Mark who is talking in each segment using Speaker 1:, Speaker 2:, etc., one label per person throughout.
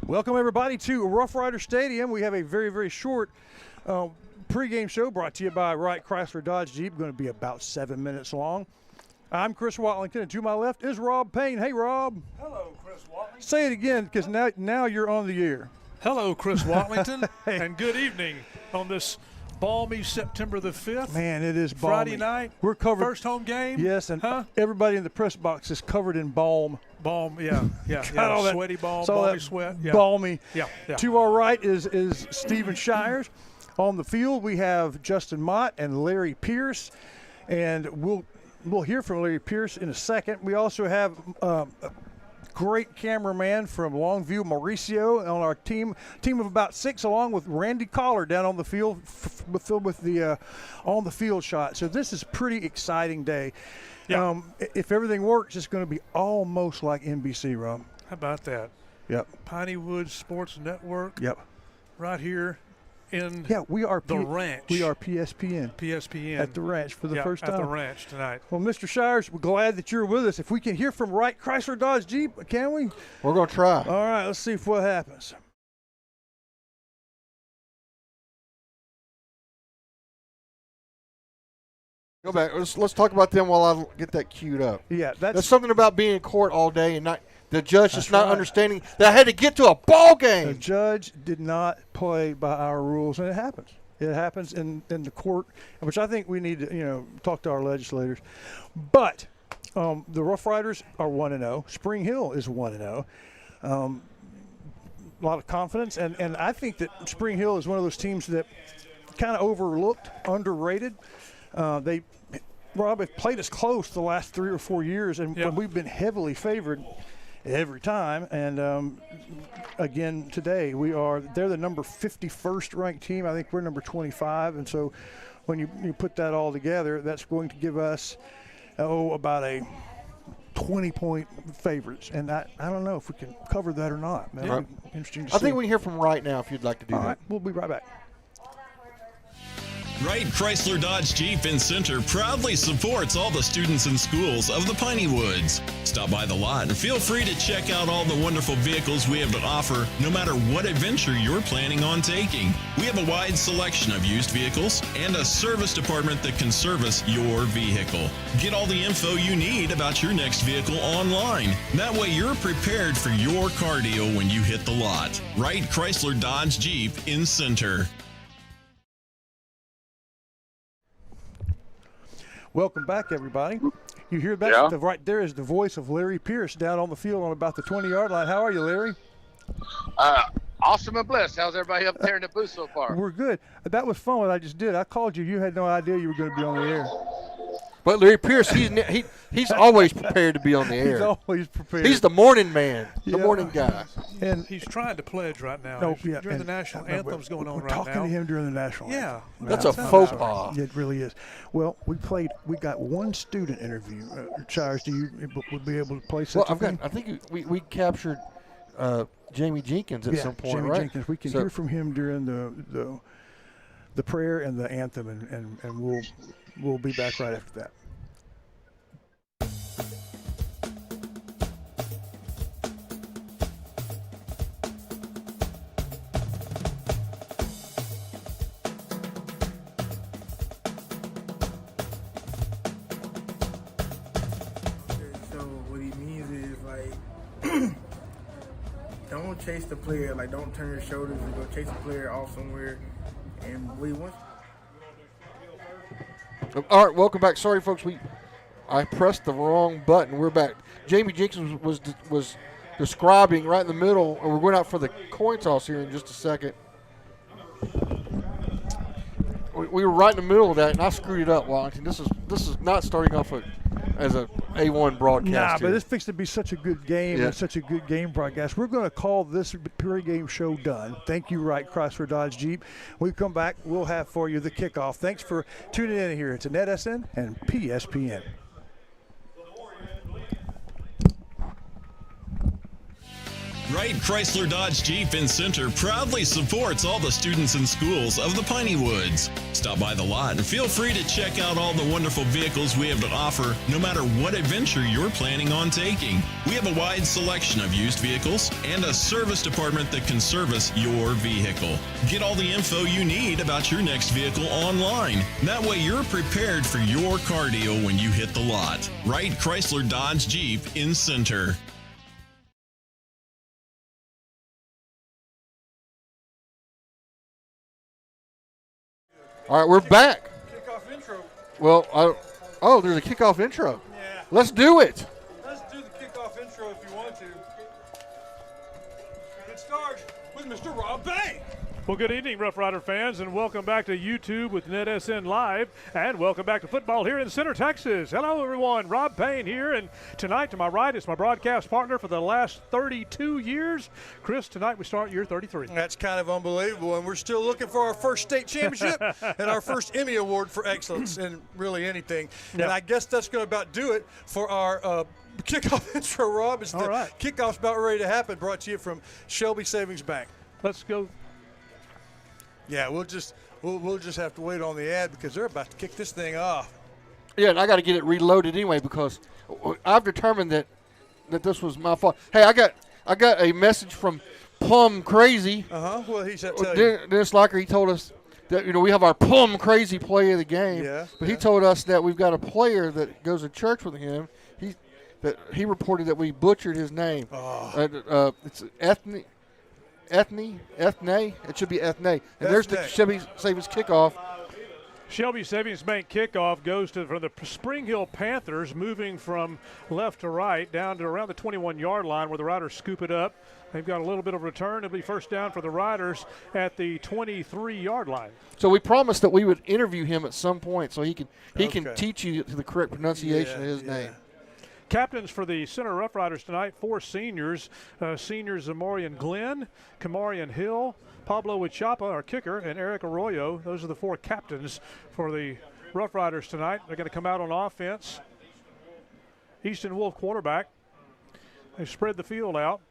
Speaker 1: Welcome, everybody, to Rough Rider Stadium. We have a very, very short pregame show brought to you by Wright Chrysler Dodge Jeep. Going to be about 7 minutes long. I'm Chris Watlington, and to my left is Rob Payne. Hey, Rob.
Speaker 2: Hello, Chris Watlington.
Speaker 1: Say it again, because now you're on the air.
Speaker 2: Hello, Chris Watlington,
Speaker 1: Hey.
Speaker 2: and good evening on this balmy September the 5th.
Speaker 1: Man, it is balmy.
Speaker 2: Friday night.
Speaker 1: We're covered.
Speaker 2: First home game.
Speaker 1: Yes, and everybody in the press box is covered in balm.
Speaker 2: Balm, yeah.
Speaker 1: all that-
Speaker 2: Sweaty balm,
Speaker 1: saw
Speaker 2: balmy
Speaker 1: that
Speaker 2: sweat. Yeah.
Speaker 1: Balmy.
Speaker 2: Yeah.
Speaker 1: To our right is Stephen Shires. On the field, we have Justin Mott and Larry Pierce, and we'll hear from Larry Pierce in a second. We also have a great cameraman from Longview, Mauricio, on our team of about 6, along with Randy Collar down on the field, filled with the on the field shot. So this is a pretty exciting day.
Speaker 2: Yeah.
Speaker 1: If everything works, it's going to be almost like NBC, Rob.
Speaker 2: How about that?
Speaker 1: Yep.
Speaker 2: Piney Woods Sports Network.
Speaker 1: Yep.
Speaker 2: Right here in
Speaker 1: we are
Speaker 2: the ranch.
Speaker 1: We are PSPN.
Speaker 2: PSPN.
Speaker 1: At the ranch for the first time.
Speaker 2: At the ranch tonight.
Speaker 1: Well, Mr. Shires, we're glad that you're with us. If we can hear from Wright Chrysler Dodge Jeep, can we?
Speaker 3: We're going to try.
Speaker 1: All right, let's see what happens.
Speaker 3: Go back. Let's talk about them while I get that queued up.
Speaker 1: Yeah,
Speaker 3: There's something about being in court all day and not the judge just not
Speaker 1: right.
Speaker 3: understanding that I had to get to a ball
Speaker 1: The
Speaker 3: game.
Speaker 1: judge did not play by our rules, and it happens. It happens in the court, which I think we need to talk to our legislators. But the Rough Riders are 1-0. Spring Hill is 1-0. A lot of confidence, and I think that Spring Hill is one of those teams that kind of overlooked, underrated. They, Rob, have played us close the last 3 or 4 years, and we've been heavily favored every time. And again today, they're the number 51st ranked team. I think we're number 25, and so when you put that all together, that's going to give us about a 20-point favorites. And I don't know if we can cover that or not. That'll be interesting to see.
Speaker 3: I think we can hear from right now if you'd like to do
Speaker 1: All
Speaker 3: that.
Speaker 1: right, we'll be right back.
Speaker 4: Wright Chrysler Dodge Jeep in Center proudly supports all the students and schools of the Piney Woods. Stop by the lot and feel free to check out all the wonderful vehicles we have to offer, no matter what adventure you're planning on taking. We have a wide selection of used vehicles and a service department that can service your vehicle. Get all the info you need about your next vehicle online. That way you're prepared for your cardio when you hit the lot. Wright Chrysler Dodge Jeep in Center.
Speaker 1: Welcome back, everybody. You hear that? Right there is the voice of Larry Pierce down on the field on about the 20-yard line. How are you, Larry?
Speaker 5: Awesome and blessed. How's everybody up there in the booth so far?
Speaker 1: We're good. That was fun what I just did. I called you. You had no idea you were going to be on the air.
Speaker 3: But Larry Pierce, he's always prepared to be on the air.
Speaker 1: He's always prepared.
Speaker 3: He's the morning man, the morning guy.
Speaker 2: And he's trying to pledge right now. During the national anthem's going on right now.
Speaker 1: We're talking to him during the national anthem.
Speaker 3: That's a faux pas.
Speaker 1: It really is. Well, we got one student interview. Shires, would be able to play such a thing?
Speaker 3: I think we captured Jamie Jenkins at some point,
Speaker 1: Jamie
Speaker 3: right?
Speaker 1: Jenkins. We can hear from him during the prayer and the anthem, and we'll be back right after that.
Speaker 6: So what he means is don't chase the player, don't turn your shoulders and go chase the player off somewhere. And what he wants.
Speaker 3: All right, welcome back. Sorry, folks, I pressed the wrong button. We're back. Jamie Jenkins was describing right in the middle, and we're going out for the coin toss here in just a second. We were right in the middle of that, and I screwed it up, Wellington. This is not starting off as a A1 broadcast.
Speaker 1: Nah,
Speaker 3: here.
Speaker 1: but it's fixed to be such a good game and such a good game broadcast. We're going to call this pregame show done. Thank you, Wright Chrysler Dodge Jeep. When we come back, we'll have for you the kickoff. Thanks for tuning in here to NETSN and PSPN.
Speaker 4: Wright Chrysler Dodge Jeep in Center proudly supports all the students and schools of the Piney Woods. Stop by the lot and feel free to check out all the wonderful vehicles we have to offer, no matter what adventure you're planning on taking. We have a wide selection of used vehicles and a service department that can service your vehicle. Get all the info you need about your next vehicle online. That way you're prepared for your car deal when you hit the lot. Wright Chrysler Dodge Jeep in Center.
Speaker 3: All right, we're back.
Speaker 1: Kickoff intro.
Speaker 3: Well, there's a kickoff intro.
Speaker 1: Yeah.
Speaker 3: Let's do it.
Speaker 1: Let's do the kickoff intro if you want to. It starts with Mr. Rob Bay.
Speaker 2: Well, good evening, Rough Rider fans, and welcome back to YouTube with NETSN Live, and welcome back to football here in Center, Texas. Hello, everyone. Rob Payne here, and tonight to my right is my broadcast partner for the last 32 years. Chris, tonight we start year 33.
Speaker 1: That's kind of unbelievable, and we're still looking for our first state championship and our first Emmy Award for excellence in really anything.
Speaker 2: Yep.
Speaker 1: And I guess that's going to about do it for our kickoff intro, Rob. It's the kickoff's about ready to happen, brought to you from Shelby Savings Bank.
Speaker 2: Let's go.
Speaker 1: Yeah, we'll just have to wait on the ad because they're about to kick this thing off.
Speaker 3: Yeah, and I got to get it reloaded anyway because I've determined that this was my fault. Hey, I got a message from Plum Crazy.
Speaker 1: Well, he said tell you.
Speaker 3: Dennis Locker, he told us that we have our Plum Crazy play of the game.
Speaker 1: Yeah.
Speaker 3: But he told us that we've got a player that goes to church with him. He reported that we butchered his name.
Speaker 1: Oh.
Speaker 3: It's Ethne. It should be Ethne. And there's the Shelby Savings kickoff.
Speaker 2: Shelby Savings Bank kickoff goes from the Spring Hill Panthers, moving from left to right down to around the 21-yard line where the Riders scoop it up. They've got a little bit of return. It'll be first down for the Riders at the 23-yard line.
Speaker 3: So we promised that we would interview him at some point so he can teach you the correct pronunciation of his name.
Speaker 2: Captains for the Center Rough Riders tonight, 4 seniors. Seniors Amorian Glenn, Kamarian Hill, Pablo Wichapa, our kicker, and Eric Arroyo. Those are the 4 captains for the Rough Riders tonight. They're going to come out on offense. Easton Wolf quarterback. They spread the field out.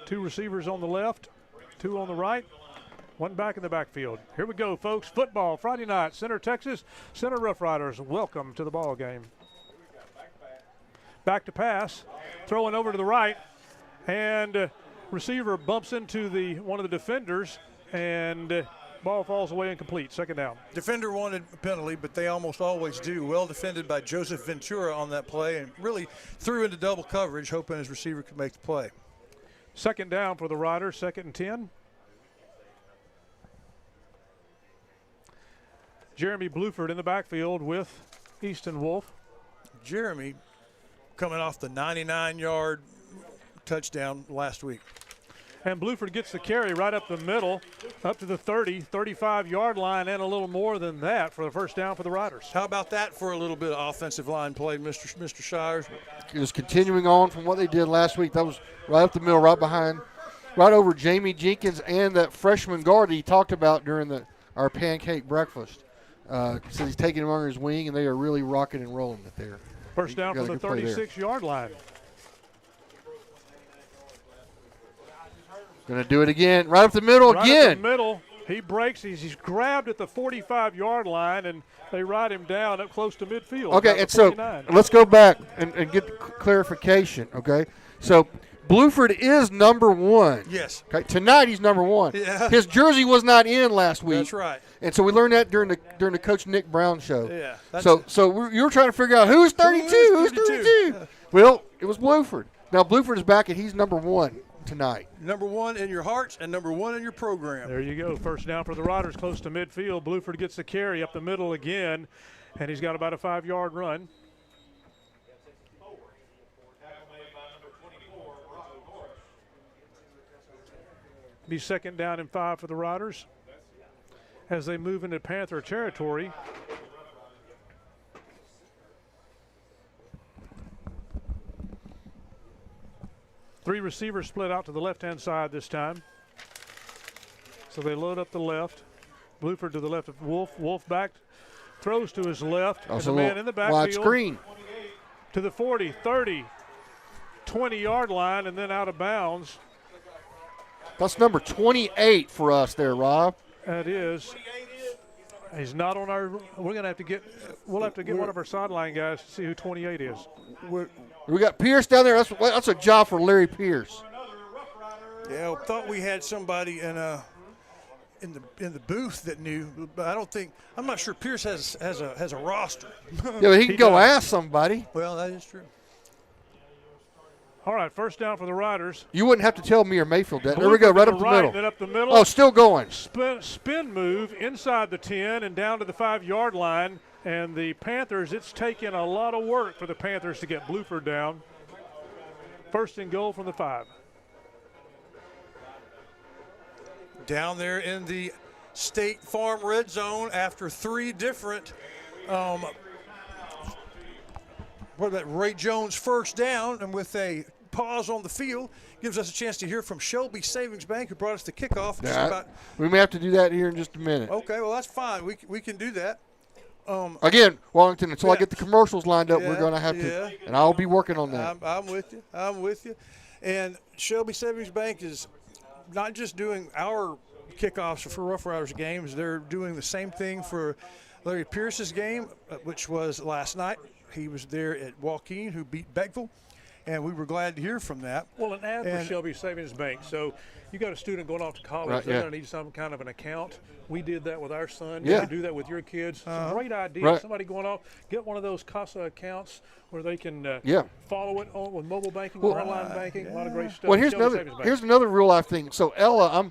Speaker 2: 2 receivers on the left, 2 on the right, 1 back in the backfield. Here we go, folks. Football Friday night, Center, Texas. Center Rough Riders, welcome to the ball game. Back to pass, throwing over to the right, and receiver bumps into one of the defenders, and ball falls away incomplete. Second down.
Speaker 1: Defender wanted a penalty, but they almost always do. Well defended by Joseph Ventura on that play, and really threw into double coverage, hoping his receiver could make the play.
Speaker 2: Second down for the Riders, 2nd and 10. Jeremy Bluford in the backfield with Easton Wolf.
Speaker 1: Jeremy coming off the 99-yard touchdown last week.
Speaker 2: And Bluford gets the carry right up the middle, up to the 30, 35-yard line, and a little more than that for the first down for the Riders.
Speaker 1: How about that for a little bit of offensive line play, Mr. Shires?
Speaker 3: Just continuing on from what they did last week. That was right up the middle, right over Jamie Jenkins and that freshman guard he talked about during our pancake breakfast. Says he's taking him under his wing, and they are really rocking and rolling it there.
Speaker 2: First down from the 36-yard line.
Speaker 3: Going to do it again. Right up the middle again.
Speaker 2: Right up the middle. He breaks. He's grabbed at the 45-yard line, and they ride him down up close to midfield.
Speaker 3: Okay, and so let's go back and get the clarification, okay? So Bluford is number 1.
Speaker 1: Yes.
Speaker 3: Okay, tonight he's number 1.
Speaker 1: Yeah.
Speaker 3: His jersey was not in last week.
Speaker 1: That's right.
Speaker 3: And so we learned that during the Coach Nick Brown show.
Speaker 1: Yeah.
Speaker 3: So you were trying to figure out who's 32. Who's 32? Well, it was Bluford. Now Bluford is back, and he's number 1 tonight.
Speaker 1: Number 1 in your hearts and number 1 in your program.
Speaker 2: There you go. First down for the Riders, close to midfield. Bluford gets the carry up the middle again, and he's got about a 5-yard run. Be second down and 5 for the Riders as they move into Panther territory. Three receivers split out to the left-hand side this time. So they load up the left. Bluford to the left of Wolf. Wolf back, throws to his left.
Speaker 3: Oh,
Speaker 2: and the man in the backfield.
Speaker 3: wide screen.
Speaker 2: To the 40, 30, 20-yard line, and then out of bounds
Speaker 3: That's number 28 for us there, Rob.
Speaker 2: That is. He's not on our. We're gonna have to get. We'll have to get one of our sideline guys to see who 28 is.
Speaker 3: We got Pierce down there. That's a job for Larry Pierce.
Speaker 1: Yeah, I thought we had somebody in the booth that knew, but I don't think. I'm not sure Pierce has a roster.
Speaker 3: Yeah, but he can go ask somebody.
Speaker 1: Well, that is true.
Speaker 2: All right, first down for the Riders.
Speaker 3: You wouldn't have to tell me or Mayfield that. There we go, right up the middle.
Speaker 2: Then up the middle.
Speaker 3: Oh, still going.
Speaker 2: Spin move inside the 10 and down to the 5-yard line. And the Panthers, it's taken a lot of work for the Panthers to get Bluford down. First and goal from the 5.
Speaker 1: Down there in the State Farm red zone after 3 different Ray Jones first down, and with a pause on the field, gives us a chance to hear from Shelby Savings Bank, who brought us the kickoff.
Speaker 3: We may have to do that here in just a minute.
Speaker 1: Okay, well, that's fine. We can do that.
Speaker 3: Again, Wellington, until I get the commercials lined up, we're going to have to, and I'll be working on that.
Speaker 1: I'm with you. And Shelby Savings Bank is not just doing our kickoffs for Rough Riders games. They're doing the same thing for Larry Pierce's game, which was last night. He was there at Joaquin, who beat Beckville, and we were glad to hear from that.
Speaker 2: Well, an ad for Shelby Savings Bank. So you got a student going off to college, they're going to need some kind of an account. We did that with our son. You can do that with your kids. It's a great idea.
Speaker 3: Right.
Speaker 2: Somebody going off, get one of those CASA accounts where they can follow it on with mobile banking or online banking. A lot of great stuff.
Speaker 3: Well, here's another real life thing. So Ella,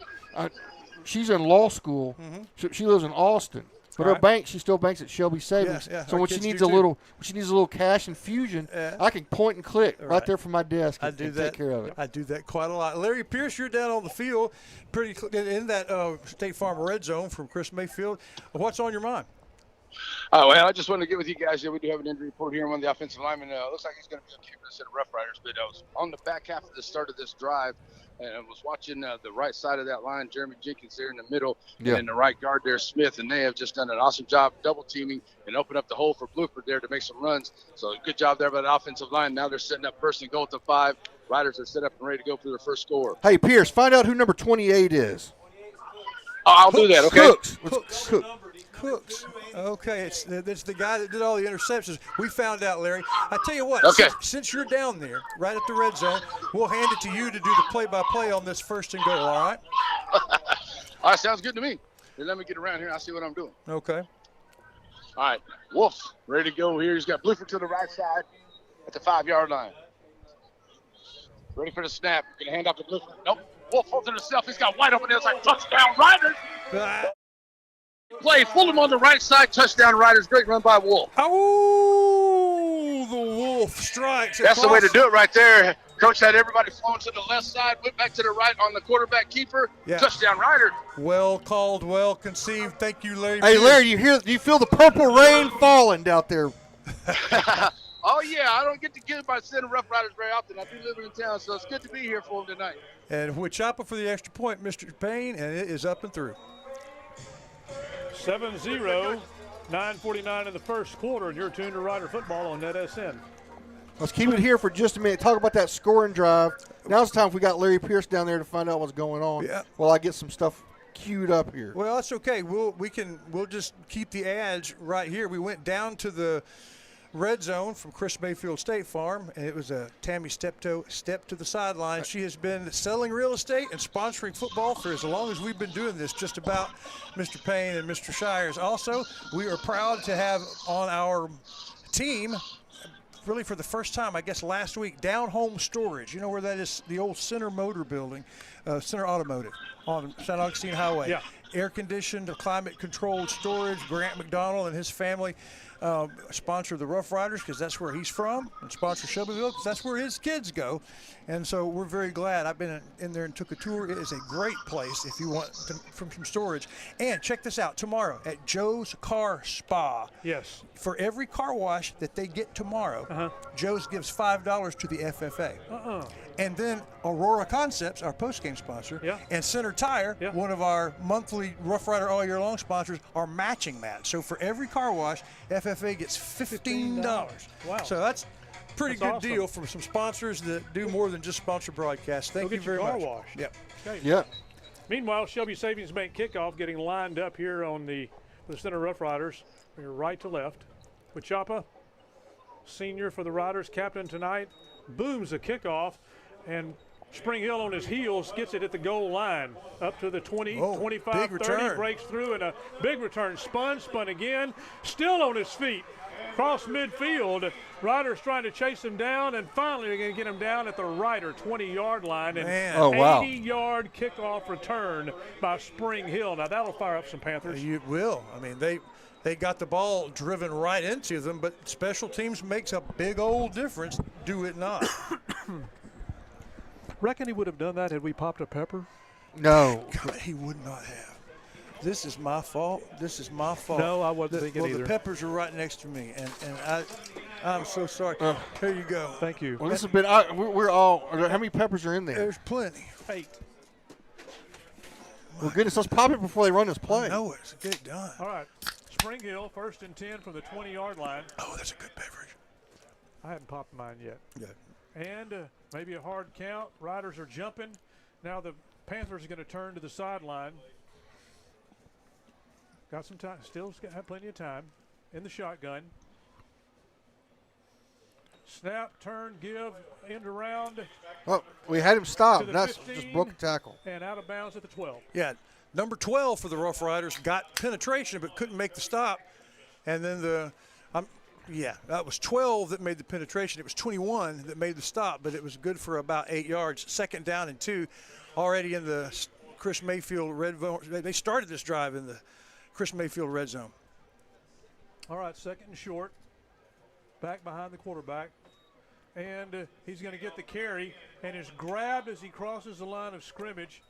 Speaker 3: she's in law school. Mm-hmm. She lives in Austin. But her bank, she still banks at Shelby Savings. So when she needs a little cash infusion, I can point and click right there from my desk and take care of it.
Speaker 1: I do that quite a lot. Larry Pierce, you're down on the field, pretty in that State Farm red zone from Chris Mayfield. What's on your mind?
Speaker 5: Well, I just wanted to get with you guys. We do have an injury report here on one of the offensive linemen. Looks like he's going to be okay for the set of Rough Riders. But I was on the back half of the start of this drive, and I was watching the right side of that line, Jeremy Jenkins there in the middle, and the right guard there, Smith, and they have just done an awesome job double teaming and open up the hole for Bluford there to make some runs. So good job there by the offensive line. Now they're setting up first and goal at the 5. Riders are set up and ready to go for their first score.
Speaker 3: Hey, Pierce, find out who number 28 is.
Speaker 5: Oh, I'll do that, okay?
Speaker 1: Cooks. Okay, it's the guy that did all the interceptions. We found out, Larry. I tell you what, since you're down there, right at the red zone, we'll hand it to you to do the play-by-play on this first and goal, all right?
Speaker 5: All right, sounds good to me. Then let me get around here and I'll see what I'm doing.
Speaker 1: Okay.
Speaker 5: All right, Wolf ready to go here. He's got Bluford to the right side at the 5-yard line. Ready for the snap. Going to hand off to Bluford. Nope. Wolf holds it himself. He's got White open there. It's like touchdown Riders. Play Fulham on the right side. Touchdown Riders. Great run by Wolf.
Speaker 1: Oh, the Wolf strikes.
Speaker 5: That's the way to do it right there. Coach had everybody flowing to the left side, went back to the right on the quarterback keeper. Touchdown Riders.
Speaker 1: Well called, well conceived. Thank you, Larry.
Speaker 3: Hey, Larry, do you feel the purple rain falling out there?
Speaker 5: Oh, yeah. I don't get to get my center Rough Riders very often. I do live in town, so it's good to be here for them tonight.
Speaker 1: And Huichapa for the extra point, Mr. Payne, and it is up and through.
Speaker 2: 7-0, 9:49 in the first quarter, and you're tuned to Rider Football on NETSN.
Speaker 3: Let's keep it here for just a minute. Talk about that scoring drive. Now's the time if we got Larry Pierce down there to find out what's going on.
Speaker 1: Yeah.
Speaker 3: While I get some stuff queued up here.
Speaker 1: Well, that's okay. We'll just keep the ads right here. We went down to the red zone from Chris Mayfield State Farm, and it was a Tammy step to the sideline. She has been selling real estate and sponsoring football for as long as we've been doing this, just about, Mr. Payne and Mr. Shires. Also, we are proud to have on our team, really for the first time, I guess last week, Down Home Storage. You know where that is? The old Center Motor Building, Center Automotive on St. Augustine Highway.
Speaker 2: Yeah.
Speaker 1: Air-conditioned, climate-controlled storage. Grant McDonald and his family sponsor the Rough Riders because that's where he's from, and sponsor Shelbyville because that's where his kids go. And so we're very glad. I've been in there and took a tour. It is a great place if you want from some storage. And check this out, tomorrow at Joe's Car Spa.
Speaker 2: Yes.
Speaker 1: For every car wash that they get tomorrow, Joe's gives $5 to the FFA. And then Aurora Concepts, our post-game sponsor, and Center Tire, one of our monthly Rough Rider all year long sponsors, are matching that. So for every car wash, FFA gets $15.
Speaker 2: Wow.
Speaker 1: So pretty
Speaker 2: That's
Speaker 1: good
Speaker 2: awesome.
Speaker 1: deal from some sponsors that do more than just sponsor broadcasts. Thank
Speaker 2: Go
Speaker 1: you
Speaker 2: get your
Speaker 1: very
Speaker 2: car
Speaker 1: much.
Speaker 2: washed.
Speaker 1: Yep.
Speaker 2: Okay.
Speaker 3: Yeah.
Speaker 2: Meanwhile, Shelby Savings Bank kickoff getting lined up here on the Center Rough Riders. We're right to left. Wachapa, senior for the Riders, captain tonight, booms a kickoff, and Spring Hill on his heels gets it at the goal line. Up to the 20,
Speaker 1: Oh,
Speaker 2: 25,
Speaker 1: big
Speaker 2: 30,
Speaker 1: return.
Speaker 2: breaks through, and a big return. Spun again, still on his feet. Cross midfield. Riders trying to chase him down, and finally they're going to get him down at the Rider 20-yard line. And
Speaker 1: Man.
Speaker 3: Oh, wow.
Speaker 2: 80-yard kickoff return by Spring Hill. Now that'll fire up some Panthers.
Speaker 1: You will. I mean, they got the ball driven right into them, but special teams makes a big old difference, do it not.
Speaker 2: Reckon he would have done that had we popped a pepper?
Speaker 3: No.
Speaker 1: God, he would not have. This is my fault. This is my fault.
Speaker 2: No, I wasn't thinking
Speaker 1: well,
Speaker 2: either.
Speaker 1: the peppers are right next to me, and I'm so sorry. Here you go.
Speaker 2: Thank you.
Speaker 3: Well, this has been. We're all. How many peppers are in there?
Speaker 1: There's plenty.
Speaker 2: 8.
Speaker 3: Well, goodness, let's pop it before they run this play.
Speaker 1: No, it's get it done.
Speaker 2: All right. Spring Hill, 1st and 10 from the 20-yard line.
Speaker 1: Oh, that's a good beverage.
Speaker 2: I haven't popped mine yet.
Speaker 1: Good.
Speaker 2: And maybe a hard count. Riders are jumping. Now the Panthers are going to turn to the sideline. Got some time. Still have plenty of time in the shotgun. Snap, turn, give, end around,
Speaker 3: Oh, we had him stop.
Speaker 2: To the
Speaker 3: That's
Speaker 2: 15.
Speaker 3: just broke a tackle.
Speaker 2: and out of bounds at the 12.
Speaker 1: Yeah, number 12 for the Rough Riders got penetration but couldn't make the stop. And then that was 12 that made the penetration. It was 21 that made the stop, but it was good for about 8 yards. 2nd down and 2, already in the Chris Mayfield red zone. They started this drive in the Chris Mayfield red zone.
Speaker 2: All right, 2nd and short. Back behind the quarterback. And he's going to get the carry and is grabbed as he crosses the line of scrimmage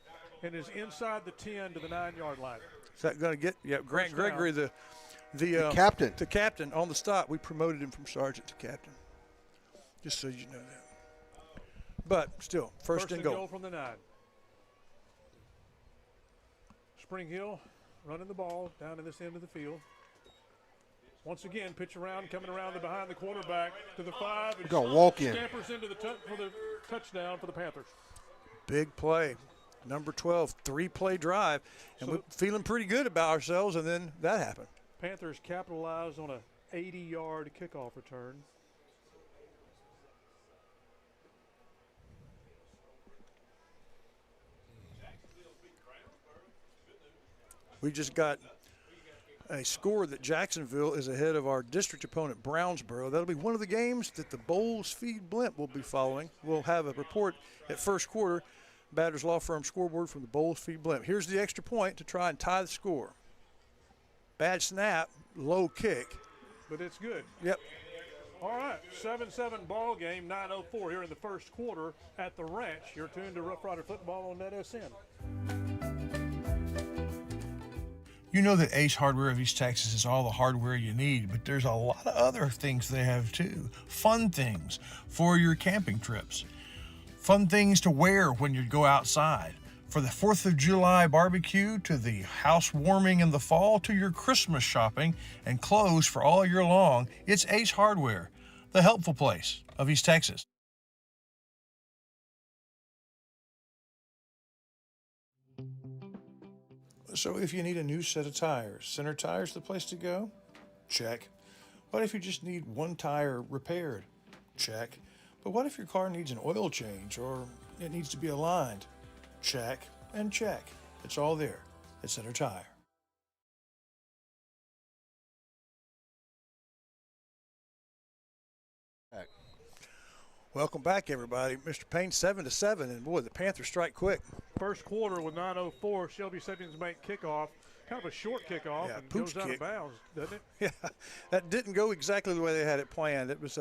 Speaker 2: and is inside the 10 to the 9-yard line.
Speaker 1: Is that going to get Grant
Speaker 2: First down.
Speaker 1: Gregory, the
Speaker 3: Captain.
Speaker 1: the captain on the stop? We promoted him from sergeant to captain, just so you know that. But still, first and goal.
Speaker 2: From the 9. Spring Hill running the ball down in this end of the field. Once again, pitch around, coming around behind the quarterback to the 5. And
Speaker 3: Gonna walk in.
Speaker 2: Scampers into for the touchdown for the Panthers.
Speaker 1: Big play. Number 12, 3-play drive. And we're feeling pretty good about ourselves, and then that happened.
Speaker 2: Panthers capitalized on a 80-yard kickoff return.
Speaker 1: We just got a score that Jacksonville is ahead of our district opponent, Brownsboro. That'll be one of the games that the Bowles Feed Blimp will be following. We'll have a report at first quarter, Batters Law Firm scoreboard from the Bowles Feed Blimp. Here's the extra point to try and tie the score. Bad snap, low kick.
Speaker 2: But it's good.
Speaker 1: Yep.
Speaker 2: All right, 7-7 ball game, 9:04 here in the first quarter at the Ranch. You're tuned to Rough Rider Football on NETSN.
Speaker 7: You know that Ace Hardware of East Texas is all the hardware you need, but there's a lot of other things they have too. Fun things for your camping trips. Fun things to wear when you go outside. For the 4th of July barbecue, to the house warming in the fall, to your Christmas shopping and clothes for all year long, it's Ace Hardware, the helpful place of East Texas. So if you need a new set of tires, Center Tire's the place to go? Check. What if you just need one tire repaired? Check. But what if your car needs an oil change or it needs to be aligned? Check and check. It's all there at Center Tire.
Speaker 1: Welcome back, everybody. Mr. Payne, 7-7, and boy, the Panthers strike quick.
Speaker 2: First quarter with 9:04, Shelby Savings Bank kickoff. Kind of a short kickoff
Speaker 1: Yeah,
Speaker 2: and
Speaker 1: pooch
Speaker 2: goes out
Speaker 1: kick.
Speaker 2: of bounds, doesn't it?
Speaker 1: Yeah, that didn't go exactly the way they had it planned. It was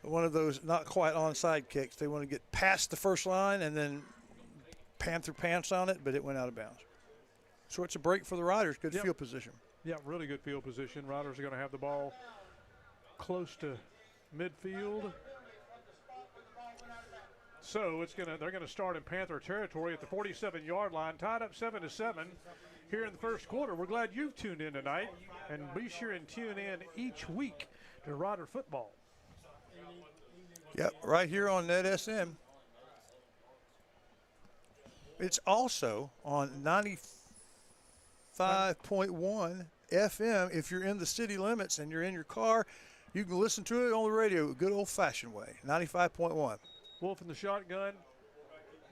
Speaker 1: one of those not quite onside kicks. They want to get past the first line and then Panther pants on it, but it went out of bounds. So it's a break for the Riders. Good field position.
Speaker 2: Yeah, really good field position. Riders are going to have the ball close to midfield. So they're going to start in Panther territory at the 47-yard line, tied up 7-7 here in the first quarter. We're glad you've tuned in tonight, and be sure and tune in each week to Rider Football.
Speaker 1: Yep, right here on NETSN. It's also on 95.1 FM. If you're in the city limits and you're in your car, you can listen to it on the radio, good old-fashioned way. 95.1.
Speaker 2: Wolf in the shotgun.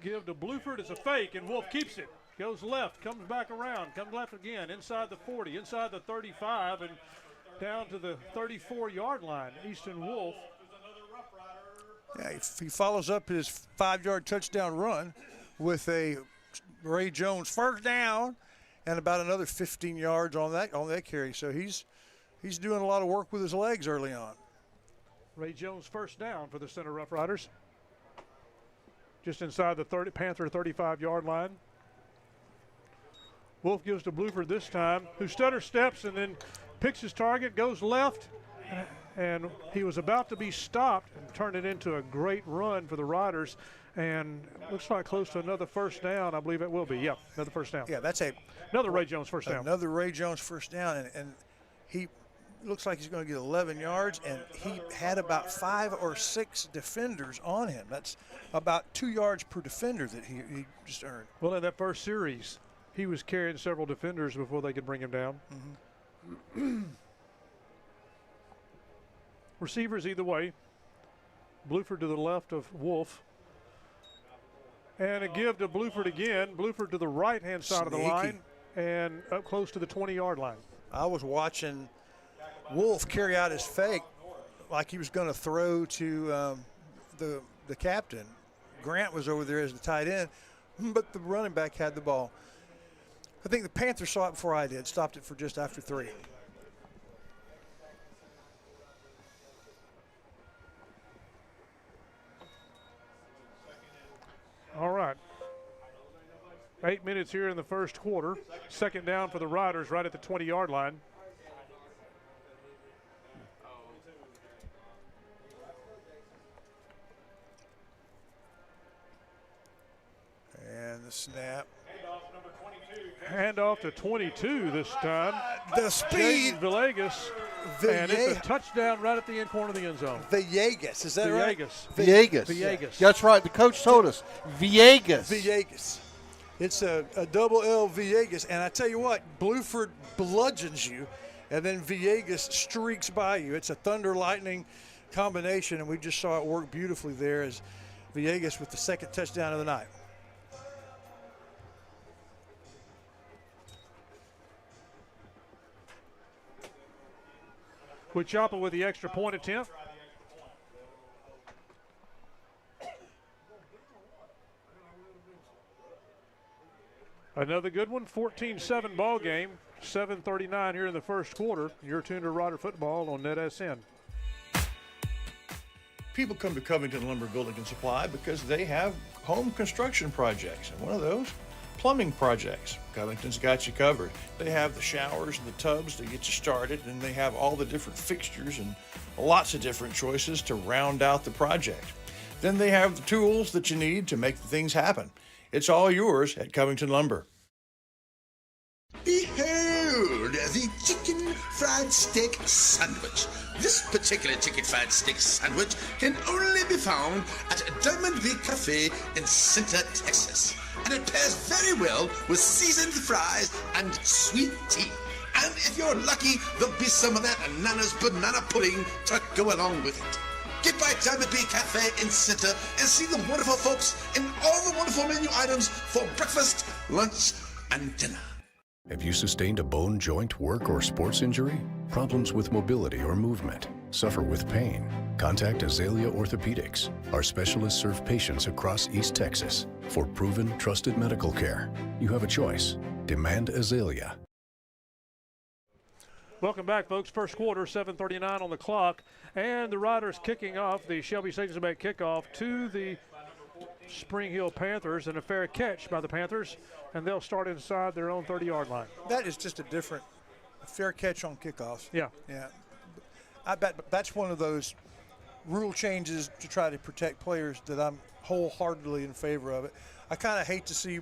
Speaker 2: Give to Bluford. It's a fake, and Wolf keeps it. Goes left, comes back around, comes left again, inside the 40, inside the 35, and down to the 34-yard line. Easton Wolf.
Speaker 1: Yeah, he follows up his 5-yard touchdown run with a Ray Jones first down and about another 15 yards on that carry. So he's doing a lot of work with his legs early on.
Speaker 2: Ray Jones first down for the Center Rough Riders. Just inside the Panther 35-yard line. Wolf gives to Bluford this time, who stutter steps and then picks his target, goes left, and he was about to be stopped and turned it into a great run for the Riders. And looks like close to another first down. I believe it will be. Yep, another first down.
Speaker 1: Yeah, that's
Speaker 2: another Ray Jones first down.
Speaker 1: Another Ray Jones first down, and he looks like he's going to get 11 yards, and he had about 5 or 6 defenders on him. That's about 2 yards per defender that he just earned.
Speaker 2: Well, in that first series, he was carrying several defenders before they could bring him down.
Speaker 1: Mm-hmm.
Speaker 2: Receivers either way. Bluford to the left of Wolf. And a give to Bluford again. Bluford to the right-hand side of the line and up close to the 20-yard line.
Speaker 1: I was watching Wolf carry out his fake like he was going to throw to the captain. Grant was over there as the tight end, but the running back had the ball. I think the Panthers saw it before I did, stopped it for just after 3.
Speaker 2: All right. 8 minutes here in the first quarter. Second down for the Riders right at the 20-yard line.
Speaker 1: And the snap.
Speaker 2: Handoff to 22 this time.
Speaker 1: The speed.
Speaker 2: Villegas. And it's a touchdown right at the end corner of the end zone.
Speaker 1: Villegas, is that right?
Speaker 3: Villegas. That's right. The coach told us. Villegas.
Speaker 1: It's a double L Villegas. And I tell you what, Bluford bludgeons you, and then Villegas streaks by you. It's a thunder lightning combination, and we just saw it work beautifully there as Villegas with the second touchdown of the night.
Speaker 2: Wichita with the extra point attempt. Another good one, 14-7 ball game, 7:39 here in the first quarter. You're tuned to Rider Football on NETSN.
Speaker 7: People come to Covington Lumber Building and Supply because they have home construction projects, and one of those, plumbing projects. Covington's got you covered. They have the showers and the tubs to get you started, and they have all the different fixtures and lots of different choices to round out the project. Then they have the tools that you need to make the things happen. It's all yours at Covington Lumber.
Speaker 8: Behold, the chicken fried steak sandwich. This particular chicken fried steak sandwich can only be found at Diamond Big Cafe in Center, Texas. And it pairs very well with seasoned fries and sweet tea. And if you're lucky, there'll be some of that Nana's banana pudding to go along with it. Get by Diamond Bee Cafe in Center and see the wonderful folks and all the wonderful menu items for breakfast, lunch, and dinner.
Speaker 9: Have you sustained a bone, joint, work, or sports injury? Problems with mobility or movement? Suffer with pain? Contact Azalea Orthopedics. Our specialists serve patients across East Texas. For proven, trusted medical care, you have a choice. Demand Azalea.
Speaker 2: Welcome back, folks. First quarter, 7:39 on the clock. And the Riders kicking off the Shelby Stadium Bank kickoff to the Spring Hill Panthers, and a fair catch by the Panthers, and they'll start inside their own 30-yard line.
Speaker 1: That is just a fair catch on kickoffs.
Speaker 2: Yeah.
Speaker 1: I bet that's one of those rule changes to try to protect players that I'm wholeheartedly in favor of it. I kind of hate to see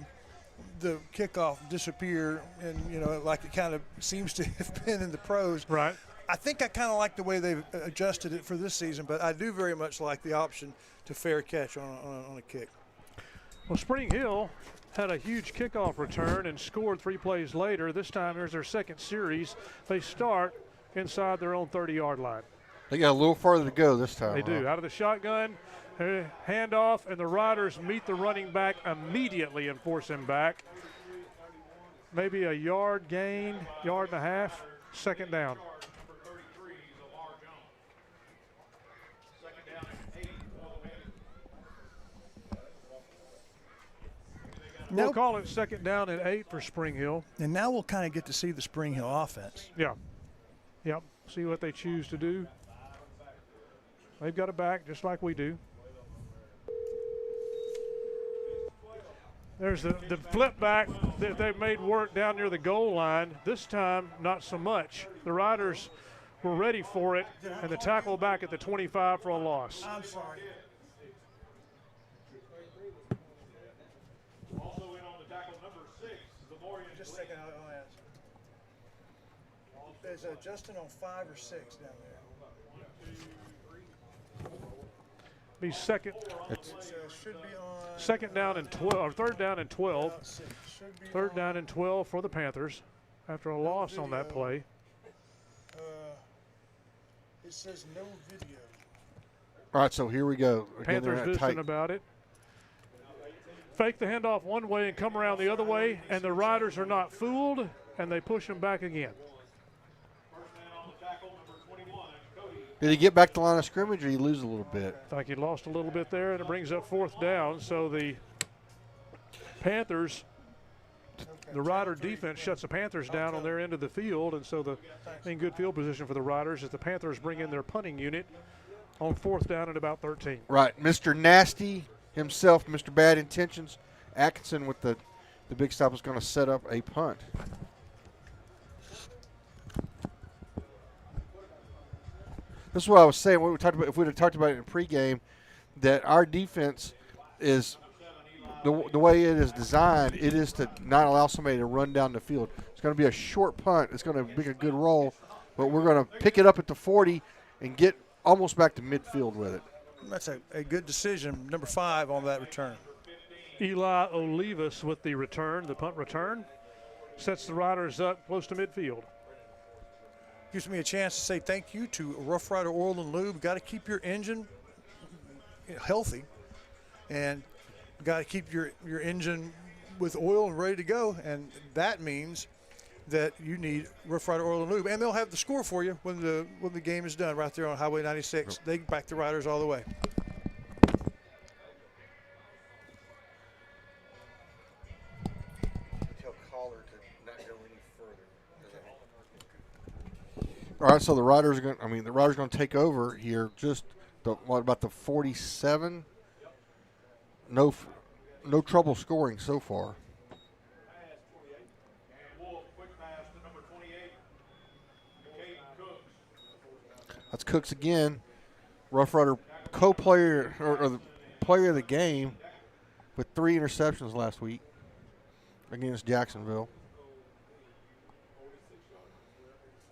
Speaker 1: the kickoff disappear, and like it kind of seems to have been in the pros.
Speaker 2: Right.
Speaker 1: I think I kind of like the way they've adjusted it for this season, but I do very much like the option to fair catch on a kick.
Speaker 2: Well, Spring Hill had a huge kickoff return and scored 3 plays later. This time there's their second series. They start inside their own 30-yard line.
Speaker 3: They got a little farther to go this time.
Speaker 2: They do. Out of the shotgun, handoff, and the Riders meet the running back immediately and force him back. Maybe a yard gain, yard and a half, second down. We'll call it second down and 8 for Spring Hill.
Speaker 1: And now we'll kind of get to see the Spring Hill offense.
Speaker 2: Yeah. Yep. See what they choose to do. They've got it back just like we do. There's the flip back that they made work down near the goal line. This time, not so much. The Riders were ready for it, and the tackle back at the 25 for a loss.
Speaker 1: I'm sorry.
Speaker 2: Also in on the tackle number 6,
Speaker 1: Just a second, I'll ask. There's Justin on 5 or 6 down there.
Speaker 2: Be second.
Speaker 1: Should be on
Speaker 2: Second down and 12, or third down and 12. Third down and 12 for the Panthers after a loss on that play.
Speaker 1: It says no video.
Speaker 3: All right, so here we go. Again,
Speaker 2: Panthers visiting about it. Fake the handoff one way and come around the other way, and the Riders are not fooled, and they push them back again.
Speaker 3: Did he get back to the line of scrimmage, or did he lose a little bit?
Speaker 2: I think he lost a little bit there, and it brings up fourth down. So the Panthers, the Rider defense shuts the Panthers down on their end of the field, and so in good field position for the Riders as the Panthers bring in their punting unit on fourth down at about 13.
Speaker 3: Right, Mr. Nasty himself, Mr. Bad Intentions, Atkinson with the big stop is going to set up a punt. This is what I was saying. What we talked about, if we'd have talked about it in pregame, that our defense is the way it is designed. It is to not allow somebody to run down the field. It's going to be a short punt. It's going to be a good roll, but we're going to pick it up at the 40 and get almost back to midfield with it.
Speaker 1: That's a good decision. Number 5 on that return.
Speaker 2: Eli Olivas with the return, the punt return, sets the Riders up close to midfield.
Speaker 1: Gives me a chance to say thank you to Rough Rider Oil and Lube. Got to keep your engine healthy, and got to keep your engine with oil and ready to go. And that means that you need Rough Rider Oil and Lube, and they'll have the score for you when the game is done right there on Highway 96. They back the Riders all the way.
Speaker 3: All right, so the Riders are going. The Riders are going to take over here. Just what about the 47? No trouble scoring so far. That's Cooks again. Rough Rider co-player or the player of the game with 3 interceptions last week against Jacksonville.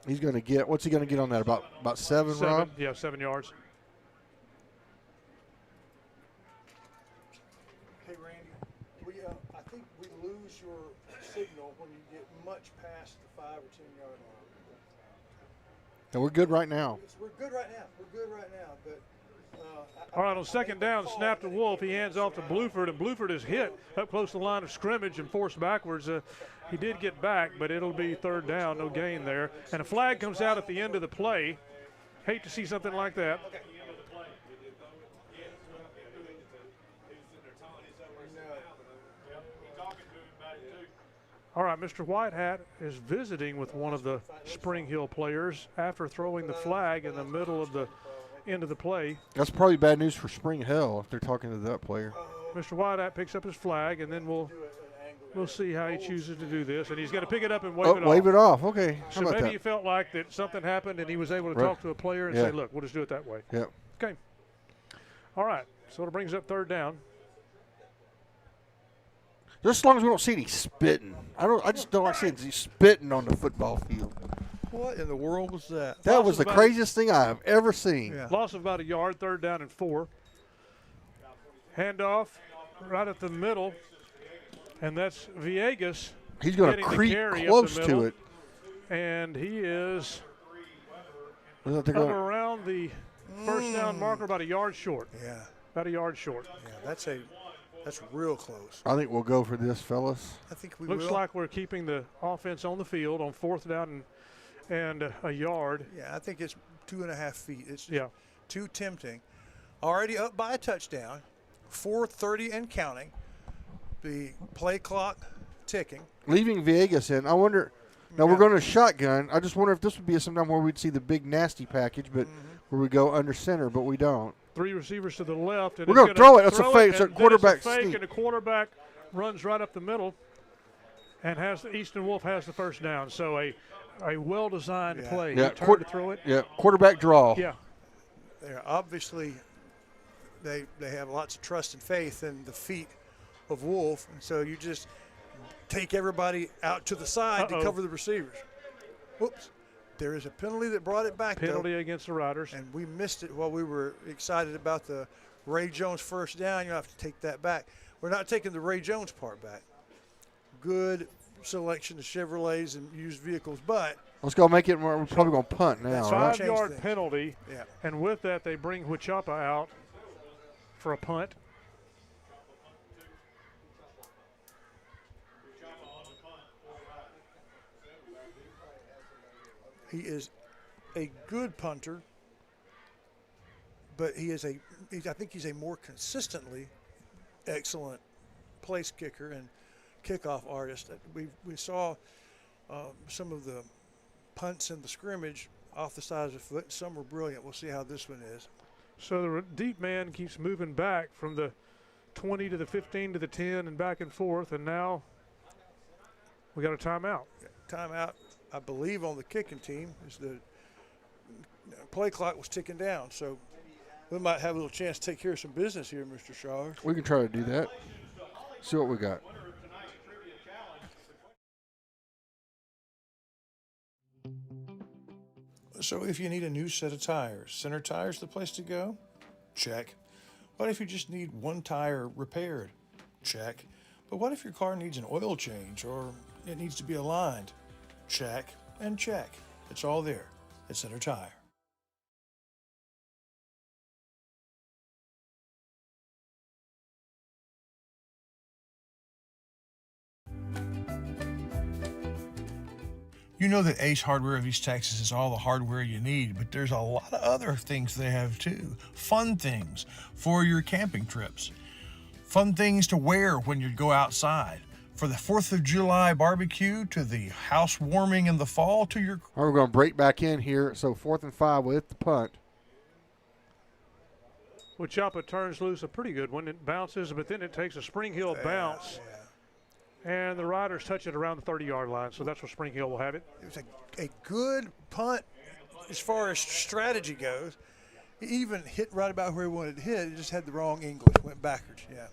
Speaker 3: He's going to get, what's he going to get on that? About 7, Rob?
Speaker 2: Yeah, 7 yards.
Speaker 1: Hey, Randy, I think we lose your signal when you get much past the 5 or 10 yard line.
Speaker 3: And we're good right now.
Speaker 1: We're good right now. But
Speaker 2: all right, on second down, snap to Wolf. He hands off to Bluford, and Bluford is hit up close to the line of scrimmage and forced backwards. He did get back, but it'll be third down, no gain there. And a flag comes out at the end of the play. Hate to see something like that. All right, Mr. Whitehat is visiting with one of the Spring Hill players after throwing the flag in the middle of the end of the play.
Speaker 3: That's probably bad news for Spring Hill if they're talking to that player.
Speaker 2: Mr. Whitehat picks up his flag, and then we'll see how he chooses to do this. And he's going to pick it up and wave it off.
Speaker 3: Wave it off. Okay.
Speaker 2: So maybe he felt like that something happened, and he was able to talk to a player and say, look, we'll just do it that way.
Speaker 3: Yep.
Speaker 2: Okay. All right. So it brings up third down.
Speaker 3: Just as long as we don't see any spitting. I just don't like seeing he's spitting on the football field.
Speaker 1: What in the world was that?
Speaker 3: That was the craziest thing I have ever seen.
Speaker 1: Yeah.
Speaker 2: Loss of about a yard, 3rd down and 4. Handoff right at the middle, and that's Villegas.
Speaker 3: He's going to creep close to it.
Speaker 2: And he is
Speaker 3: Up
Speaker 2: around the first down marker, about a yard short.
Speaker 1: Yeah.
Speaker 2: About a yard short.
Speaker 1: Yeah, that's real close.
Speaker 3: I think we'll go for this, fellas.
Speaker 1: I think we
Speaker 2: Looks
Speaker 1: will.
Speaker 2: like we're keeping the offense on the field on 4th down and a yard.
Speaker 1: Yeah, I think it's 2.5 feet. It's too tempting. Already up by a touchdown, 4:30 and counting. The play clock ticking.
Speaker 3: Leaving Villegas in, I wonder. Now we're going to shotgun. I just wonder if this would be sometime where we'd see the big nasty package, but where we go under center, but we don't.
Speaker 2: 3 receivers to the left. And
Speaker 3: we're going to throw it. It's a fake. It's a quarterback
Speaker 2: fake,
Speaker 3: sneak.
Speaker 2: and the quarterback runs right up the middle, and Easton Wolf has the first down. So a well-designed play.
Speaker 3: Yeah,
Speaker 2: Turn to throw it.
Speaker 3: Yeah, quarterback draw.
Speaker 2: Yeah.
Speaker 1: They're obviously they have lots of trust and faith in the feet of Wolf, and so you just take everybody out to the side to cover the receivers. Whoops. There is a penalty that brought it back,
Speaker 2: Penalty against the Riders.
Speaker 1: And we missed it while we were excited about the Ray Jones first down. You'll have to take that back. We're not taking the Ray Jones part back. Good selection of Chevrolets and used vehicles, but
Speaker 3: let's go make it. We're probably going to punt now.
Speaker 2: That's 5-yard penalty.
Speaker 1: Yeah.
Speaker 2: And with that, they bring Huichapa out for a punt.
Speaker 1: He is a good punter, but I think he's a more consistently excellent place kicker and kickoff artist. We saw some of the punts in the scrimmage off the side of the foot. Some were brilliant. We'll see how this one is.
Speaker 2: So the deep man keeps moving back from the 20 to the 15 to the 10 and back and forth, and now we got a timeout.
Speaker 1: Timeout, I believe, on the kicking team. Is the play clock was ticking down, so we might have a little chance to take care of some business here, Mr. Shaw.
Speaker 3: We can try to do that. See what we got.
Speaker 1: So if you need a new set of tires, Center Tire's the place to go? Check. What if you just need one tire repaired? Check. But what if your car needs an oil change or it needs to be aligned? Check and check. It's all there at Center Tire.
Speaker 7: You know that Ace Hardware of East Texas is all the hardware you need, but there's a lot of other things they have too. Fun things for your camping trips. Fun things to wear when you go outside. For the 4th of July barbecue to the house warming in the fall to your...
Speaker 3: All right, we're going to break back in here. So 4th and 5 with the punt.
Speaker 2: Huichapa turns loose a pretty good one. It bounces, but then it takes a Spring Hill bounce.
Speaker 1: Yeah.
Speaker 2: And the Riders touch it around the 30-yard line, so that's where Spring Hill will have it.
Speaker 1: It was a good punt as far as strategy goes. He even hit right about where he wanted to hit. He just had the wrong English, went backwards, yeah.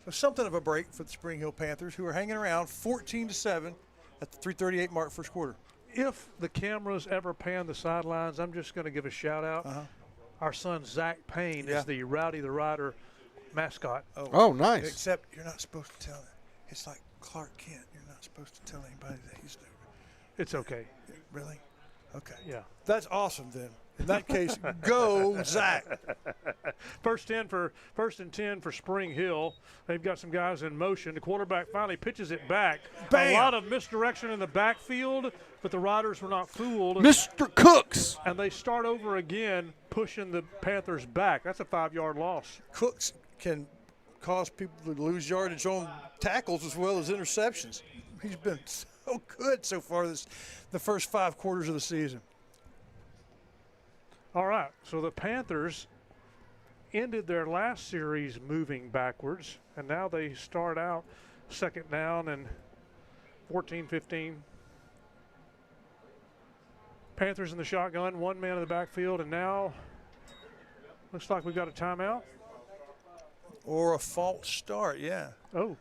Speaker 1: So something of a break for the Spring Hill Panthers, who are hanging around 14-7 at the 3:38 mark first quarter.
Speaker 2: If the cameras ever pan the sidelines, I'm just going to give a shout-out. Our son, Zach Payne, is the Rowdy the Rider mascot.
Speaker 3: Oh, nice.
Speaker 1: Except you're not supposed to tell him. It's like Clark Kent. You're not supposed to tell anybody that he's there.
Speaker 2: It's okay.
Speaker 1: Really? Okay.
Speaker 2: Yeah.
Speaker 1: That's awesome then. In that case, go Zach.
Speaker 2: First and 10 for Spring Hill. They've got some guys in motion. The quarterback finally pitches it back.
Speaker 1: Bam!
Speaker 2: A lot of misdirection in the backfield, but the Riders were not fooled.
Speaker 3: Mr. Cooks.
Speaker 2: And they start over again, pushing the Panthers back. That's a 5-yard loss.
Speaker 1: Cooks can cause people to lose yardage on tackles as well as interceptions. He's been so good so far the first 5 quarters of the season.
Speaker 2: All right, so the Panthers ended their last series moving backwards, and now they start out 2nd down and 14-15. Panthers in the shotgun, 1 man in the backfield, and now looks like we've got a timeout.
Speaker 1: Or a false start, yeah.
Speaker 2: Oh.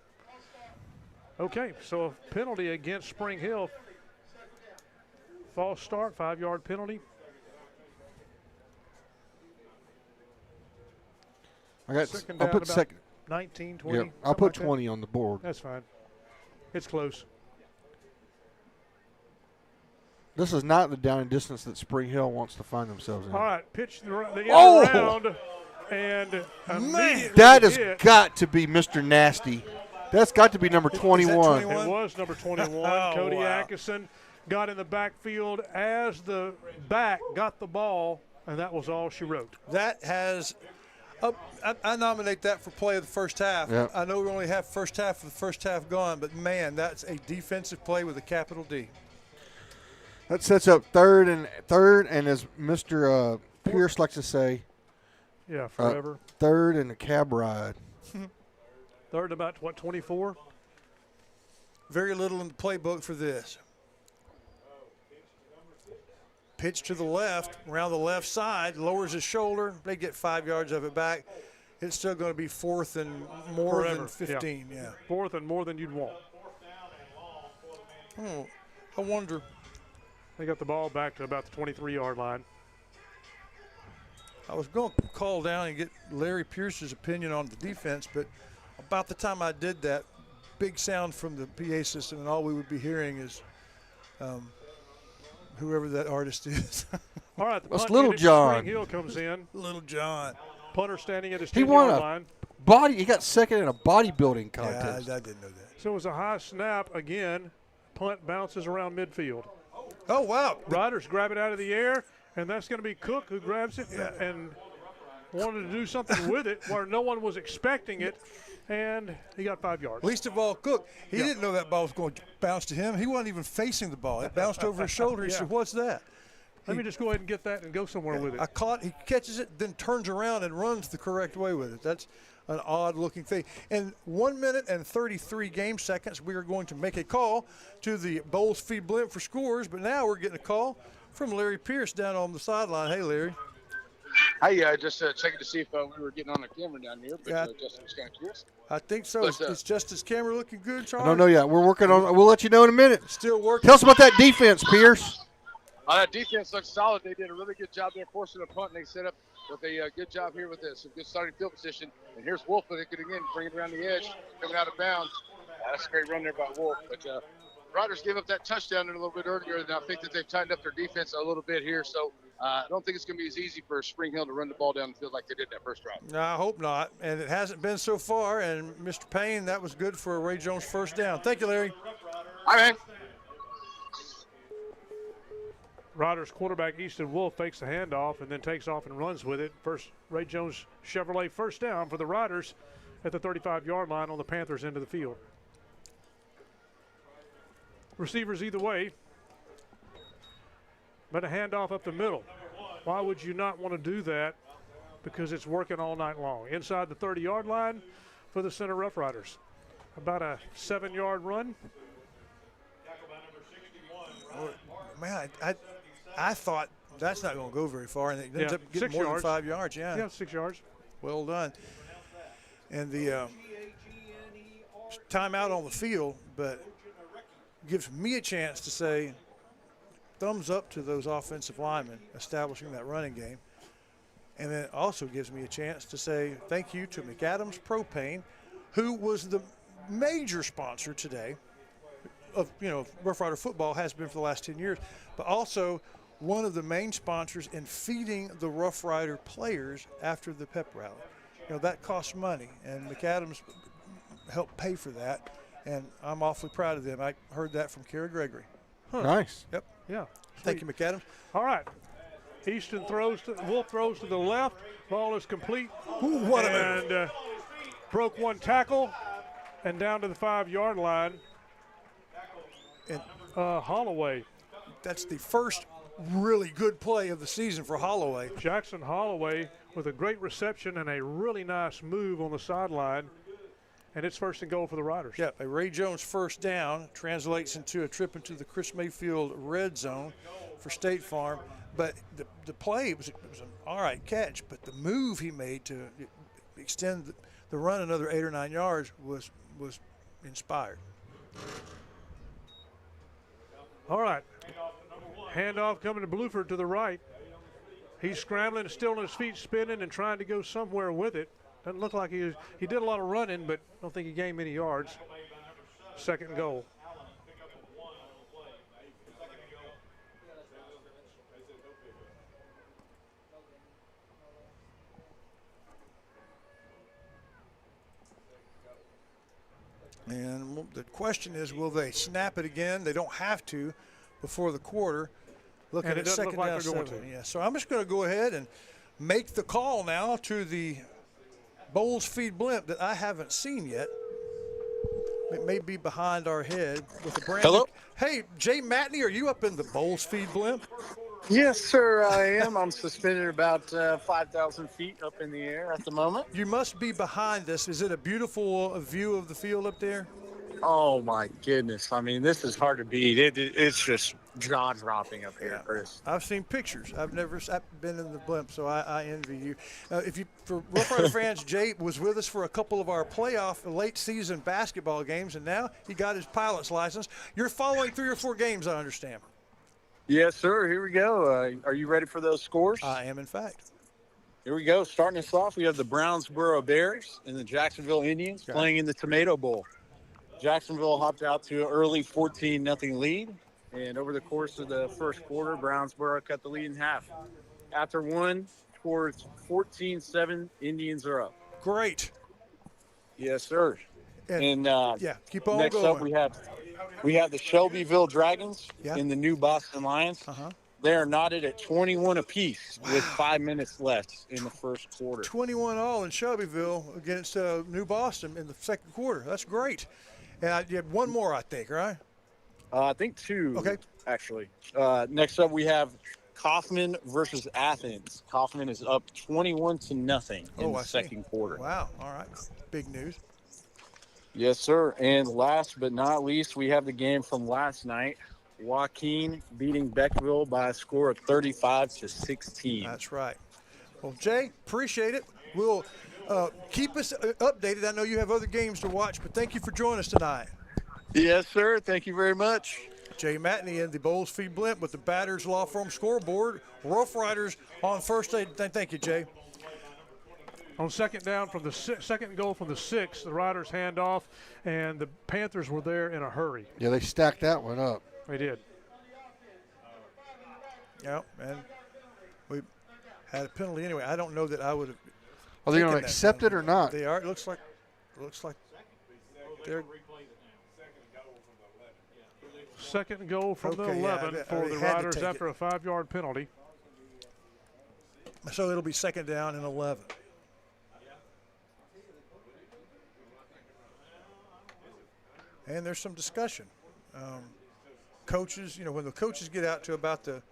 Speaker 2: Okay, so a penalty against Spring Hill. false start, 5-yard penalty.
Speaker 3: I'll
Speaker 2: Second
Speaker 3: put
Speaker 2: down,
Speaker 3: second.
Speaker 2: 19, 20.
Speaker 3: Yeah, I'll put 20 on the board.
Speaker 2: That's fine. It's close.
Speaker 3: This is not the down and distance that Spring Hill wants to find themselves in.
Speaker 2: All right, pitch the end
Speaker 3: Oh!
Speaker 2: around, and immediately
Speaker 3: That has
Speaker 2: hit.
Speaker 3: got to be Mr. Nasty. That's got to be number 21.
Speaker 2: It was number 21.
Speaker 1: Oh,
Speaker 2: Cody
Speaker 1: wow.
Speaker 2: Atkinson got in the backfield as the back got the ball, and that was all she wrote.
Speaker 1: That has I nominate that for play of the first half.
Speaker 3: Yep.
Speaker 1: I know we only have first half of the first half gone, but, man, that's a defensive play with a capital D.
Speaker 3: That sets up third, and as Mr. Pierce likes to say,
Speaker 2: Yeah, forever.
Speaker 3: third and a cab ride.
Speaker 2: Third about, 24?
Speaker 1: Very little in the playbook for this. Pitch to the left, around the left side, lowers his shoulder. They get 5 yards of it back. It's still going to be fourth and more
Speaker 2: Forever.
Speaker 1: than 15, yeah.
Speaker 2: Fourth and more than you'd want.
Speaker 1: Oh, I wonder.
Speaker 2: They got the ball back to about the 23-yard line.
Speaker 1: I was going to call down and get Larry Pierce's opinion on the defense, but about the time I did that, big sound from the PA system, and all we would be hearing is whoever that artist is.
Speaker 2: All right, the
Speaker 3: That's
Speaker 2: punt
Speaker 3: Little
Speaker 2: unit,
Speaker 3: John.
Speaker 2: Spring Hill comes in.
Speaker 1: Little John.
Speaker 2: Punter standing at his
Speaker 3: He won
Speaker 2: 10-yard
Speaker 3: a
Speaker 2: line.
Speaker 3: body. He got second in a bodybuilding
Speaker 1: Yeah,
Speaker 3: contest.
Speaker 1: I didn't know that.
Speaker 2: So it was a high snap again. Punt bounces around midfield.
Speaker 1: Oh, wow.
Speaker 2: Riders grab it out of the air, and that's going to be Cook who grabs it and wanted to do something with it where no one was expecting it, and he got 5 yards.
Speaker 1: Least of all, Cook. He didn't know that ball was going to bounce to him. He wasn't even facing the ball. It bounced over his shoulder. He said, "What's that?"
Speaker 2: Let me just go ahead and get that and go somewhere with it.
Speaker 1: I caught. He catches it, then turns around and runs the correct way with it. That's an odd-looking thing. In 1 minute and 33 game seconds, we are going to make a call to the Bowles Feed Blimp for scores. But now we're getting a call from Larry Pierce down on the sideline. Hey, Larry.
Speaker 5: Hey, just checking to see if we were getting on the camera down here, but Justin was kind of curious.
Speaker 1: I think so. Is Justice camera looking good, Charles?
Speaker 3: I don't know yet. We're working on. We'll let you know in a minute.
Speaker 1: Still working.
Speaker 3: Tell us about that defense, Pierce.
Speaker 5: That defense looks solid. They did a really good job there forcing a punt, and they set up with a good job here with this. A good starting field position. And here's Wolf with it again, bring it around the edge, coming out of bounds. That's a great run there by Wolf. But Riders gave up that touchdown a little bit earlier, and I think that they've tightened up their defense a little bit here. So I don't think it's going to be as easy for Spring Hill to run the ball down the field like they did that first drive.
Speaker 1: No, I hope not. And it hasn't been so far. And Mr. Payne, that was good for a Ray Jones first down. Thank you, Larry.
Speaker 5: All right, man.
Speaker 2: Riders quarterback Easton Wolf fakes the handoff and then takes off and runs with it. First, Ray Jones Chevrolet first down for the Riders at the 35-yard line on the Panthers' end of the field. Receivers either way, but a handoff up the middle. Why would you not want to do that? Because it's working all night long. Inside the 30-yard line for the Center Rough Riders. About a 7-yard run.
Speaker 1: Man, I thought that's not going to go very far, and it ends up getting
Speaker 2: 6
Speaker 1: more
Speaker 2: yards.
Speaker 1: than 5 yards.
Speaker 2: Yeah, 6 yards.
Speaker 1: Well done. And the timeout on the field, but gives me a chance to say thumbs up to those offensive linemen establishing that running game. And then it also gives me a chance to say thank you to McAdams Propane, who was the major sponsor today of, Rough Rider football, has been for the last 10 years, but also one of the main sponsors in feeding the Rough Rider players after the pep rally. That costs money, and McAdams helped pay for that, and I'm awfully proud of them. I heard that from Kara Gregory.
Speaker 2: Huh.
Speaker 3: Nice.
Speaker 1: Yep.
Speaker 2: Yeah.
Speaker 1: Thank you, McAdams.
Speaker 2: All right. Easton Wolf throws to the left. Ball is complete.
Speaker 1: Ooh, what a move.
Speaker 2: And broke one tackle and down to the 5-yard line.
Speaker 1: And
Speaker 2: Holloway.
Speaker 1: that's the first really good play of the season for Holloway.
Speaker 2: Jackson Holloway with a great reception and a really nice move on the sideline. And it's first and goal for the Riders.
Speaker 1: Yeah, a Ray Jones first down translates into a trip into the Chris Mayfield red zone for State Farm. But the play was an all right catch, but the move he made to extend the run another 8 or 9 yards was inspired.
Speaker 2: All right. Handoff coming to Bluford to the right. He's scrambling, still on his feet, spinning and trying to go somewhere with it. Doesn't look like he did a lot of running, but I don't think he gained many yards. Second and goal.
Speaker 1: And the question is, will they snap it again? They don't have to before the quarter. Looking
Speaker 2: And it
Speaker 1: at
Speaker 2: doesn't
Speaker 1: second
Speaker 2: look like
Speaker 1: down
Speaker 2: they're going
Speaker 1: 7.
Speaker 2: to.
Speaker 1: Yeah, so I'm just going to go ahead and make the call now to the Bowles feed blimp that I haven't seen yet. It may be behind our head with a brand
Speaker 10: Hello?
Speaker 1: Hey, Jay Matney, are you up in the Bowles feed blimp?
Speaker 10: Yes, sir, I am. I'm suspended about 5,000 feet up in the air at the moment.
Speaker 1: You must be behind us. Is it a beautiful view of the field up there?
Speaker 10: Oh, my goodness. I mean, this is hard to beat. It's just jaw-dropping up here, Chris.
Speaker 1: I've seen pictures. I've never been in the blimp, so I envy you. For Rough Rider fans, Jay was with us for a couple of our playoff late-season basketball games, and now he got his pilot's license. You're following 3 or 4 games, I understand.
Speaker 10: Yes, sir. Here we go. Are you ready for those scores?
Speaker 1: I am, in fact.
Speaker 10: Here we go. Starting us off, we have the Brownsboro Bears and the Jacksonville Indians playing in the Tomato Bowl. Jacksonville hopped out to an early 14-0 lead, and over the course of the first quarter, Brownsboro cut the lead in half. After one, towards 14-7, Indians are up.
Speaker 1: Great.
Speaker 10: Yes, sir.
Speaker 1: And keep on
Speaker 10: next
Speaker 1: going.
Speaker 10: up, we have the Shelbyville Dragons
Speaker 1: Yeah.
Speaker 10: and the New Boston Lions. They are knotted at 21 apiece with 5 minutes left in the first quarter.
Speaker 1: 21 all in Shelbyville against New Boston in the second quarter. That's great. And you have one more, I think, right?
Speaker 10: I think 2,
Speaker 1: Okay.
Speaker 10: actually. Next up, we have Kaufman versus Athens. Kaufman is up 21-0 in the second quarter.
Speaker 1: Wow. All right. Big news.
Speaker 10: Yes, sir. And last but not least, we have the game from last night. Joaquin beating Beckville by a score of 35-16.
Speaker 1: That's right. Well, Jay, appreciate it. We'll keep us updated. I know you have other games to watch, but thank you for joining us tonight.
Speaker 10: Yes, sir. Thank you very much.
Speaker 1: Jay Matney in the Bowles Feed Blimp with the Batters Law Firm scoreboard. Rough Riders on first aid. Thank you, Jay.
Speaker 2: On second down from the second goal from the 6, the Riders hand off, and the Panthers were there in a hurry.
Speaker 3: Yeah, they stacked that one up.
Speaker 2: They did.
Speaker 1: Yeah, and we had a penalty anyway. I don't know that I would have.
Speaker 3: Are they going to accept it or not?
Speaker 1: They are. It looks like they're.
Speaker 2: Second goal from the 11 for the Riders after a 5-yard penalty.
Speaker 1: So it'll be second down and 11. And there's some discussion. Coaches, when the coaches get out to about the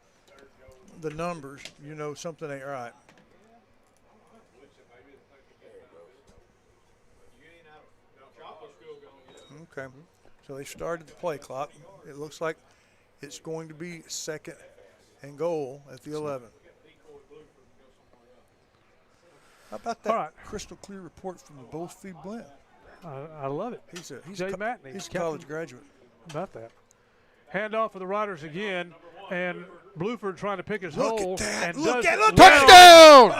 Speaker 1: numbers, something ain't right. Okay. So they started the play clock. It looks like it's going to be second and goal at the 11. How about that crystal clear report from the Bowles Feed Blimp?
Speaker 2: I love it.
Speaker 1: He's
Speaker 2: Jay Matney.
Speaker 1: He's a college graduate.
Speaker 2: About that. Handoff for the Riders again, and Bluford trying to pick his hole.
Speaker 1: Look at that.
Speaker 2: And
Speaker 1: Look at
Speaker 2: does
Speaker 1: touchdown!
Speaker 2: well.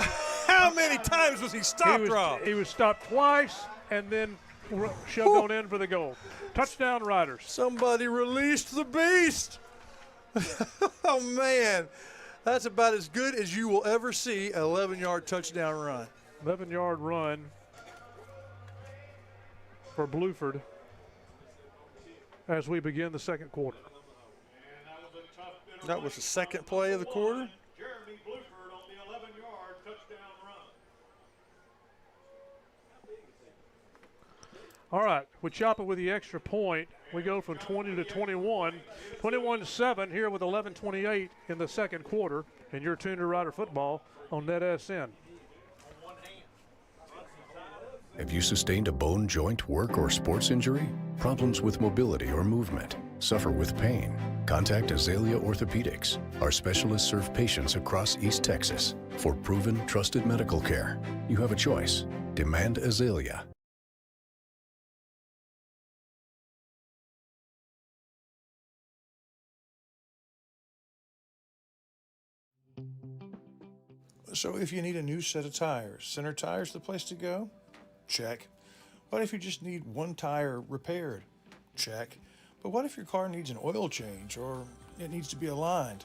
Speaker 1: How many times was he stopped, Rob?
Speaker 2: He was stopped twice and then shoved on in for the goal. Touchdown, Riders.
Speaker 1: Somebody released the beast. Oh, man. That's about as good as you will ever see an 11-yard touchdown run.
Speaker 2: 11-yard run for Bluford as we begin the second quarter.
Speaker 1: That was the second play of the quarter.
Speaker 2: Jeremy Bluford on the 11-yard touchdown run. All right, with Choppa with the extra point, we go from 20 to 21. 21-7 here with 11:28 in the second quarter. And you're tuned to Rider Football on NETSN.
Speaker 9: Have you sustained a bone, joint, work, or sports injury? Problems with mobility or movement? Suffer with pain? Contact Azalea Orthopedics. Our specialists serve patients across East Texas. For proven, trusted medical care, you have a choice. Demand Azalea.
Speaker 7: So if you need a new set of tires, Center Tire's the place to go? Check. What if you just need one tire repaired? Check. But what if your car needs an oil change or it needs to be aligned?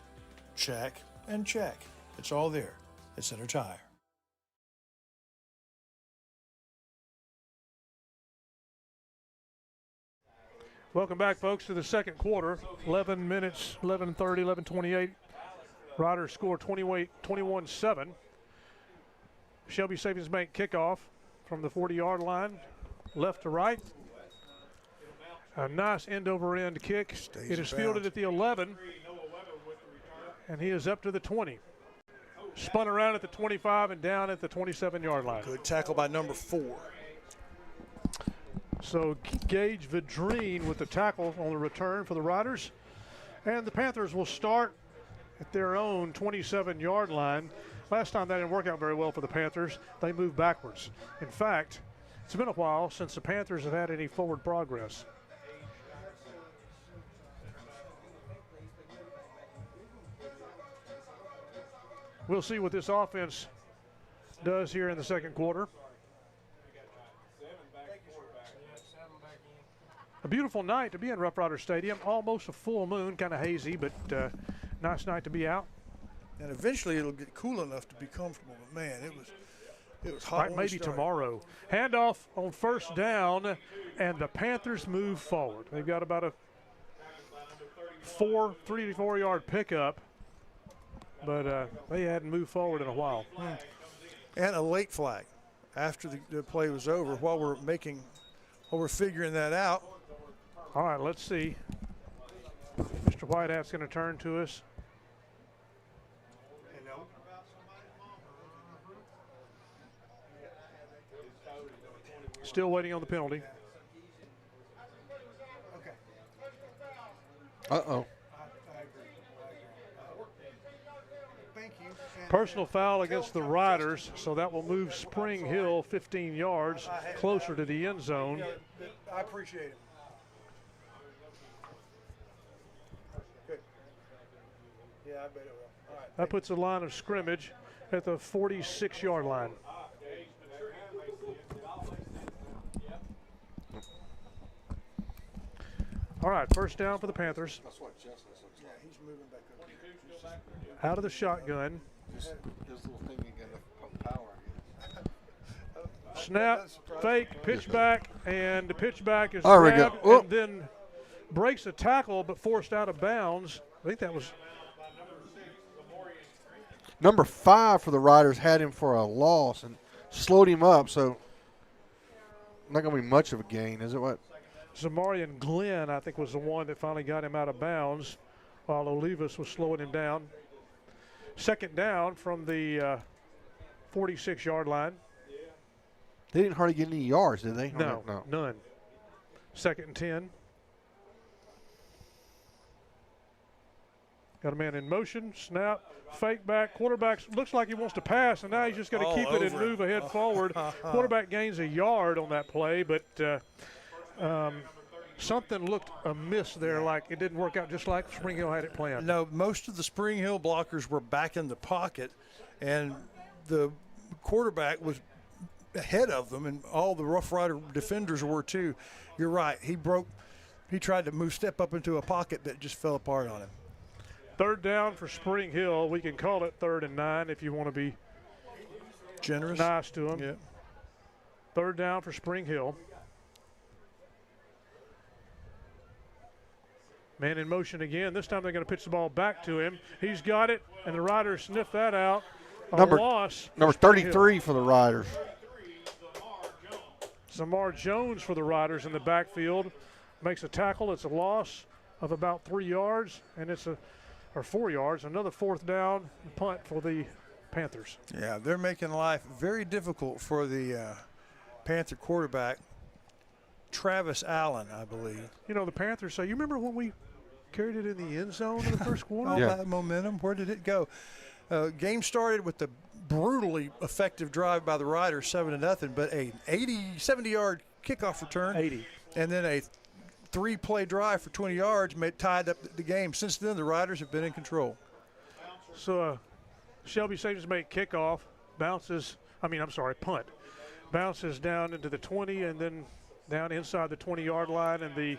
Speaker 7: Check and check. It's all there at Center Tire.
Speaker 2: Welcome back, folks, to the second quarter. 11 minutes, 11:30, 11:28. Riders score 21-7. Shelby Savings Bank kickoff from the 40-yard line, left to right. A nice end-over-end kick. It is fielded at the 11, and he is up to the 20. Spun around at the 25 and down at the 27-yard line.
Speaker 1: Good tackle by number 4.
Speaker 2: So Gage Vidrine with the tackle on the return for the Riders. And the Panthers will start at their own 27-yard line. Last time that didn't work out very well for the Panthers. They moved backwards. In fact, it's been a while since the Panthers have had any forward progress. We'll see what this offense does here in the second quarter. A beautiful night to be in Rough Rider Stadium. Almost a full moon, kind of hazy, but nice night to be out.
Speaker 1: And eventually it'll get cool enough to be comfortable. But man, it was hot.
Speaker 2: Right, maybe tomorrow. Handoff on first down, and the Panthers move forward. They've got about a 3 to 4 yard pickup, but they hadn't moved forward in a while.
Speaker 1: And a late flag after the play was over. While we're figuring that out.
Speaker 2: All right, let's see. Mr. Whitehat's going to turn to us. Still waiting on the penalty.
Speaker 3: Uh-oh.
Speaker 1: Thank you.
Speaker 2: Personal foul against the Riders, so that will move Spring Hill 15 yards closer to the end zone.
Speaker 1: I appreciate it. Good. Yeah, I bet it will. All right.
Speaker 2: That puts a line of scrimmage at the 46-yard line. All right, first down for the Panthers.
Speaker 3: That's what Justice looks like.
Speaker 1: He's moving back up.
Speaker 2: Out of the shotgun.
Speaker 3: His little thing ain't got enough power.
Speaker 2: Snap, fake, pitch back, and the pitch back is
Speaker 3: There we
Speaker 2: grabbed
Speaker 3: go.
Speaker 2: and then breaks the tackle but forced out of bounds. I think that was
Speaker 3: Number 5 for the Riders had him for a loss and slowed him up, so not going to be much of a gain, is it? What?
Speaker 2: Zamarian Glenn, I think, was the one that finally got him out of bounds while Olivas was slowing him down. Second down from the 46-yard line.
Speaker 3: They didn't hardly get any yards, did they?
Speaker 2: No, none. Second and 10. Got a man in motion, snap, fake back. Quarterback looks like he wants to pass, and now he's just going to keep it and move ahead forward. Quarterback gains a yard on that play, but something looked amiss there, like it didn't work out just like Spring Hill had it planned.
Speaker 1: No, most of the Spring Hill blockers were back in the pocket, and the quarterback was ahead of them, and all the Rough Rider defenders were too. You're right. He tried to step up into a pocket that just fell apart on him.
Speaker 2: Third down for Spring Hill. We can call it 3rd and 9 if you want to be
Speaker 1: generous,
Speaker 2: nice to them.
Speaker 1: Yeah.
Speaker 2: Third down for Spring Hill. Man in motion again. This time they're going to pitch the ball back to him. He's got it, and the Riders sniff that out. Loss.
Speaker 3: Number 33 for the Riders.
Speaker 2: Zamar Jones for the Riders in the backfield. Makes a tackle. It's a loss of about 3 yards, and it's 4 yards. Another fourth down punt for the Panthers.
Speaker 1: Yeah, they're making life very difficult for the Panther quarterback, Travis Allen, I believe.
Speaker 2: You know, the Panthers say, you remember when we carried it in the end zone in the first quarter?
Speaker 1: All that momentum, where did it go? Game started with the brutally effective drive by the Riders, 7-0, but a 70-yard kickoff return.
Speaker 2: 80.
Speaker 1: And then a 3-play drive for 20 yards tied up the game. Since then, the Riders have been in control.
Speaker 2: So Shelby Savings make kickoff, punt. Bounces down into the 20 and then down inside the 20-yard line, and the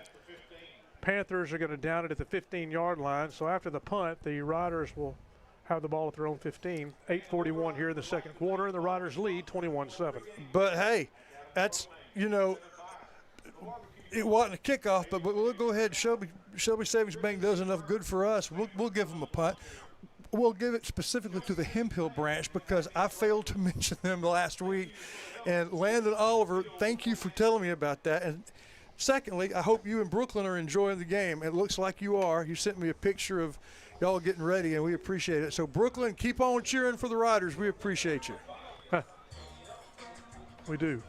Speaker 2: Panthers are going to down it at the 15-yard line. So after the punt, the Riders will have the ball at their own 15. 8:41 here in the second quarter, and the Riders lead 21-7.
Speaker 1: But, hey, that's, it wasn't a kickoff, but we'll go ahead. Shelby Savings Bank does enough good for us. We'll give them a punt. We'll give it specifically to the Hemphill branch because I failed to mention them last week. And Landon Oliver, thank you for telling me about that. And secondly, I hope you and Brooklyn are enjoying the game. It looks like you are. You sent me a picture of y'all getting ready, and we appreciate it. So, Brooklyn, keep on cheering for the Riders. We appreciate you.
Speaker 2: We do.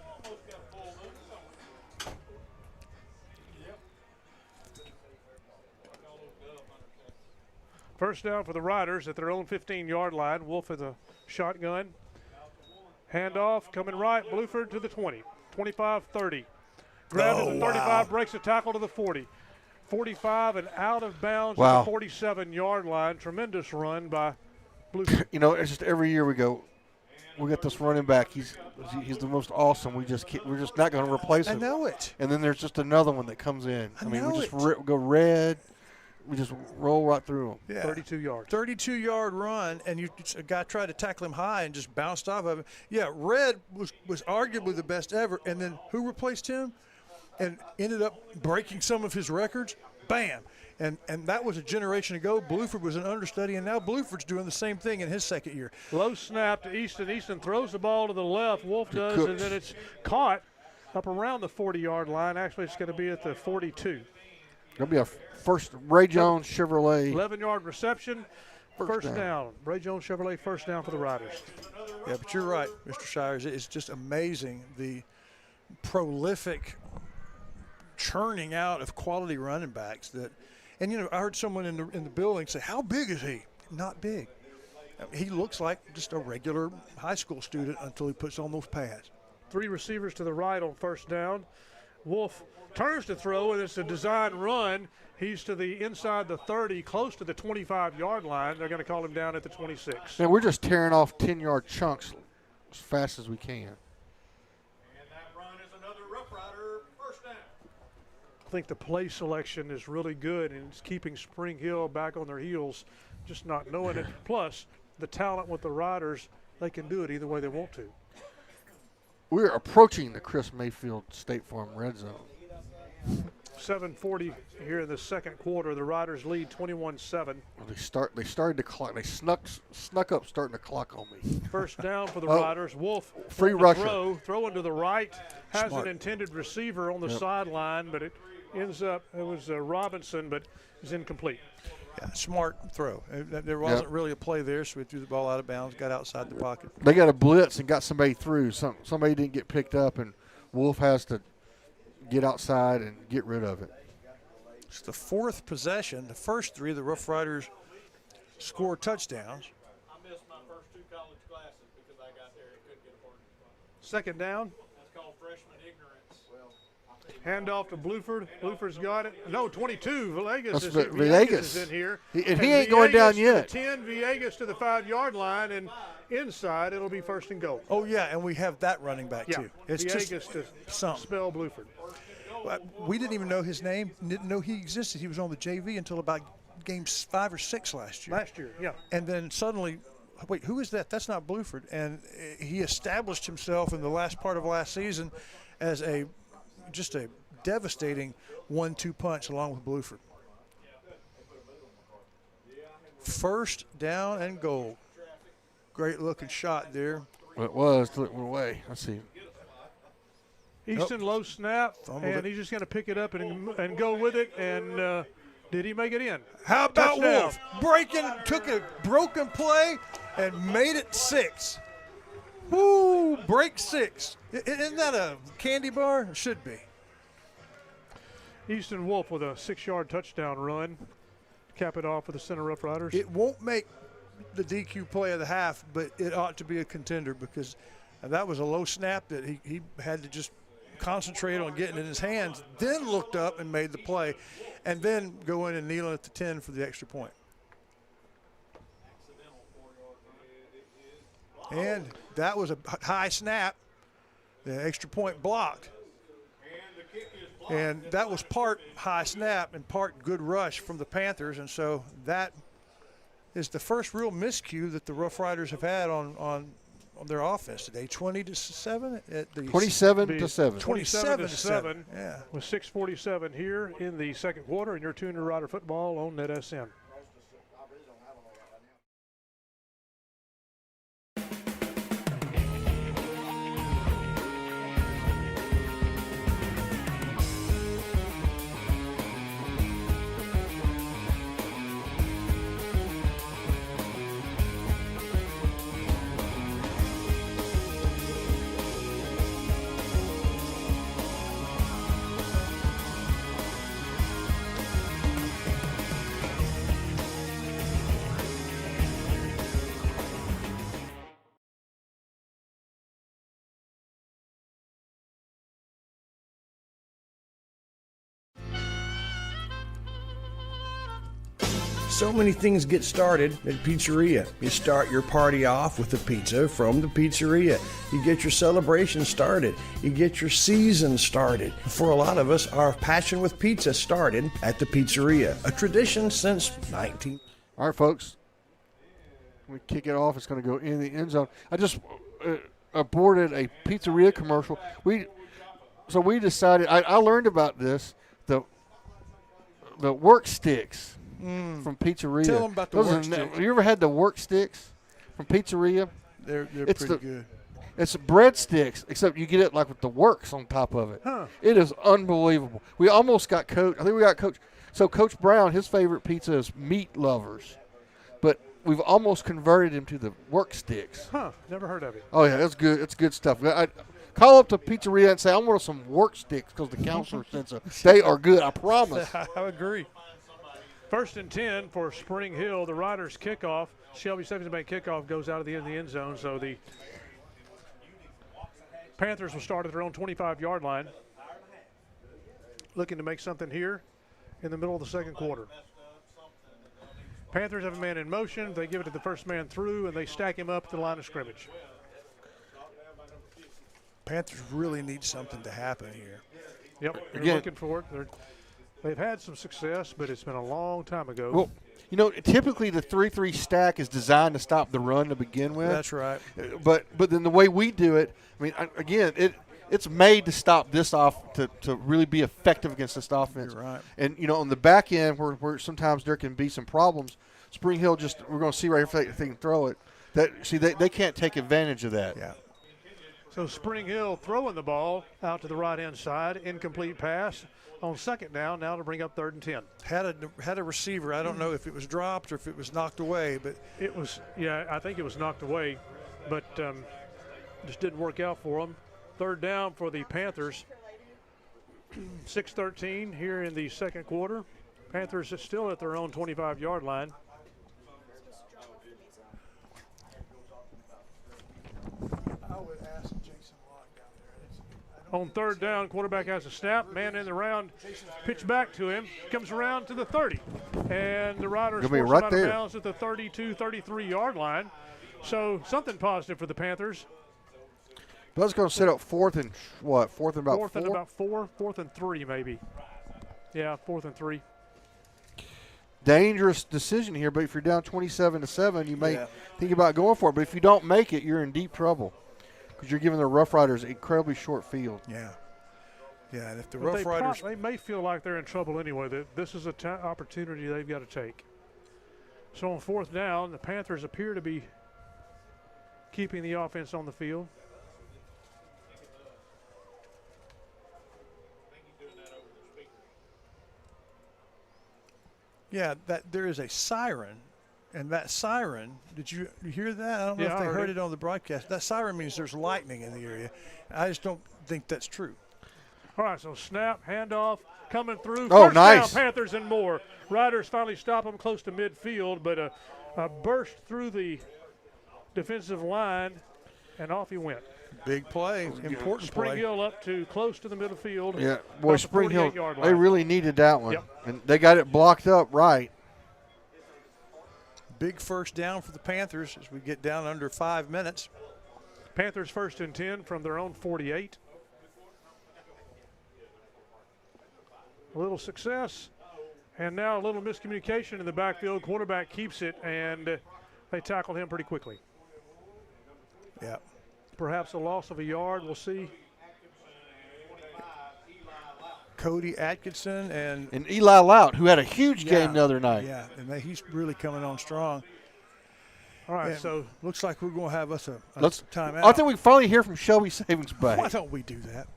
Speaker 2: First down for the Riders at their own 15-yard line. Wolf at the shotgun. Handoff coming right. Bluford to the 20. 25-30. Grabbed at the 35, breaks a tackle to the 40. 45 and out of bounds at the 47-yard line. Tremendous run by Bluford.
Speaker 3: It's just every year we got this running back. He's the most awesome. We're just not going to replace him.
Speaker 1: I know it.
Speaker 3: And then there's just another one that comes in. We just go red. We just roll right through him.
Speaker 1: Yeah.
Speaker 2: 32 yards.
Speaker 1: 32-yard run, and a guy tried to tackle him high and just bounced off of him. Yeah, Red was arguably the best ever, and then who replaced him and ended up breaking some of his records? Bam. And that was a generation ago. Bluford was an understudy, and now Bluford's doing the same thing in his second year.
Speaker 2: Low snap to Easton. Easton throws the ball to the left. Wolf does, and then it's caught up around the 40-yard line. Actually, it's going to be at the 42.
Speaker 3: It'll be a first Ray Jones Chevrolet.
Speaker 2: 11-yard reception. First down. Ray Jones Chevrolet, first down for the Riders.
Speaker 1: Yeah, but you're right, Mr. Shires. It's just amazing the prolific churning out of quality running backs that. And, I heard someone in the building say, how big is he? Not big. He looks like just a regular high school student until he puts on those pads.
Speaker 2: 3 receivers to the right on first down. Wolf turns to throw, and it's a design run. He's to the inside the 30, close to the 25-yard line. They're going to call him down at the 26.
Speaker 3: Man, we're just tearing off 10-yard chunks as fast as we can.
Speaker 2: And that run is another Rough Rider first down. I think the play selection is really good, and it's keeping Spring Hill back on their heels, just not knowing it. Plus, the talent with the Riders, they can do it either way they want to.
Speaker 3: We're approaching the Chris Mayfield State Farm red zone.
Speaker 2: 7:40 here in the second quarter. The Riders lead 21-7.
Speaker 3: They started to clock. They snuck up starting to clock on me.
Speaker 2: First down for the Riders. Wolf
Speaker 3: free rusher.
Speaker 2: Throwing to the right. Has
Speaker 1: Smart.
Speaker 2: an intended receiver on the sideline, but it was Robinson, but it's incomplete.
Speaker 1: Yeah, smart throw. There wasn't really a play there, so we threw the ball out of bounds, got outside the pocket.
Speaker 3: They got a blitz and got somebody through. Somebody didn't get picked up, and Wolf has to get outside and get rid of it.
Speaker 1: It's the fourth possession. The first 3, the Rough Riders score touchdowns.
Speaker 10: I missed my first 2 college classes because I got there and couldn't get a parking spot.
Speaker 2: Second down.
Speaker 10: That's called freshman ignorance.
Speaker 2: Handoff to Bluford. Bluford's got it. No, 22. Villegas is in here.
Speaker 3: He ain't going down yet.
Speaker 2: 10, Villegas to the 5-yard line, and inside it'll be first and goal.
Speaker 1: Oh, yeah, and we have that running back, too. It's
Speaker 2: Villegas
Speaker 1: just
Speaker 2: to
Speaker 1: something.
Speaker 2: spell Bluford.
Speaker 1: We didn't even know his name, didn't know he existed. He was on the JV until about games 5 or 6 last year.
Speaker 2: Yeah.
Speaker 1: And then suddenly, wait, who is that? That's not Bluford. And he established himself in the last part of last season as just a devastating 1-2 punch along with Bluford. First down and goal. Great looking shot there.
Speaker 3: Well, it was. It went away. Let's see.
Speaker 2: Easton low snap, and he's just going to pick it up and go with it. And did he make it in?
Speaker 1: How about
Speaker 2: Touchdown.
Speaker 1: Wolf? Took a broken play and made it 6. Woo, break 6. Isn't that a candy bar? It should be.
Speaker 2: Easton Wolf with a 6-yard touchdown run. Cap it off for the Center Rough Riders.
Speaker 1: It won't make the DQ play of the half, but it ought to be a contender because that was a low snap that he had to just concentrate on getting in his hands, then looked up and made the play, and then go in and kneel at the 10 for the extra point. And that was a high snap. The extra point blocked. And that was part high snap and part good rush from the Panthers. And so that is the first real miscue that the Rough Riders have had on their offense today. 20-7 at the
Speaker 3: 27-7.
Speaker 2: 27-7.
Speaker 1: Yeah.
Speaker 2: With 6:47 here in the second quarter, and you're tuned to Rider Football on NETSN.
Speaker 11: So many things get started at Pizzeria. You start your party off with a pizza from the pizzeria. You get your celebration started. You get your season started. For a lot of us, our passion with pizza started at the pizzeria, a tradition since 19.
Speaker 3: All right, folks. We kick it off. It's going to go in the end zone. I just aborted a pizzeria commercial. We decided. I learned about this. The work sticks. From Pizzeria.
Speaker 1: Tell them about the work sticks.
Speaker 3: You ever had the work sticks from Pizzeria?
Speaker 1: They're pretty good.
Speaker 3: It's breadsticks, except you get it like with the works on top of it.
Speaker 2: Huh.
Speaker 3: It is unbelievable. We almost got Coach. I think we got Coach. So Coach Brown, his favorite pizza is Meat Lovers, but we've almost converted him to the work sticks.
Speaker 2: Huh, never heard of it.
Speaker 3: Oh, yeah, that's good. It's good stuff. I call up to Pizzeria and say, I want some work sticks because the counselor said so. They are good, I promise.
Speaker 1: I agree.
Speaker 2: 1st and 10 for Spring Hill. The Riders kickoff. Shelby Savings Bank kickoff goes out of the end zone. So the Panthers will start at their own 25-yard line. Looking to make something here in the middle of the second quarter. Panthers have a man in motion. They give it to the first man through, and they stack him up at the line of scrimmage.
Speaker 1: Panthers really need something to happen here.
Speaker 2: Yep, they're
Speaker 3: Again,
Speaker 2: looking for it. They've had some success, but it's been a long time ago.
Speaker 3: Well, typically the 3-3 stack is designed to stop the run to begin with.
Speaker 1: That's right.
Speaker 3: But then the way we do it, I mean, again, it's made to stop this off to really be effective against this offense.
Speaker 1: You're right.
Speaker 3: And on the back end where sometimes there can be some problems, Spring Hill we're going to see right if they can throw it. They can't take advantage of that.
Speaker 1: Yeah.
Speaker 2: So Spring Hill throwing the ball out to the right-hand side, incomplete pass on second down, now to bring up 3rd and 10.
Speaker 1: Had a receiver. I don't know if it was dropped or if it was knocked away, but
Speaker 2: It was, I think it was knocked away, but just didn't work out for them. 3rd down for the Panthers. 6:13 here in the second quarter. Panthers are still at their own 25-yard line.
Speaker 1: I would ask Jason Locke down there.
Speaker 2: On 3rd down, quarterback has a snap, man in the round, pitch back to him, comes around to the 30. And the Riders
Speaker 3: Gonna be
Speaker 2: force
Speaker 3: right
Speaker 2: him out
Speaker 3: there.
Speaker 2: of bounds at the 32, 33-yard line. So something positive for the Panthers.
Speaker 3: Buzz going to set up fourth and about four?
Speaker 2: 4th and 3 maybe. Yeah, 4th and 3.
Speaker 3: Dangerous decision here, but if you're down 27-7, you may think about going for it. But if you don't make it, you're in deep trouble because you're giving the Rough Riders an incredibly short field.
Speaker 1: Yeah. Yeah, and if the
Speaker 2: But
Speaker 1: Rough Riders.
Speaker 2: they may feel like they're in trouble anyway. That this is an opportunity they've got to take. So on 4th down, the Panthers appear to be keeping the offense on the field.
Speaker 1: Yeah, that there is a siren, and that siren, did you hear that? I don't know if
Speaker 2: I
Speaker 1: they
Speaker 2: heard
Speaker 1: heard
Speaker 2: it.
Speaker 1: it on the broadcast. That siren means there's lightning in the area. I just don't think that's true.
Speaker 2: All right, so snap, handoff, coming through.
Speaker 3: Oh,
Speaker 2: First
Speaker 3: nice.
Speaker 2: down, Panthers and more. Riders finally stop them close to midfield, but a burst through the defensive line, and off he went.
Speaker 1: Big play, important
Speaker 2: Spring
Speaker 1: play.
Speaker 2: Hill up to close to the middle field.
Speaker 3: Yeah,
Speaker 2: about
Speaker 3: boy,
Speaker 2: the
Speaker 3: Spring Hill,
Speaker 2: 48-yard
Speaker 3: they
Speaker 2: line.
Speaker 3: really needed that one.
Speaker 2: Yep.
Speaker 3: And they got it blocked up right.
Speaker 1: big first down for the Panthers as we get down under 5 minutes.
Speaker 2: Panthers 1st and 10 from their own 48. A little success, and now a little miscommunication in the backfield. Quarterback keeps it, and they tackled him pretty quickly.
Speaker 1: Yeah.
Speaker 2: Perhaps a loss of a yard. We'll see.
Speaker 1: Cody Atkinson and
Speaker 3: Eli Lout, who had a huge game the other night.
Speaker 1: Yeah, and he's really coming on strong.
Speaker 2: All right,
Speaker 1: and
Speaker 2: so
Speaker 1: looks like we're going to have us a timeout.
Speaker 3: I think we finally hear from Shelby Savings Bank.
Speaker 1: Why don't we do that?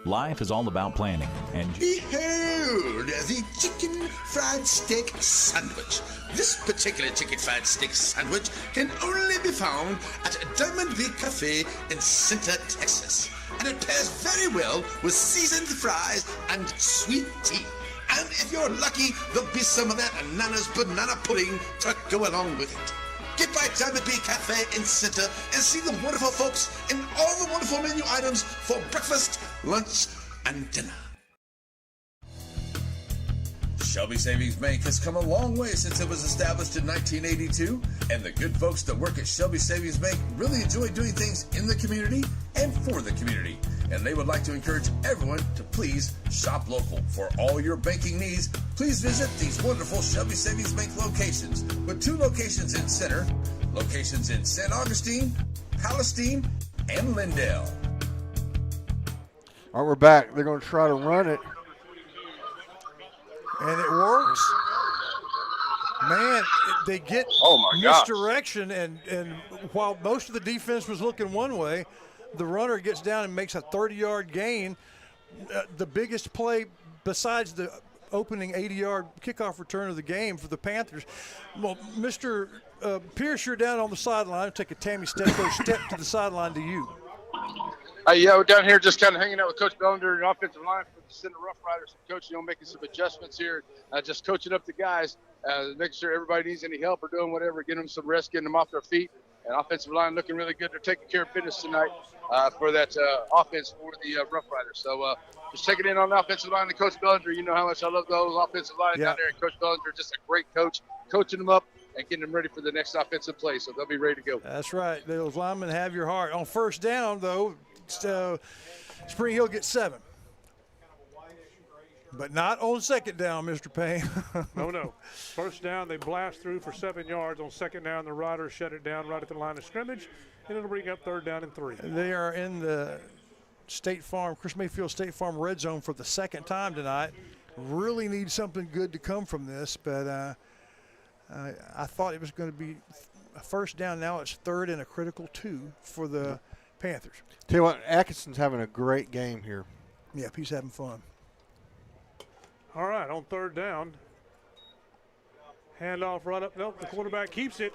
Speaker 12: Life is all about planning, and
Speaker 8: Behold the chicken fried steak sandwich. This particular chicken fried steak sandwich can only be found at Diamond V Cafe in Center, Texas. And it pairs very well with seasoned fries and sweet tea. And if you're lucky, there'll be some of that Nana's banana pudding to go along with it. Get by Diamond V Cafe in Center and see the wonderful folks and all the wonderful menu items for breakfast, lunch, and dinner. Shelby Savings Bank has come a long way since it was established in 1982, and the good folks that work at Shelby Savings Bank really enjoy doing things in the community and for the community. And they would like to encourage everyone to please shop local. For all your banking needs, please visit these wonderful Shelby Savings Bank locations, with 2 locations in Center, locations in St. Augustine, Palestine, and Lindale.
Speaker 3: All right, we're back. They're going to try to run it.
Speaker 1: And it works. Man, they get misdirection, and while most of the defense was looking one way, the runner gets down and makes a 30-yard gain. The biggest play besides the opening 80-yard kickoff return of the game for the Panthers. Well, Mr. Pierce, you're down on the sideline. Take a Tammy Stecco step to the sideline to you.
Speaker 5: Yeah, we're down here just kind of hanging out with Coach Bellender and offensive line for the Center Rough Riders. Coach, making some adjustments here, just coaching up the guys, making sure everybody needs any help or doing whatever, getting them some rest, getting them off their feet. And offensive line looking really good. They're taking care of business tonight for that offense for the Rough Riders. So just checking in on the offensive line and Coach Bellender. You know how much I love those offensive lines down there. And Coach Bellender, just a great coach, coaching them up and getting them ready for the next offensive play. So they'll be ready to go.
Speaker 1: That's right. Those linemen have your heart. On first down, though, Spring Hill gets 7. But not on second down, Mr. Payne.
Speaker 2: No. First down, they blast through for 7 yards. On second down, the Riders shut it down right at the line of scrimmage, and it'll bring up 3rd down and 3.
Speaker 1: They are in the Chris Mayfield State Farm red zone for the second time tonight. Really need something good to come from this, but I thought it was going to be a first down. Now it's 3rd and a critical 2 for the Panthers.
Speaker 3: Tell you what, Atkinson's having a great game here.
Speaker 1: Yep, he's having fun.
Speaker 2: All right, on 3rd down. Handoff right up. Nope, the quarterback keeps it.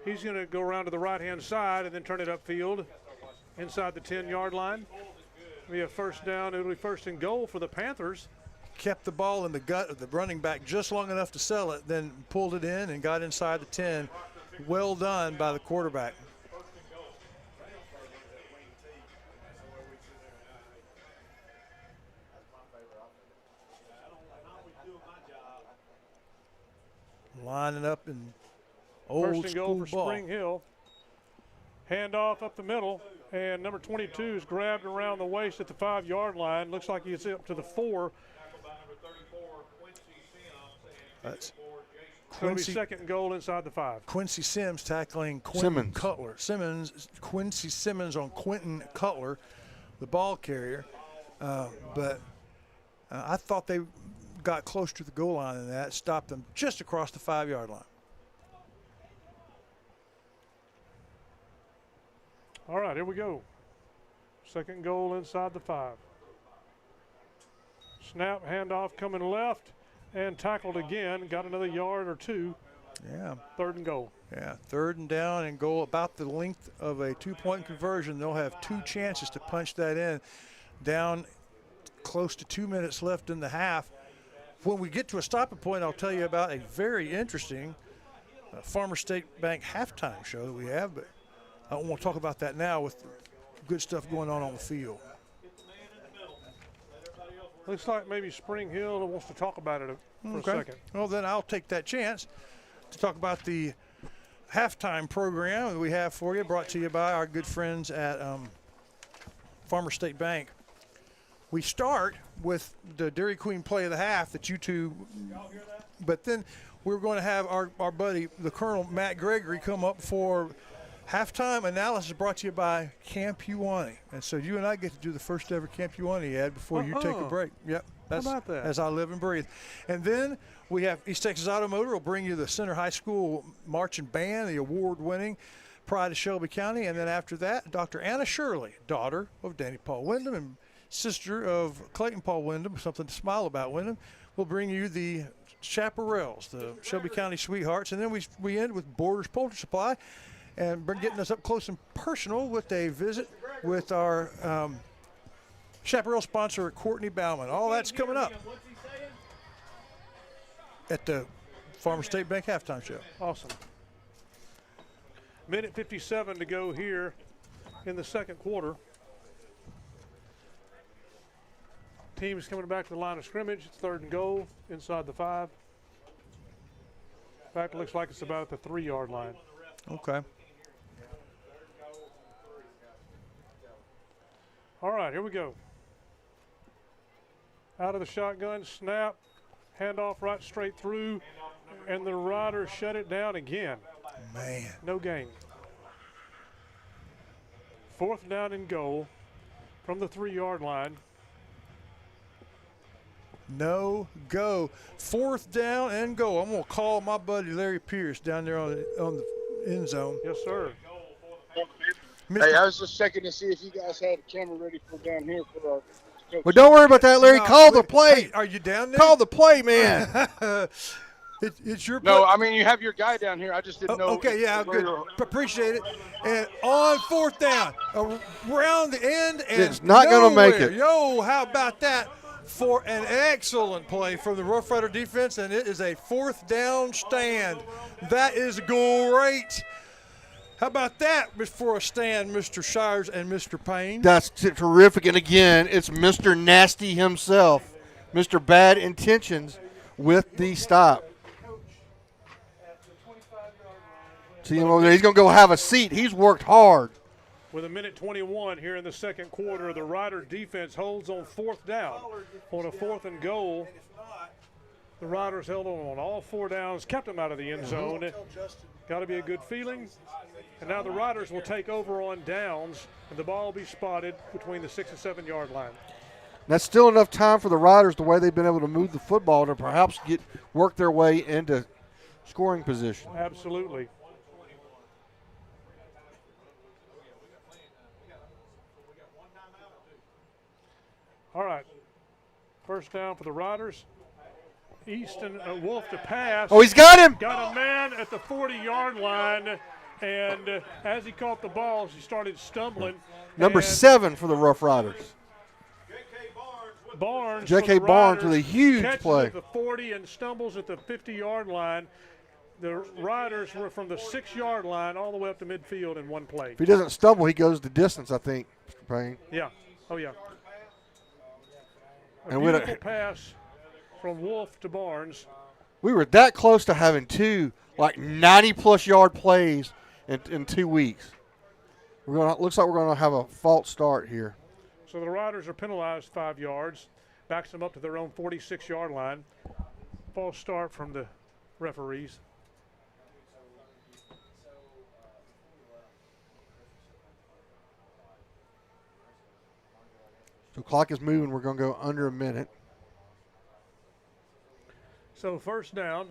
Speaker 2: He's going to go around to the right-hand side and then turn it upfield inside the 10-yard line. We have first down. It'll be 1st and goal for the Panthers.
Speaker 1: Kept the ball in the gut of the running back just long enough to sell it, then pulled it in and got inside the 10. Well done by the quarterback. Lining up in old
Speaker 2: 1st and goal for
Speaker 1: ball.
Speaker 2: Spring Hill. Handoff up the middle, and number 22 is grabbed around the waist at the 5-yard line. Looks like he's up to the 4.
Speaker 1: That's
Speaker 2: It'll be 2nd and goal inside the 5.
Speaker 1: Quincy Sims tackling Quentin Cutler. Quincy Simmons on Quentin Cutler, the ball carrier. But I thought they got close to the goal line in that, stopped them just across the 5-yard line.
Speaker 2: All right, here we go. 2nd goal inside the 5. Snap, handoff coming left, and tackled again. Got another yard or 2.
Speaker 1: Yeah.
Speaker 2: 3rd and goal.
Speaker 1: Yeah, 3rd and down and goal, about the length of a 2-point conversion. They'll have 2 chances to punch that in. Down close to 2 minutes left in the half. When we get to a stopping point, I'll tell you about a very interesting Farmer State Bank halftime show that we have, but I don't want to talk about that now with good stuff going on the field.
Speaker 2: Looks like maybe Spring Hill wants to talk about it for a second.
Speaker 1: Well, then I'll take that chance to talk about the halftime program that we have for you, brought to you by our good friends at Farmer State Bank. We start with the Dairy Queen play of the half that you two, but then we're going to have our buddy, the Colonel Matt Gregory, come up for halftime analysis brought to you by Camp Uwani. And so you and I get to do the first ever Camp Uwani ad before you take a break. Yep. That's
Speaker 2: How about that?
Speaker 1: As I live and breathe. And then we have East Texas Automotive will bring you the Center High School Marching Band, the award-winning Pride of Shelby County. And then after that, Dr. Anna Shirley, daughter of Danny Paul Wyndham and sister of Clayton Paul Wyndham, something to smile about Wyndham, will bring you the Chaparrals, the Shelby County Sweethearts. And then we end with Borders Poultry Supply and getting us up close and personal with a visit with our Chaparral sponsor, Courtney Bauman. All that's coming up at the Farmer State Bank halftime show.
Speaker 2: Awesome. Minute 57 to go here in the second quarter. Team's coming back to the line of scrimmage. It's 3rd and goal inside the 5. In fact, it looks like it's about at the 3-yard line.
Speaker 1: Okay.
Speaker 2: All right, here we go. Out of the shotgun, snap, handoff right straight through, and the Riders shut it down again.
Speaker 1: Man.
Speaker 2: No gain. 4th down and goal from the 3-yard line.
Speaker 1: No go. 4th down and go. I'm going to call my buddy Larry Pierce down there on the end zone.
Speaker 2: Yes, sir.
Speaker 5: Hey, I was just checking to see if you guys had a camera ready for down here for our coach.
Speaker 3: Well, don't worry about that, Larry. Call the play.
Speaker 1: Hey, are you down there?
Speaker 3: Call the play, man.
Speaker 1: It's your
Speaker 5: No, I mean, you have your guy down here. I just didn't know.
Speaker 1: Okay, yeah, good. Appreciate it. And on 4th down, around the end, and
Speaker 3: it's not going to make it.
Speaker 1: Yo, how about that? For an excellent play from the Rough Rider defense, and it is a 4th down stand. That is great. How about that for a stand, Mr. Shires and Mr. Payne?
Speaker 3: That's terrific. And again, it's Mr. Nasty himself, Mr. Bad Intentions with the stop. See him over there. He's going to go have a seat. He's worked hard.
Speaker 2: With a minute 21 here in the second quarter, the Rider defense holds on 4th down. On a 4th and goal, the Riders held on all 4 downs, kept them out of the end zone. Got to be a good feeling. And now the Riders will take over on downs, and the ball will be spotted between the 6 and 7 yard line.
Speaker 3: That's still enough time for the Riders, the way they've been able to move the football, to perhaps work their way into scoring position.
Speaker 2: Absolutely. All right, 1st down for the Riders. Easton Wolf to pass.
Speaker 3: Oh, he's got him.
Speaker 2: Got a man at the 40-yard line, and as he caught the ball, he started stumbling.
Speaker 3: Number 7 for the Rough Riders.
Speaker 2: Barnes.
Speaker 3: J.K. Barnes with a huge
Speaker 2: catches
Speaker 3: play.
Speaker 2: At the 40 and stumbles at the 50-yard line. The Riders were from the 6-yard line all the way up to midfield in one play.
Speaker 3: If he doesn't stumble, he goes the distance, I think, Mr. Payne.
Speaker 2: Yeah. Oh, yeah. A
Speaker 3: And
Speaker 2: beautiful pass from Wolf to Barnes.
Speaker 3: We were that close to having 2 90-plus yard plays in 2 weeks. Looks like we're going to have a false start here.
Speaker 2: So the Riders are penalized 5 yards, backs them up to their own 46-yard line. False start from the referees.
Speaker 3: So clock is moving. We're going to go under a minute.
Speaker 2: So 1st down.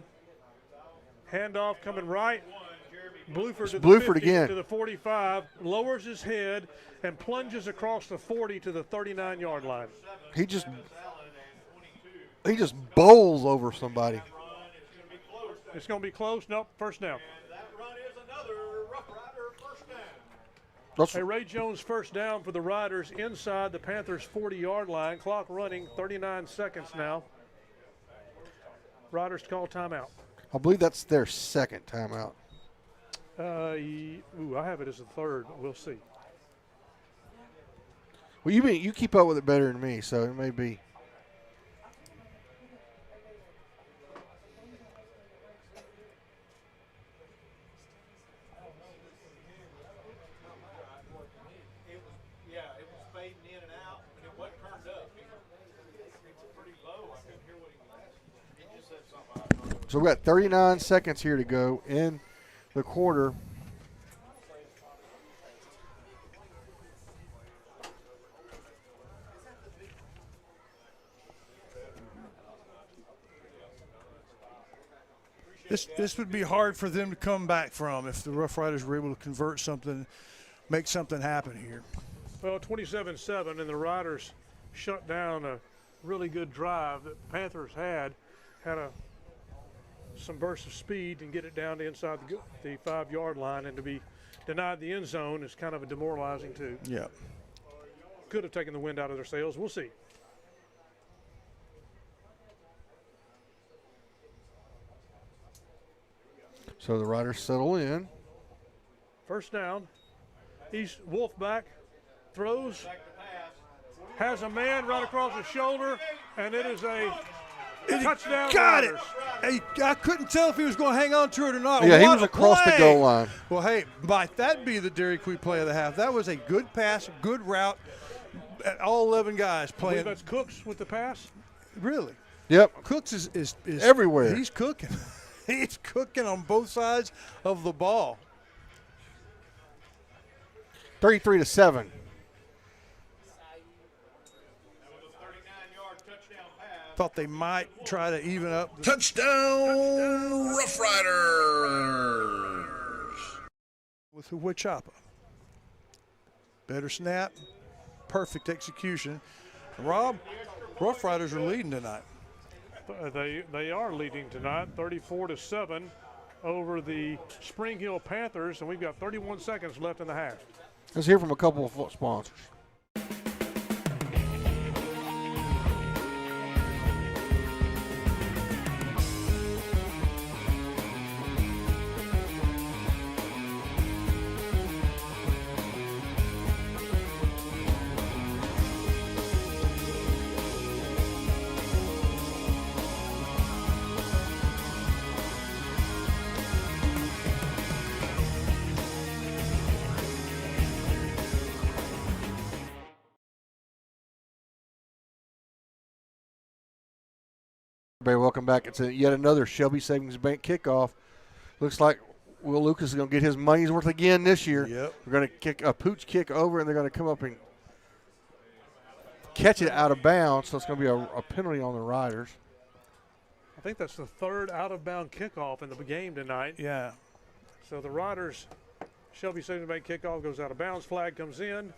Speaker 2: Handoff coming right. Bluford to the
Speaker 3: Bluford
Speaker 2: 50,
Speaker 3: again.
Speaker 2: to the 45, lowers his head and plunges across the 40 to the 39-yard line.
Speaker 3: He just bowls over somebody.
Speaker 2: It's going to be close. Nope, 1st down. Hey, Ray Jones 1st down for the Riders inside the Panthers' 40-yard line. Clock running, 39 seconds now. Riders call timeout.
Speaker 3: I believe that's their 2nd timeout.
Speaker 2: I have it as a 3rd. We'll see.
Speaker 3: Well, you keep up with it better than me, so it may be. So we've got 39 seconds here to go in the quarter.
Speaker 1: This would be hard for them to come back from if the Rough Riders were able to convert something, make something happen here.
Speaker 2: Well, 27-7, and the Riders shut down a really good drive that the Panthers had some bursts of speed and get it down to inside the 5-yard line, and to be denied the end zone is kind of a demoralizing too.
Speaker 1: Yeah.
Speaker 2: Could have taken the wind out of their sails. We'll see.
Speaker 3: So the Riders settle in.
Speaker 2: First down. He's Wolfback, throws, has a man right across his shoulder, and it is a touchdown.
Speaker 1: Got
Speaker 2: Riders.
Speaker 1: it. Hey, I couldn't tell if he was going to hang on to it or not.
Speaker 3: Yeah, he
Speaker 1: What
Speaker 3: was
Speaker 1: a
Speaker 3: across the
Speaker 1: play.
Speaker 3: goal line.
Speaker 1: Well, hey, might that be the Dairy Queen play of the half? That was a good pass, good route. All 11 guys
Speaker 2: I believe
Speaker 1: playing.
Speaker 2: that's Cooks with the pass.
Speaker 1: Really?
Speaker 3: Yep.
Speaker 1: Cooks is
Speaker 3: everywhere.
Speaker 1: He's cooking. He's cooking on both sides of the ball.
Speaker 3: 33-7.
Speaker 1: Thought they might try to even up.
Speaker 8: Touchdown, Rough Riders.
Speaker 1: With the Wichita. Better snap, perfect execution. Rob, Rough Riders are leading tonight.
Speaker 2: They are leading tonight, 34-7 over the Spring Hill Panthers, and we've got 31 seconds left in the half.
Speaker 3: Let's hear from a couple of sponsors. Everybody, welcome back. It's yet another Shelby Savings Bank kickoff. Looks like Will Lucas is going to get his money's worth again this year.
Speaker 1: Yep.
Speaker 3: We're going to kick a pooch kick over, and they're going to come up and catch it out of bounds, so it's going to be a penalty on the Riders.
Speaker 2: I think that's the third out-of-bound kickoff in the game tonight.
Speaker 1: Yeah.
Speaker 2: So the Riders, Shelby Savings Bank kickoff goes out of bounds, flag comes in,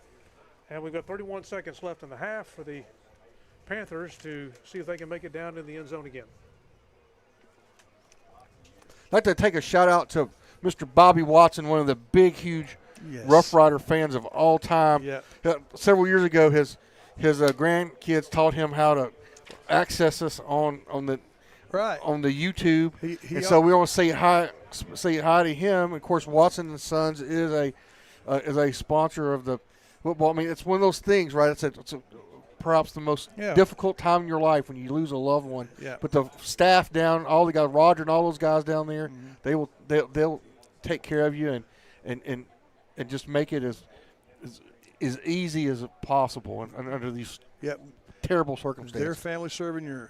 Speaker 2: and we've got 31 seconds left in the half for the Panthers to see if they can make it down in the end zone again.
Speaker 3: I'd like to take a shout out to Mr. Bobby Watson, one of the big, huge Rough Rider fans of all time.
Speaker 1: Yep.
Speaker 3: Several years ago, his grandkids taught him how to access us on the YouTube, and so we want to say hi to him. Of course, Watson and Sons is a sponsor of the football. I mean, it's one of those things, right? It's perhaps the most difficult time in your life when you lose a loved one.
Speaker 1: Yeah.
Speaker 3: But the staff down, all the guys, Roger and all those guys down there, they'll take care of you and just make it as easy as possible under these terrible circumstances.
Speaker 1: Their family serving yours.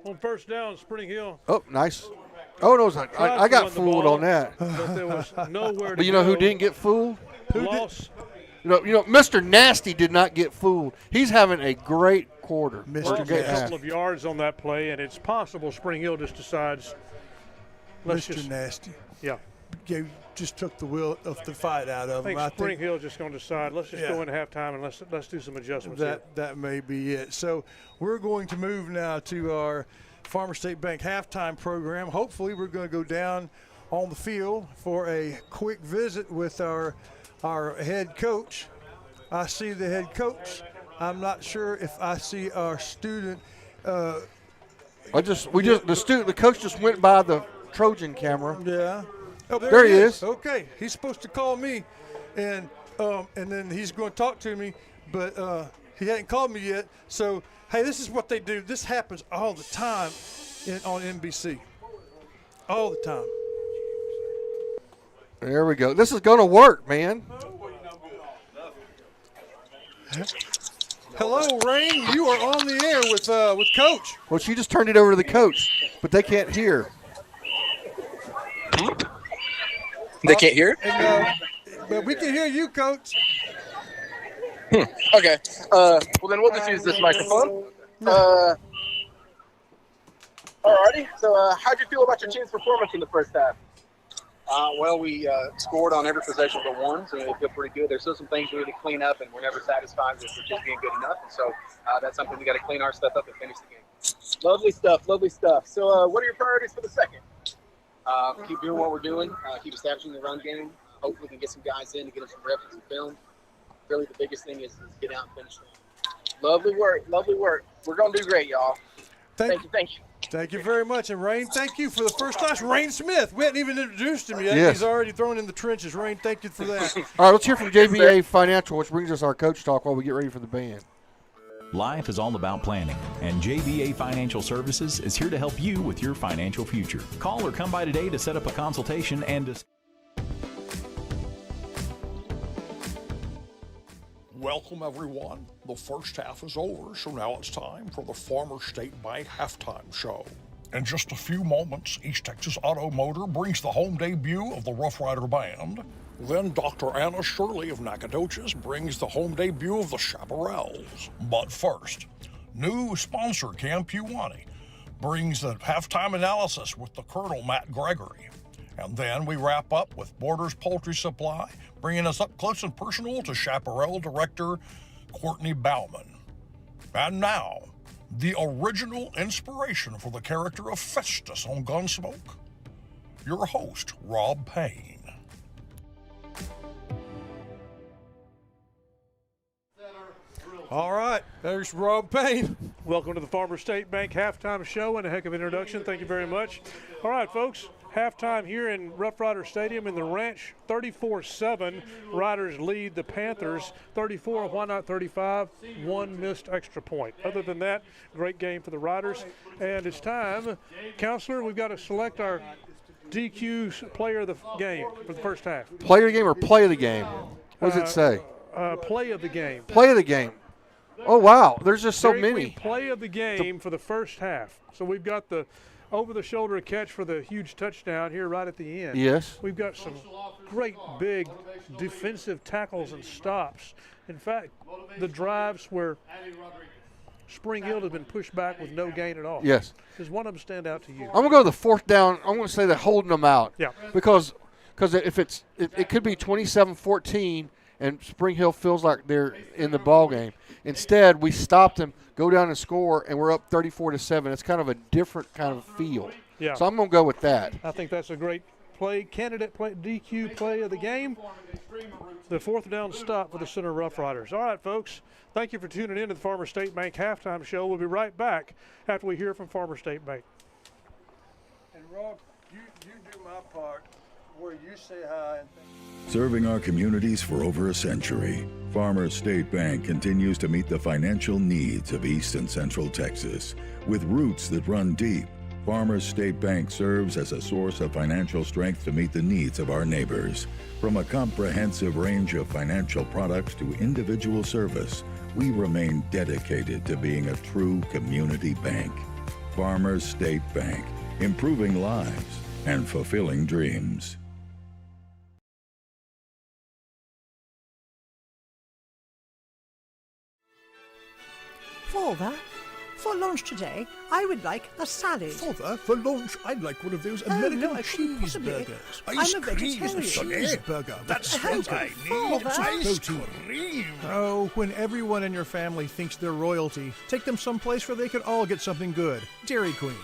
Speaker 2: On first down, Spring Hill.
Speaker 3: Oh, nice. Oh, no, I got fooled on that.
Speaker 2: But there was nowhere to
Speaker 3: But you know
Speaker 2: go.
Speaker 3: who didn't get fooled?
Speaker 2: Loss.
Speaker 3: You know, Mr. Nasty did not get fooled. He's having a great quarter.
Speaker 2: Lost a couple of yards on that play, and it's possible Spring Hill just decides.
Speaker 1: Mr. Nasty.
Speaker 2: Yeah.
Speaker 1: Just took the will of the fight out of
Speaker 2: I
Speaker 1: him.
Speaker 2: think Spring Hill just going to decide, let's just go into halftime and let's do some adjustments here.
Speaker 1: That may be it. So we're going to move now to our Farmer State Bank halftime program. Hopefully we're going to go down on the field for a quick visit with our head coach. I see the head coach. I'm not sure if I see our student.
Speaker 3: The coach just went by the Trojan camera.
Speaker 1: Yeah. Oh,
Speaker 3: there he is.
Speaker 1: Okay, he's supposed to call me, and then he's going to talk to me. but he hadn't called me yet. So, hey, this is what they do. This happens all the time on NBC. All the time.
Speaker 3: There we go. This is going to work, man.
Speaker 1: Hello, Rain. You are on the air with Coach.
Speaker 3: Well, she just turned it over to the coach, but they can't hear.
Speaker 13: They can't hear?
Speaker 1: But we can hear you, Coach.
Speaker 13: Okay. Well, then we'll just use this microphone. Alrighty. So, how'd you feel about your team's performance in the first half? Well, we scored on every possession but one, so we feel pretty good. There's still some things we need to clean up, and we're never satisfied with just being good enough. And so that's something we got to clean our stuff up and finish the game. Lovely stuff. Lovely stuff. So, what are your priorities for the second? Keep doing what we're doing. Keep establishing the run game. Hopefully, we can get some guys in to get them some reps and some film. Really, the biggest thing is get out and finish it. Lovely work. Lovely work. We're going to do great, y'all. Thank you. Thank you.
Speaker 1: Thank you very much. And, Rain, thank you for the first class. Rain Smith. We hadn't even introduced him yet.
Speaker 3: Yes.
Speaker 1: He's already thrown in the trenches. Rain, thank you for that.
Speaker 3: All right, let's hear from JBA Financial, which brings us our coach talk while we get ready for the band.
Speaker 12: Life is all about planning, and JBA Financial Services is here to help you with your financial future. Call or come by today to set up a consultation and
Speaker 7: Welcome, everyone. The first half is over, so now it's time for the Farmer State Bank Halftime Show. In just a few moments, East Texas Auto Motor brings the home debut of the Rough Rider Band. Then Dr. Anna Shirley of Nacogdoches brings the home debut of the Chaparrals. But first, new sponsor Camp Pewanee brings the halftime analysis with the Colonel Matt Gregory. And then we wrap up with Borders Poultry Supply, bringing us up close and personal to Chaparral Director Courtney Bauman. And now, the original inspiration for the character of Festus on Gunsmoke, your host, Rob Payne.
Speaker 1: All right, there's Rob Payne.
Speaker 2: Welcome to the Farmer State Bank halftime show and a heck of an introduction. Thank you very much. All right, folks, halftime here in Rough Rider Stadium in the Ranch, 34-7. Riders lead the Panthers 34, why not 35? One missed extra point. Other than that, great game for the Riders. And it's time, Counselor, we've got to select our DQ player of the game for the first half.
Speaker 3: Player of the game or play of the game? What does it say?
Speaker 2: Play of the game.
Speaker 3: Play of the game. Oh, wow. There's just so
Speaker 2: Dairy
Speaker 3: many.
Speaker 2: Queen play of the game for the first half. So we've got the over-the-shoulder catch for the huge touchdown here right at the end.
Speaker 3: Yes.
Speaker 2: We've got some great big defensive tackles and stops. In fact, the drives where Spring Hill has been pushed back with no gain at all.
Speaker 3: Yes.
Speaker 2: Does one of them stand out to you?
Speaker 3: I'm going to go to the fourth down. I'm going to say they're holding them out.
Speaker 2: Yeah.
Speaker 3: Because if it could be 27-14 and Spring Hill feels like they're in the ball game. Instead, we stopped them, go down and score, and we're up 34-7. It's kind of a different kind of feel.
Speaker 2: Yeah.
Speaker 3: So I'm going to go with that.
Speaker 2: I think that's a great DQ play of the game. The fourth down stop for the Center Rough Riders. All right, folks, thank you for tuning in to the Farmer State Bank halftime show. We'll be right back after we hear from Farmer State Bank.
Speaker 1: And Rob, you do my part where you say hi.
Speaker 14: Serving our communities for over a century, Farmers State Bank continues to meet the financial needs of East and Central Texas. With roots that run deep, Farmers State Bank serves as a source of financial strength to meet the needs of our neighbors. From a comprehensive range of financial products to individual service, we remain dedicated to being a true community bank. Farmers State Bank, improving lives and fulfilling dreams.
Speaker 15: Father, for lunch today, I would like a salad.
Speaker 16: Father, for lunch, I'd like one of those American cheeseburgers.
Speaker 15: I'm a vegetarian.
Speaker 16: Cheeseburger. That's what I need.
Speaker 15: Father.
Speaker 16: Ice cream.
Speaker 1: Oh, when everyone in your family thinks they're royalty, take them someplace where they can all get something good. Dairy Queen.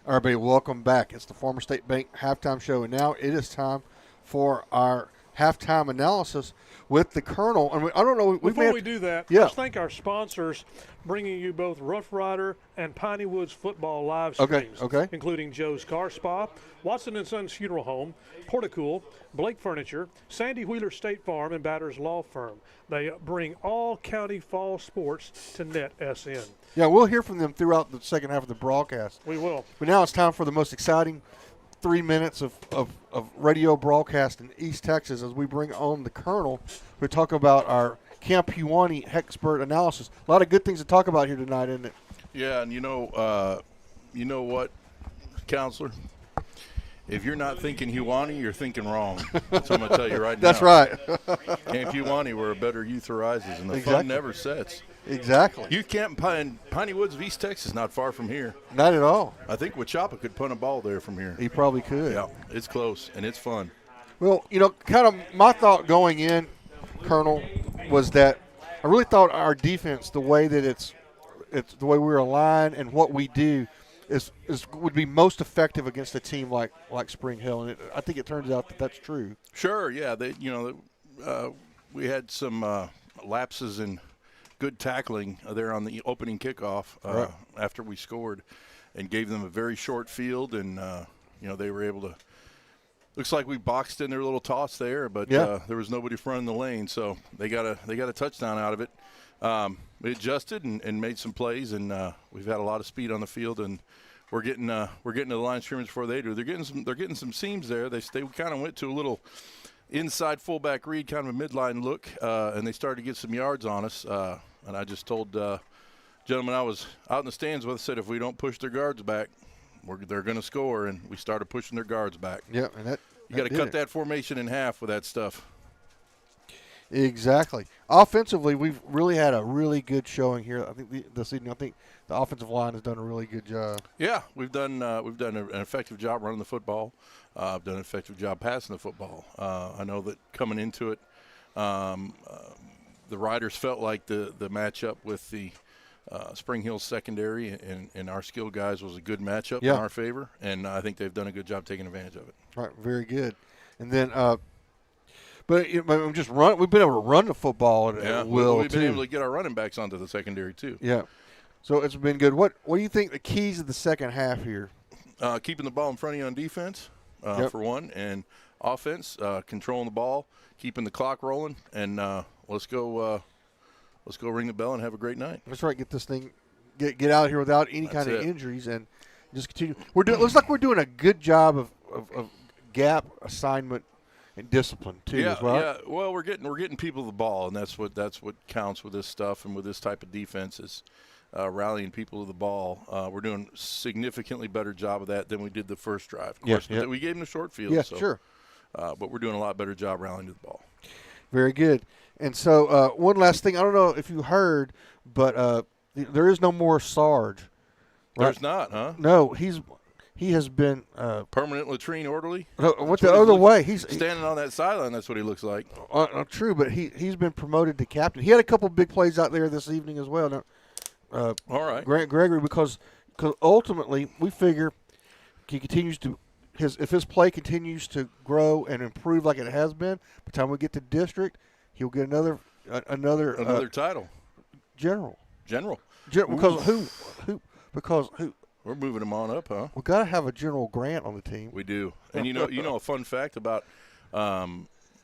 Speaker 3: All right, everybody, welcome back. It's the Farmer State Bank halftime show, and now it is time for our halftime analysis with the Colonel. And I don't know.
Speaker 2: Before we do that,
Speaker 3: yeah.
Speaker 2: let's thank our sponsors, bringing you both Rough Rider and Piney Woods football live streams, including Joe's Car Spa, Watson & Sons Funeral Home, Porticool, Blake Furniture, Sandy Wheeler State Farm, and Batter's Law Firm. They bring all county fall sports to NETSN.
Speaker 3: Yeah, we'll hear from them throughout the second half of the broadcast.
Speaker 2: We will.
Speaker 3: But now it's time for the most exciting 3 minutes of radio broadcast in East Texas as we bring on the Colonel. We talk about our Camp Huani expert analysis. A lot of good things to talk about here tonight, isn't it?
Speaker 17: Yeah, and you know what, Counselor? If you're not thinking Huani, you're thinking wrong. That's what I'm going to tell you right now.
Speaker 3: That's right.
Speaker 17: Camp Huani, where a better youth arises, and the fun never sets.
Speaker 3: Exactly.
Speaker 17: Youth camp in Piney Woods of East Texas, not far from here.
Speaker 3: Not at all.
Speaker 17: I think Wachapa could punt a ball there from here.
Speaker 3: He probably could.
Speaker 17: Yeah, it's close, and it's fun.
Speaker 3: Well, kind of my thought going in, Colonel, was that I really thought our defense, the way that it's the way we're aligned and what we do, would be most effective against a team like Spring Hill, and I think it turns out that that's true.
Speaker 17: Sure, yeah. We had some lapses in good tackling there on the opening kickoff after we scored, and gave them a very short field, and they were able to. Looks like we boxed in their little toss there, but there was nobody fronting the lane, so they got a touchdown out of it. We adjusted and made some plays, and we've had a lot of speed on the field, and we're getting to the line of scrimmage before they do. They're getting some seams there. They kind of went to a little inside fullback read, kind of a midline look, and they started to get some yards on us. And I just told gentlemen I was out in the stands with, said if we don't push their guards back, they're going to score, and we started pushing their guards back.
Speaker 3: Yeah, and
Speaker 17: you got to cut that formation in half with that stuff.
Speaker 3: Exactly. Offensively, we've really had a really good showing here. I think this evening. I think the offensive line has done a really good job.
Speaker 17: Yeah, we've done an effective job running the football. I've done an effective job passing the football. I know that coming into it, the Riders felt like the matchup with the Spring Hill secondary and our skilled guys was a good matchup in our favor, and I think they've done a good job taking advantage of it.
Speaker 3: Right, very good. And then, we've been able to run the football at will.
Speaker 17: We've been able to get our running backs onto the secondary too.
Speaker 3: Yeah, so it's been good. What do you think the keys of the second half here?
Speaker 17: Keeping the ball in front of you on defense, for one, and offense, controlling the ball, keeping the clock rolling, and let's go ring the bell and have a great night.
Speaker 3: That's right. Get this thing, get out of here without any kind of injuries, and just continue. Looks like we're doing a good job of gap assignment and discipline too.
Speaker 17: Yeah,
Speaker 3: as well.
Speaker 17: Yeah. Well, we're getting people the ball, and that's what counts with this stuff and with this type of defense is rallying people to the ball. We're doing a significantly better job of that than we did the first drive. Of course, we gave them a short field.
Speaker 3: Yeah,
Speaker 17: so,
Speaker 3: sure.
Speaker 17: But we're doing a lot better job rallying to the ball.
Speaker 3: Very good. And so one last thing, I don't know if you heard, but there is no more Sarge. Right?
Speaker 17: There's not, huh?
Speaker 3: No, he has been
Speaker 17: permanent latrine orderly.
Speaker 3: Went the other way. He's
Speaker 17: standing on that sideline. That's what he looks like.
Speaker 3: True, but he's been promoted to captain. He had a couple big plays out there this evening as well. Now,
Speaker 17: all right,
Speaker 3: Grant Gregory, because ultimately we figure he continues to if his play continues to grow and improve like it has been. By the time we get to district, he'll get another
Speaker 17: title.
Speaker 3: General.
Speaker 17: Because
Speaker 3: who? Because who?
Speaker 17: We're moving him on up, huh?
Speaker 3: We got to have a General Grant on the team.
Speaker 17: We do, and you know a fun fact about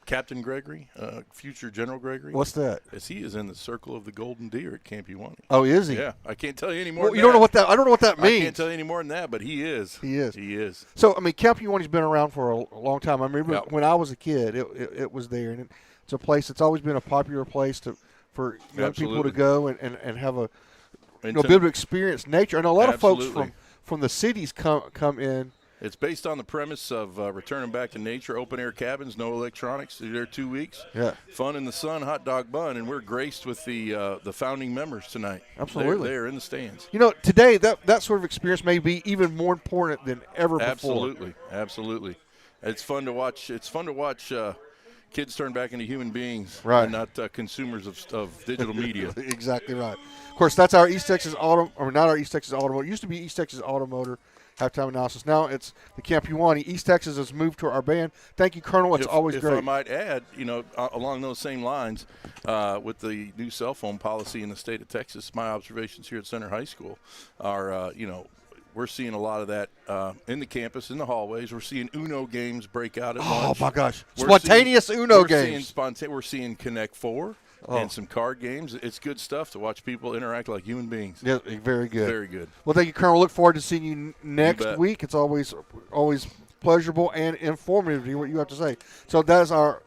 Speaker 17: Captain Gregory, future General Gregory.
Speaker 3: What's that?
Speaker 17: Is he is in the circle of the Golden Deer at Camp Huani.
Speaker 3: Oh, is he?
Speaker 17: Yeah, I can't tell you any more.
Speaker 3: Well, you don't know what that. I don't know what that means.
Speaker 17: I can't tell you any more than that, but he is.
Speaker 3: He is.
Speaker 17: He is.
Speaker 3: So I mean, Camp Huani's been around for a long time. I remember when I was a kid, it was there, and it's a place that's always been a popular place for young people to go and have a bit of experience nature. And a lot of folks from the cities come in.
Speaker 17: It's based on the premise of returning back to nature, open-air cabins, no electronics. They're there 2 weeks.
Speaker 3: Yeah.
Speaker 17: Fun in the sun, hot dog bun, and we're graced with the founding members tonight.
Speaker 3: Absolutely.
Speaker 17: They're in the stands.
Speaker 3: You know, today that sort of experience may be even more important than ever before.
Speaker 17: Absolutely. It's fun to watch. It's fun to watch kids turn back into human beings,
Speaker 3: right?
Speaker 17: And not consumers of digital media.
Speaker 3: Exactly right. Of course, that's our East Texas Auto, or not our East Texas Automotive. It used to be East Texas Automotive halftime analysis. Now it's the Camp Uwani. East Texas has moved to our band. Thank you, Colonel. It's always
Speaker 17: if
Speaker 3: great.
Speaker 17: I might add, along those same lines, with the new cell phone policy in the state of Texas, my observations here at Center High School are, we're seeing a lot of that in the campus, in the hallways. We're seeing Uno games break out at lunch.
Speaker 3: Oh, my gosh. Spontaneous Uno games.
Speaker 17: We're seeing Connect 4 and some card games. It's good stuff to watch people interact like human beings.
Speaker 3: Yeah, very good.
Speaker 17: Very good.
Speaker 3: Well, thank you, Colonel. Look forward to seeing you next week. It's always pleasurable and informative to hear what you have to say. So that is our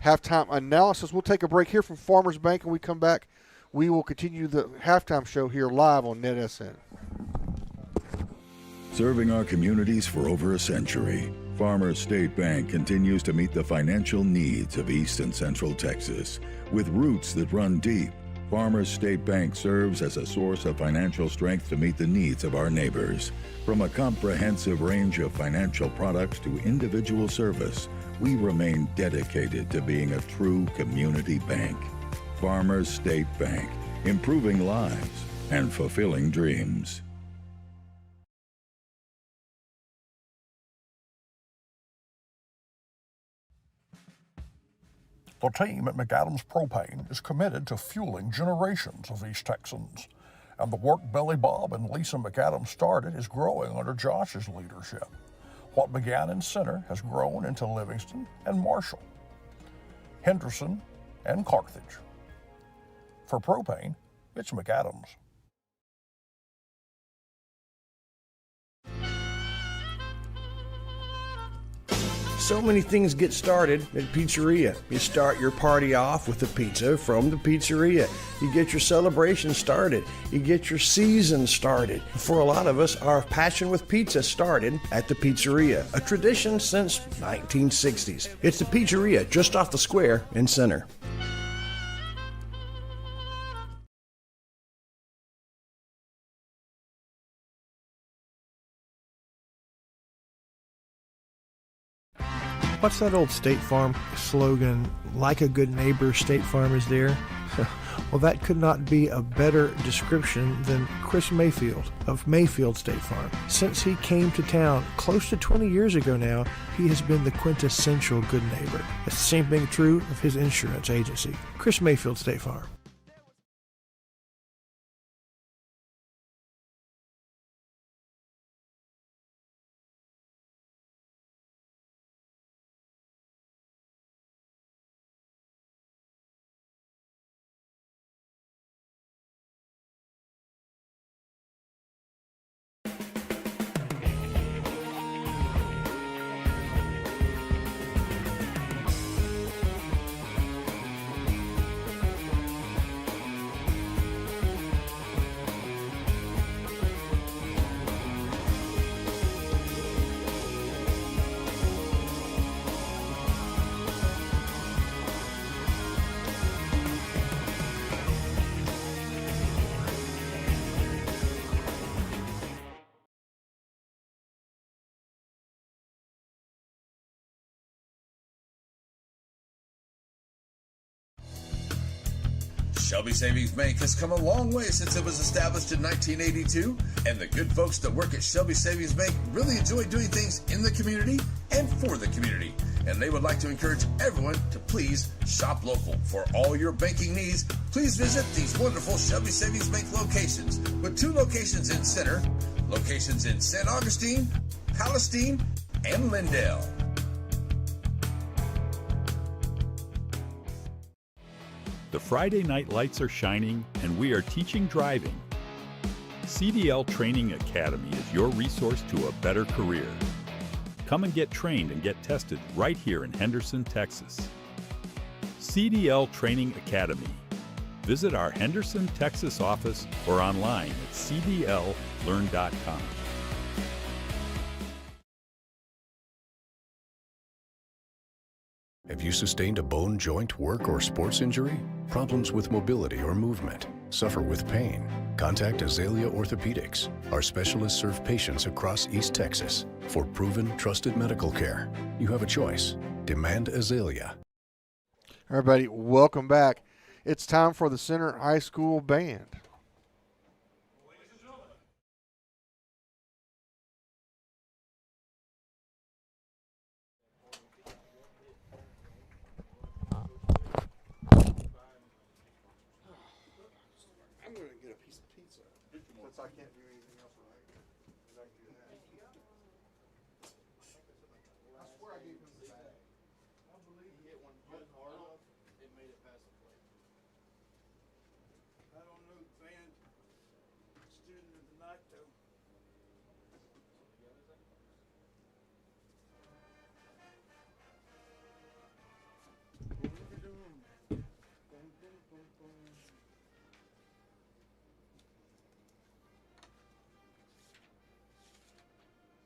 Speaker 3: halftime analysis. We'll take a break here from Farmers Bank, and we come back. We will continue the halftime show here live on NETSN.
Speaker 14: Serving our communities for over a century, Farmers State Bank continues to meet the financial needs of East and Central Texas. With roots that run deep, Farmers State Bank serves as a source of financial strength to meet the needs of our neighbors. From a comprehensive range of financial products to individual service, we remain dedicated to being a true community bank. Farmers State Bank, improving lives and fulfilling dreams.
Speaker 16: The team at McAdams Propane is committed to fueling generations of East Texans. And the work Billy Bob and Lisa McAdams started is growing under Josh's leadership. What began in Center has grown into Livingston and Marshall, Henderson and Carthage. For propane, it's McAdams.
Speaker 11: So many things get started at Pizzeria. You start your party off with a pizza from the pizzeria. You get your celebration started. You get your season started. For a lot of us, our passion with pizza started at the pizzeria, a tradition since 1960s. It's the Pizzeria just off the square in Center.
Speaker 18: What's that old State Farm slogan, like a good neighbor, State Farm is there? Well, that could not be a better description than Chris Mayfield of Mayfield State Farm. Since he came to town close to 20 years ago now, he has been the quintessential good neighbor. That's the same thing true of his insurance agency, Chris Mayfield State Farm.
Speaker 19: Shelby Savings Bank has come a long way since it was established in 1982, and the good folks that work at Shelby Savings Bank really enjoy doing things in the community and for the community. And they would like to encourage everyone to please shop local. For all your banking needs, please visit these wonderful Shelby Savings Bank locations, with 2 locations in Center, locations in St. Augustine, Palestine, and Lindale.
Speaker 20: The Friday night lights are shining, and we are teaching driving. CDL Training Academy is your resource to a better career. Come and get trained and get tested right here in Henderson, Texas. CDL Training Academy. Visit our Henderson, Texas office or online at cdllearn.com.
Speaker 9: Have you sustained a bone, joint, work, or sports injury? Problems with mobility or movement? Suffer with pain? Contact Azalea Orthopedics. Our specialists serve patients across East Texas. For proven, trusted medical care, you have a choice. Demand Azalea.
Speaker 3: Everybody, welcome back. It's time for the Center High School Band. Since I can't do anything else right, I can do that. I swear I gave him the bag. I believe he hit one good hard enough. It made it past the plate.
Speaker 7: I don't know, fan student of the night though.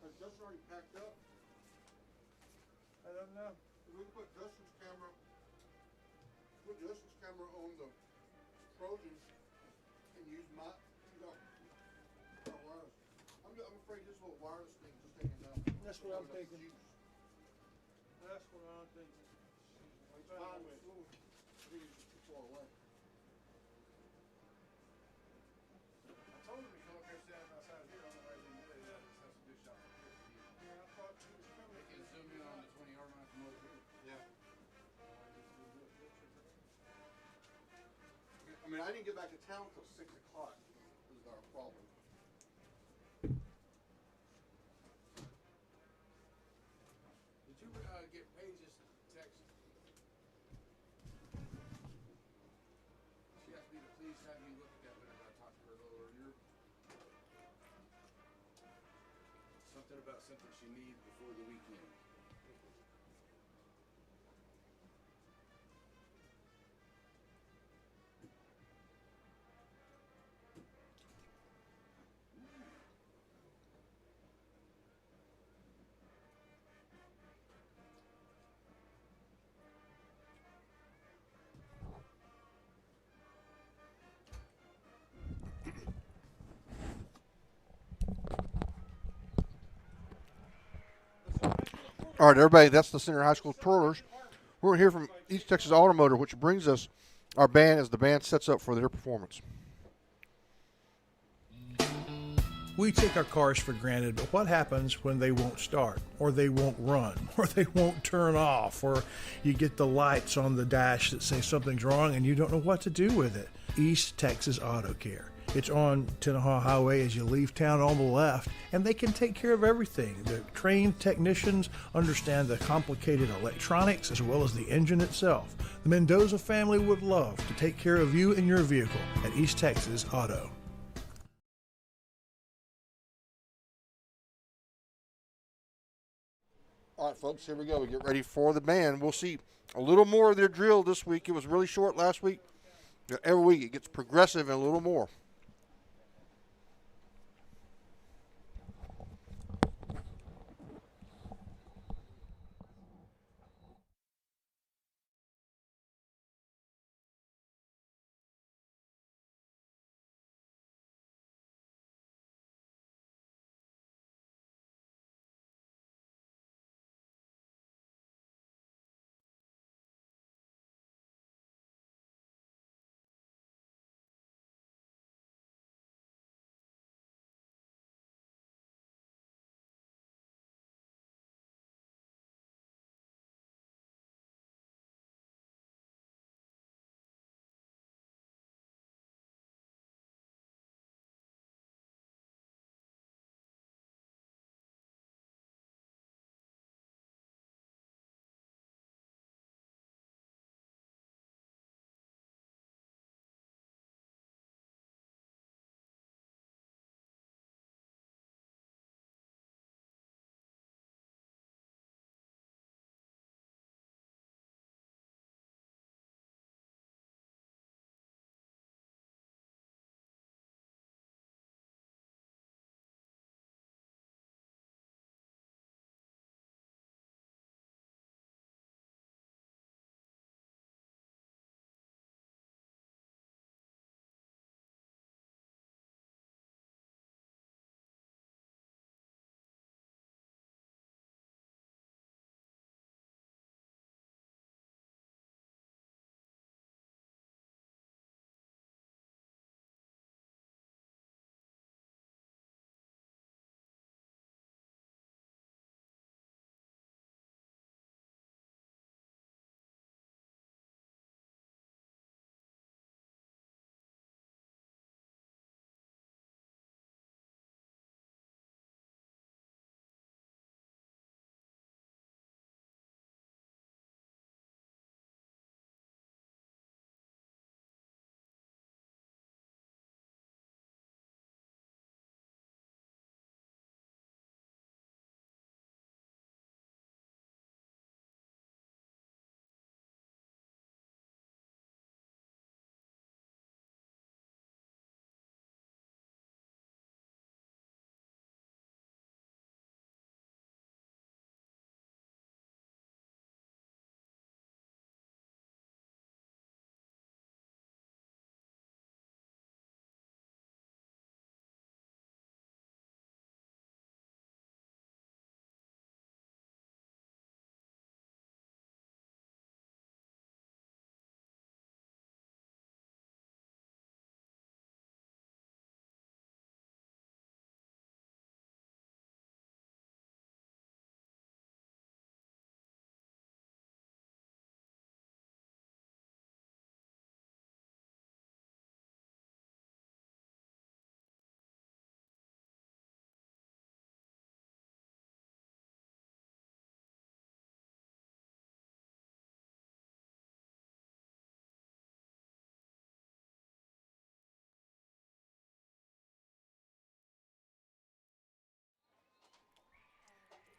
Speaker 3: Has Dustin already packed up?
Speaker 7: I don't know.
Speaker 3: We put Dustin's camera on the Trojan and use my wireless. I'm afraid this little wireless thing is just taking down.
Speaker 7: That's what I'm thinking. That's what I'm thinking.
Speaker 3: It's fine with it. I think it's just too far away.
Speaker 7: I told him to come up here stand outside here on the way to the day. That's a good shot. Yeah, I thought he was coming.
Speaker 3: They can zoom in on the 20-yard line from over here. Yeah. I mean, I didn't get back to town till 6 o'clock. This is our problem.
Speaker 19: Did you get Paige's text? She asked me to please have you look at that whenever I talked to her a little earlier. Something about something she needs before the weekend.
Speaker 3: All right, everybody, that's the Center High School Twirlers. We're going to hear from East Texas Automotive, which brings us our band as the band sets up for their performance.
Speaker 18: We take our cars for granted, but what happens when they won't start, or they won't run, or they won't turn off, or you get the lights on the dash that say something's wrong and you don't know what to do with it? East Texas Auto Care. It's on Tenaha Highway as you leave town on the left, and they can take care of everything. The trained technicians understand the complicated electronics as well as the engine itself. The Mendoza family would love to take care of you and your vehicle at East Texas Auto.
Speaker 3: All right, folks, here we go. We get ready for the band. We'll see a little more of their drill this week. It was really short last week. Every week it gets progressive and a little more.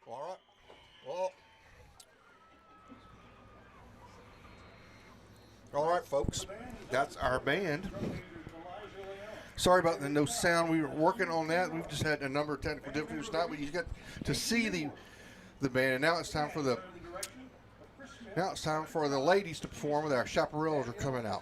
Speaker 3: All right. Well, all right, folks. That's our band. Sorry about the no sound. We were working on that. We've just had a number of technical difficulties tonight, but you got to see the band. And now it's time for the ladies to perform. With our chaparrals are coming out.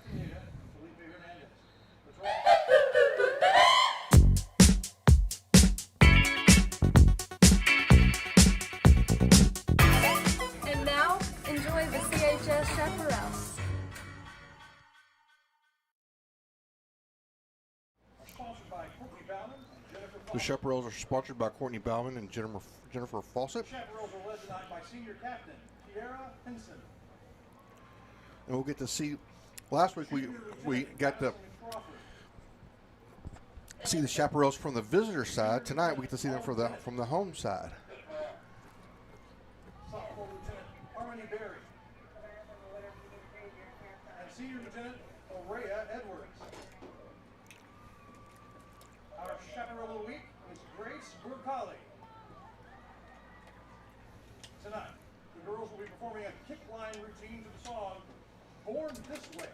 Speaker 21: And now, enjoy the CHS chaparrals.
Speaker 3: The chaparrals are sponsored by Courtney Bauman and Jennifer Fawcett.
Speaker 1: Chaparrals are led tonight by senior captain Kiara Henson.
Speaker 3: And we'll get to see. Last week we got to see the chaparrals from the visitor side. Tonight we get to see them from the home side.
Speaker 1: Sophomore Lieutenant Harmony Berry. And Senior Lieutenant Aurea Edwards. Our chaparral of the week is Grace Burkali. Tonight, the girls will be performing a kick line routine to the song Born This Way.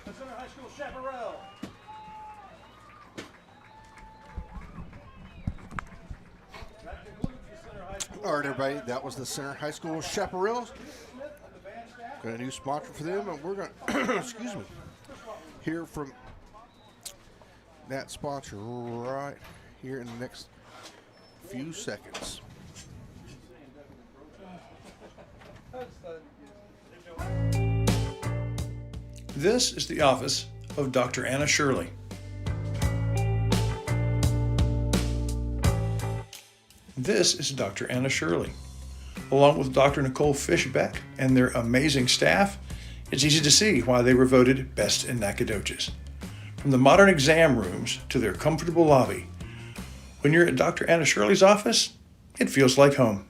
Speaker 1: The Center High School Chaparral. That concludes the Center High School.
Speaker 3: All right, everybody, that was the Center High School Chaparrals. Got a new sponsor for them, and we're going to, excuse me, hear from that sponsor right here in the next few seconds.
Speaker 18: This is the office of Dr. Anna Shirley. This is Dr. Anna Shirley. Along with Dr. Nicole Fishbeck and their amazing staff, it's easy to see why they were voted best in Nacogdoches. From the modern exam rooms to their comfortable lobby, when you're at Dr. Anna Shirley's office, it feels like home.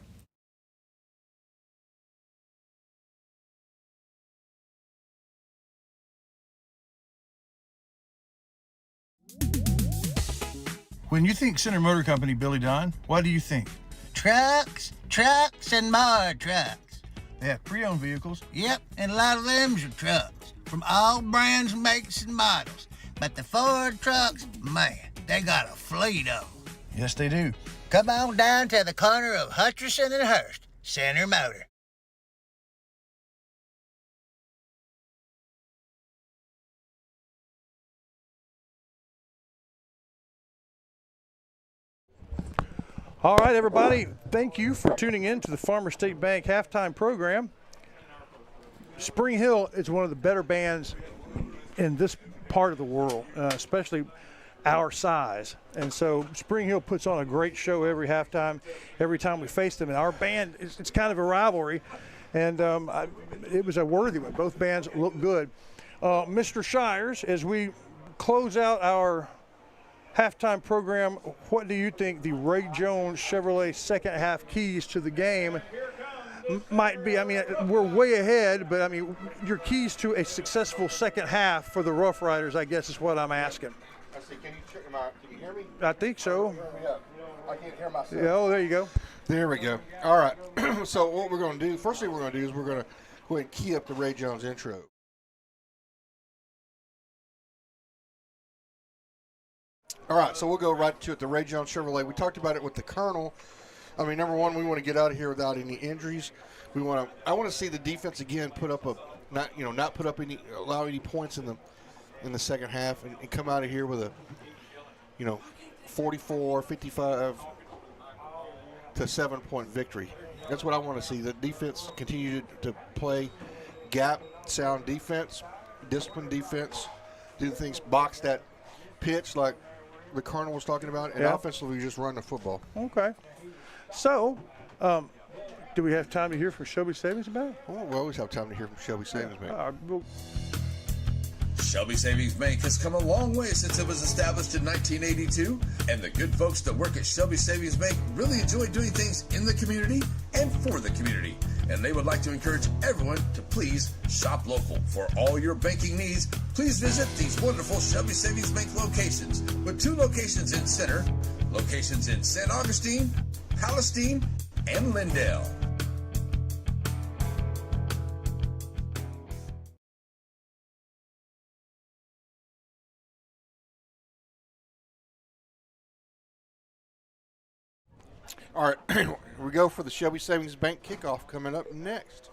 Speaker 18: When you think Center Motor Company, Billy Don, what do you think?
Speaker 22: Trucks, and more trucks.
Speaker 18: They have pre-owned vehicles.
Speaker 22: Yep, and a lot of them's are trucks from all brands, makes, and models. But the Ford trucks, man, they got a fleet of them.
Speaker 18: Yes, they do.
Speaker 22: Come on down to the corner of Hutcherson and Hurst, Center Motor.
Speaker 1: All right, everybody, thank you for tuning in to the Farmer State Bank halftime program. Spring Hill is one of the better bands in this part of the world, especially our size. And so Spring Hill puts on a great show every halftime, every time we face them. And our band, it's kind of a rivalry, and it was a worthy one. Both bands look good. Mr. Shires, as we close out our halftime program, what do you think the Ray Jones Chevrolet second half keys to the game might be? I mean, we're way ahead, but I mean, your keys to a successful second half for the Rough Riders, I guess, is what I'm asking.
Speaker 3: I see, can you hear me?
Speaker 1: I think so.
Speaker 3: Yeah, I can't hear myself.
Speaker 1: Yeah, oh, there you go.
Speaker 3: There we go. All right. So what we're going to do, first thing we're going to do is we're going to go ahead and key up the Ray Jones intro. All right, so we'll go right to it. The Ray Jones Chevrolet. We talked about it with the Colonel. I mean, number one, we want to get out of here without any injuries. I want to see the defense again allow any points in the second half and come out of here with a 44-55 to 7-point victory. That's what I want to see. The defense continue to play gap, sound defense, disciplined defense, do things, box that pitch like the Colonel was talking about, and offensively just run the football.
Speaker 1: Okay. So, do we have time to hear from Shelby Savings Bank?
Speaker 3: Well, we always have time to hear from Shelby Savings Bank.
Speaker 19: Shelby Savings Bank has come a long way since it was established in 1982, and the good folks that work at Shelby Savings Bank really enjoy doing things in the community and for the community. And they would like to encourage everyone to please shop local. For all your banking needs, please visit these wonderful Shelby Savings Bank locations, with 2 locations in Center, locations in St. Augustine, Palestine, and Lindale.
Speaker 3: All right, here we go for the Shelby Savings Bank kickoff coming up next.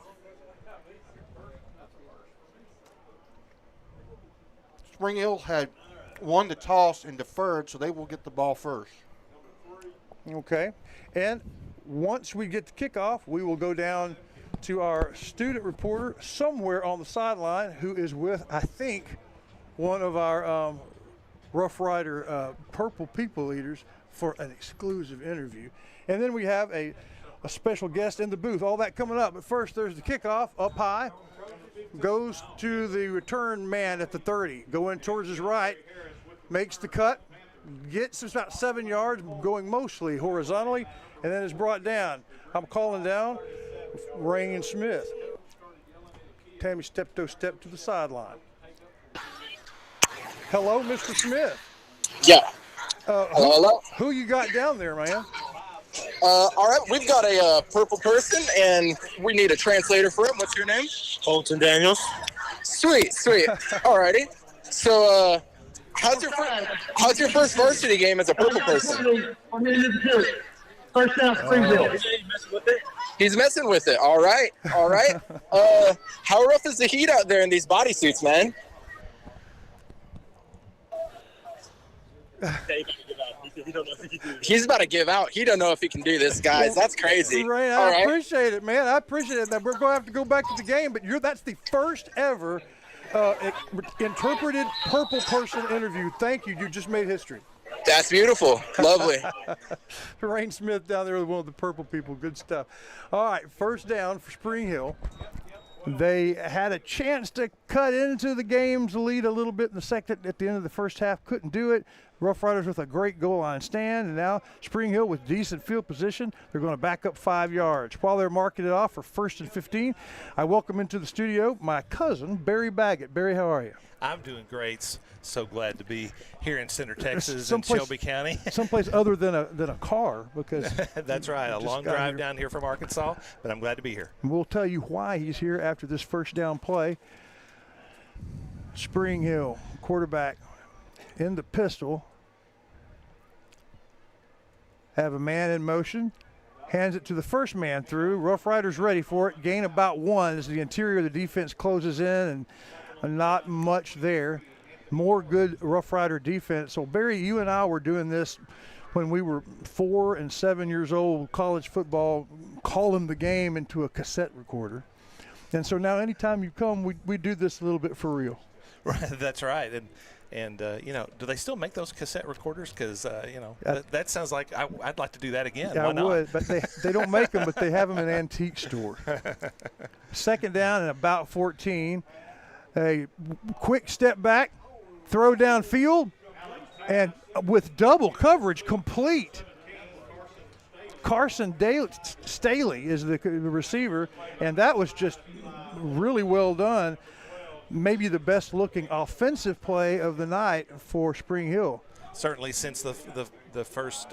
Speaker 3: Spring Hill had won the toss and deferred, so they will get the ball first.
Speaker 1: Okay. And once we get the kickoff, we will go down to our student reporter somewhere on the sideline who is with, I think, one of our Rough Rider Purple People leaders for an exclusive interview. And then we have a special guest in the booth. All that coming up. But first, there's the kickoff up high. Goes to the return man at the 30. Going towards his right. Makes the cut. Gets about 7 yards, going mostly horizontally. And then is brought down. I'm calling down Rain Smith. Tammy step to the sideline. Hello, Mr. Smith.
Speaker 4: Yeah. Hello.
Speaker 1: Who you got down there, man?
Speaker 4: All right, we've got a purple person, and we need a translator for him. What's your name?
Speaker 6: Colton Daniels.
Speaker 4: Sweet. All righty. So, how's your first varsity game as a purple person?
Speaker 6: First down, Springfield.
Speaker 4: He's messing with it. All right. How rough is the heat out there in these bodysuits, man? He's about to give out. He don't know if he can do this, guys. That's crazy.
Speaker 1: Ray, I appreciate it, man. I appreciate it. Now, we're going to have to go back to the game, but that's the first ever interpreted purple person interview. Thank you. You just made history.
Speaker 4: That's beautiful. Lovely.
Speaker 1: Rain Smith down there with one of the purple people. Good stuff. All right, first down for Spring Hill. They had a chance to cut into the game's lead a little bit in the second at the end of the first half. Couldn't do it. Rough Riders with a great goal line stand, and now Spring Hill with decent field position. They're going to back up 5 yards. While they're marking it off for 1st and 15, I welcome into the studio my cousin, Barry Baggett. Barry, how are you?
Speaker 23: I'm doing great. So glad to be here in Center, Texas, in Shelby County.
Speaker 1: Someplace other than a car, because
Speaker 23: that's right. A long drive down here from Arkansas, but I'm glad to be here.
Speaker 1: And we'll tell you why he's here after this first down play. Spring Hill quarterback in the pistol. Have a man in motion. Hands it to the first man through. Rough Riders ready for it. Gain about 1 as the interior of the defense closes in, and not much there. More good Rough Rider defense. So, Barry, you and I were doing this when we were 4 and 7 years old, college football, calling the game into a cassette recorder. And so now anytime you come, we do this a little bit for real.
Speaker 23: Right, that's right. And do they still make those cassette recorders? Because, that sounds like I'd like to do that again.
Speaker 1: Yeah,
Speaker 23: Why not?
Speaker 1: I would, but they don't make them, but they have them in antique store. Second down and about 14. A quick step back, throw downfield, and with double coverage complete. Carson Staley is the receiver, and that was just really well done. Maybe the best looking offensive play of the night for Spring Hill.
Speaker 23: certainly since the first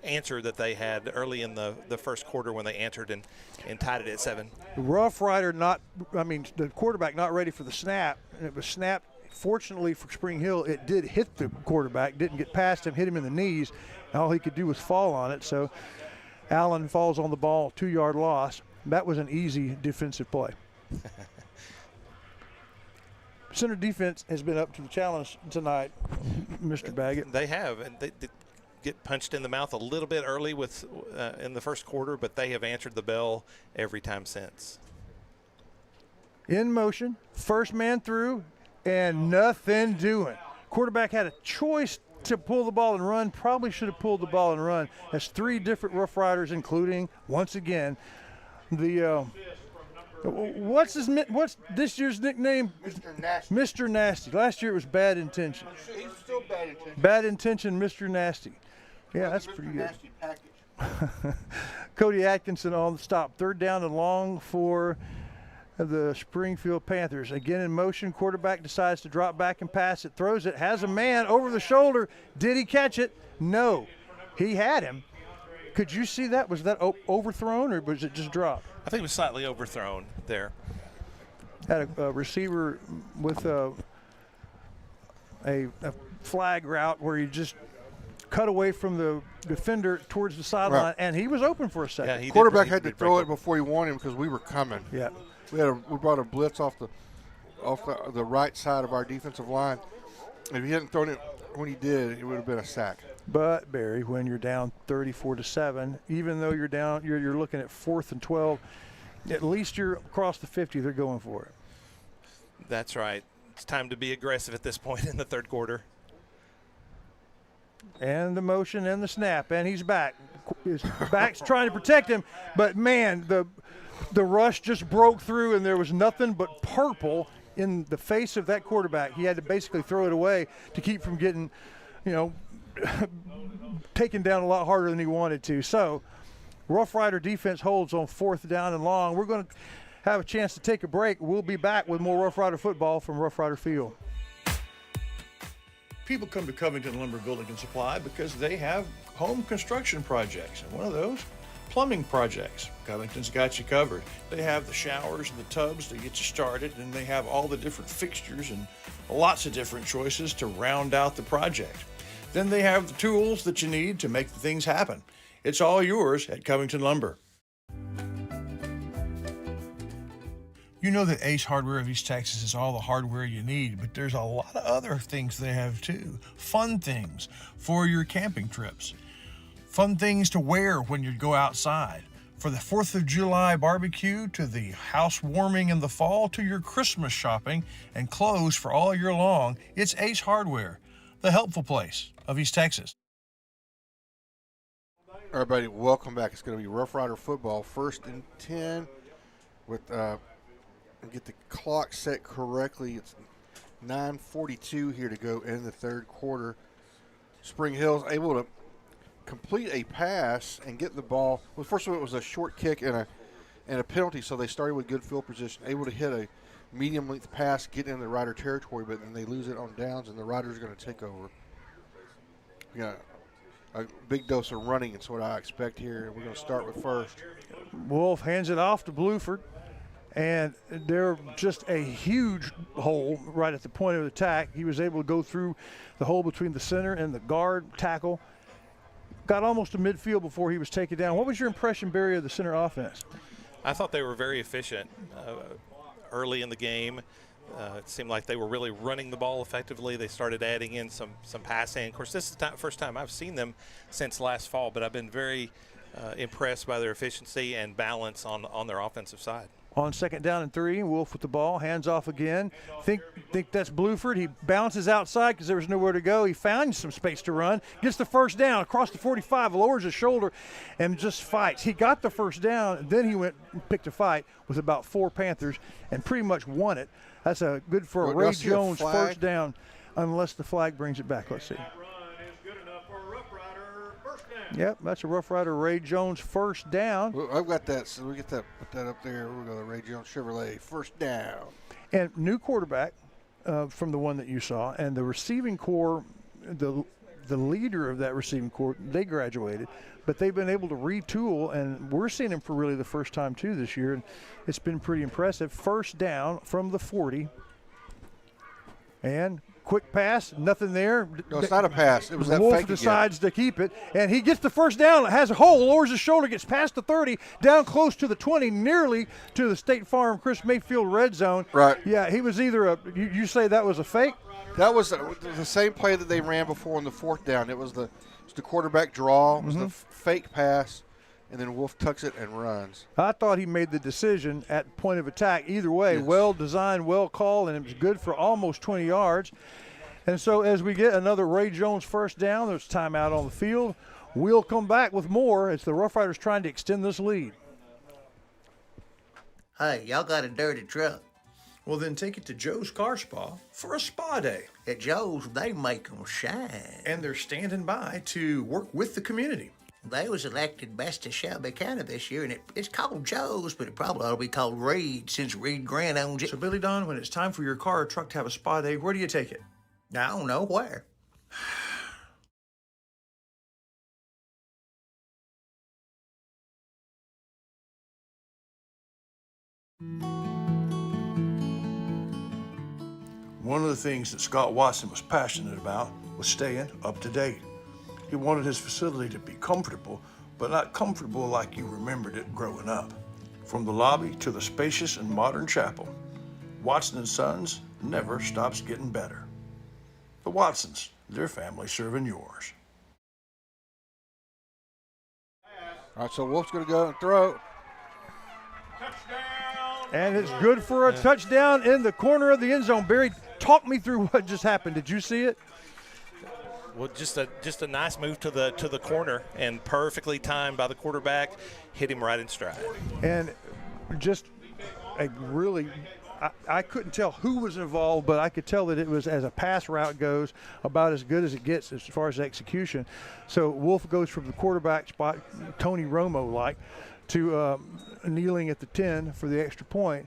Speaker 23: answer that they had early in the first quarter when they answered and tied it at 7.
Speaker 1: The Rough Rider the quarterback not ready for the snap, and it was snapped. Fortunately for Spring Hill, it did hit the quarterback, didn't get past him, hit him in the knees. All he could do was fall on it. So Allen falls on the ball, 2-yard loss. That was an easy defensive play. Center defense has been up to the challenge tonight, Mr. Baggett.
Speaker 23: They have, and they get punched in the mouth a little bit early with in the first quarter, but they have answered the bell every time since.
Speaker 1: In motion, first man through, and nothing doing. Quarterback had a choice to pull the ball and run, probably should have pulled the ball and run. That's 3 different Rough Riders, including, once again, the what's this year's nickname?
Speaker 3: Mr. Nasty.
Speaker 1: Mr. Nasty. Last year it was Bad Intention.
Speaker 3: He's still Bad Intention.
Speaker 1: Bad Intention, Mr. Nasty. Yeah, that's pretty good.
Speaker 3: Nasty package.
Speaker 1: Cody Atkinson on the stop. 3rd down and long for the Springfield Panthers. Again in motion, quarterback decides to drop back and pass it, throws it, has a man over the shoulder. Did he catch it? No. He had him. Could you see that? Was that overthrown or was it just dropped?
Speaker 23: I think it was slightly overthrown there.
Speaker 1: Had a receiver with a flag route where he just cut away from the defender towards the sideline,
Speaker 3: Right.
Speaker 1: and he was open for a second.
Speaker 3: Yeah, quarterback had to throw it before he wanted him because we were coming.
Speaker 1: Yeah.
Speaker 3: We brought a blitz off the right side of our defensive line. If he hadn't thrown it when he did, it would have been a sack.
Speaker 1: But Barry, when you're down 34-7, even though you're down, you're looking at 4th and 12. At least you're across the 50. They're going for it.
Speaker 23: That's right. It's time to be aggressive at this point in the 3rd quarter.
Speaker 1: And the motion and the snap, and he's back. His back's trying to protect him, but man, the rush just broke through, and there was nothing but purple in the face of that quarterback. He had to basically throw it away to keep from getting, taken down a lot harder than he wanted to. So Rough Rider defense holds on 4th down and long. We're going to have a chance to take a break. We'll be back with more Rough Rider football from Rough Rider Field.
Speaker 7: People come to Covington Lumber Building and Supply because they have home construction projects, and one of those, plumbing projects. Covington's got you covered. They have the showers and the tubs to get you started, and they have all the different fixtures and lots of different choices to round out the project. Then they have the tools that you need to make the things happen. It's all yours at Covington Lumber. You know that Ace Hardware of East Texas is all the hardware you need, but there's a lot of other things they have too. Fun things for your camping trips. Fun things to wear when you go outside. For the 4th of July barbecue, to the house warming in the fall, to your Christmas shopping and clothes for all year long, it's Ace Hardware, the helpful place of East Texas.
Speaker 3: Everybody, welcome back. It's going to be Rough Rider football, 1st and 10 with get the clock set correctly. It's 9:42 here to go in the 3rd quarter. Spring Hill's able to complete a pass and get the ball. Well, first of all, it was a short kick and a penalty, so they started with good field position, able to hit a medium length pass, get in the Rider territory, but then they lose it on downs, and the Riders are going to take over. We got a big dose of running. It's what I expect here. We're going to start with first.
Speaker 1: Wolf hands it off to Bluford. And they're just a huge hole right at the point of attack. He was able to go through the hole between the center and the guard tackle. Got almost to midfield before he was taken down. What was your impression, Barry, of the center offense?
Speaker 23: I thought they were very efficient early in the game. It seemed like they were really running the ball effectively. They started adding in some passing. Of course, this is the first time I've seen them since last fall, but I've been very impressed by their efficiency and balance on their offensive side.
Speaker 1: On 2nd down and 3, Wolf with the ball, hands off again. Think that's Bluford. He bounces outside because there was nowhere to go. He found some space to run, gets the 1st down across the 45, lowers his shoulder, and just fights. He got the 1st down, then he went and picked a fight with about 4 Panthers and pretty much won it. That's a good for a Ray Jones 1st down, unless the flag brings it back. Let's see. Yep, that's a Rough Rider Ray Jones 1st down.
Speaker 3: Well, I've got that, so we get that, put that up there. We're going to Ray Jones Chevrolet 1st down. And
Speaker 1: new quarterback from the one that you saw, and the receiving core, the the leader of that receiving corps, they graduated, but they've been able to retool, and we're seeing him for really the first time too this year, and it's been pretty impressive. First down from the 40, and quick pass, nothing there.
Speaker 3: No, it's not a pass. It was that
Speaker 1: Wolf
Speaker 3: fake
Speaker 1: decides to keep it, and he gets the first down, has a hole, lowers his shoulder, gets past the 30, down close to the 20, nearly to the State Farm Chris Mayfield red zone.
Speaker 3: Right.
Speaker 1: Yeah, he was either you say that was a fake?
Speaker 3: That was the same play that they ran before on the fourth down. It was the quarterback draw. It was the fake pass, and then Wolf tucks it and runs.
Speaker 1: I thought he made the decision at point of attack. Either way, well designed, well called, and it was good for almost 20 yards. And so as we get another Ray Jones first down, there's timeout on the field. We'll come back with more as the Rough Riders trying to extend this lead.
Speaker 22: Hey, y'all got a dirty truck.
Speaker 11: Well, then take it to Joe's Car Spa for a spa day.
Speaker 22: At Joe's, they make 'em shine.
Speaker 11: And they're standing by to work with the community.
Speaker 22: They was elected best of Shelby County this year, and it's called Joe's, but it probably ought to be called Reed since Reed Grant owns it.
Speaker 11: So, Billy Don, when it's time for your car or truck to have a spa day, where do you take it?
Speaker 22: I don't know where.
Speaker 7: One of the things that Scott Watson was passionate about was staying up to date. He wanted his facility to be comfortable, but not comfortable like you remembered it growing up. From the lobby to the spacious and modern chapel, Watson & Sons never stops getting better. The Watsons, their family serving yours.
Speaker 3: All right, so Wolf's going to go and throw.
Speaker 1: And it's good for a touchdown in the corner of the end zone. Barry, talk me through what just happened. Did you see it?
Speaker 23: Well, just a nice move to the corner and perfectly timed by the quarterback, hit him right in stride.
Speaker 1: And just a really, I couldn't tell who was involved, but I could tell that it was, as a pass route goes, about as good as it gets as far as execution. So Wolf goes from the quarterback spot, Tony Romo-like, to kneeling at the 10 for the extra point.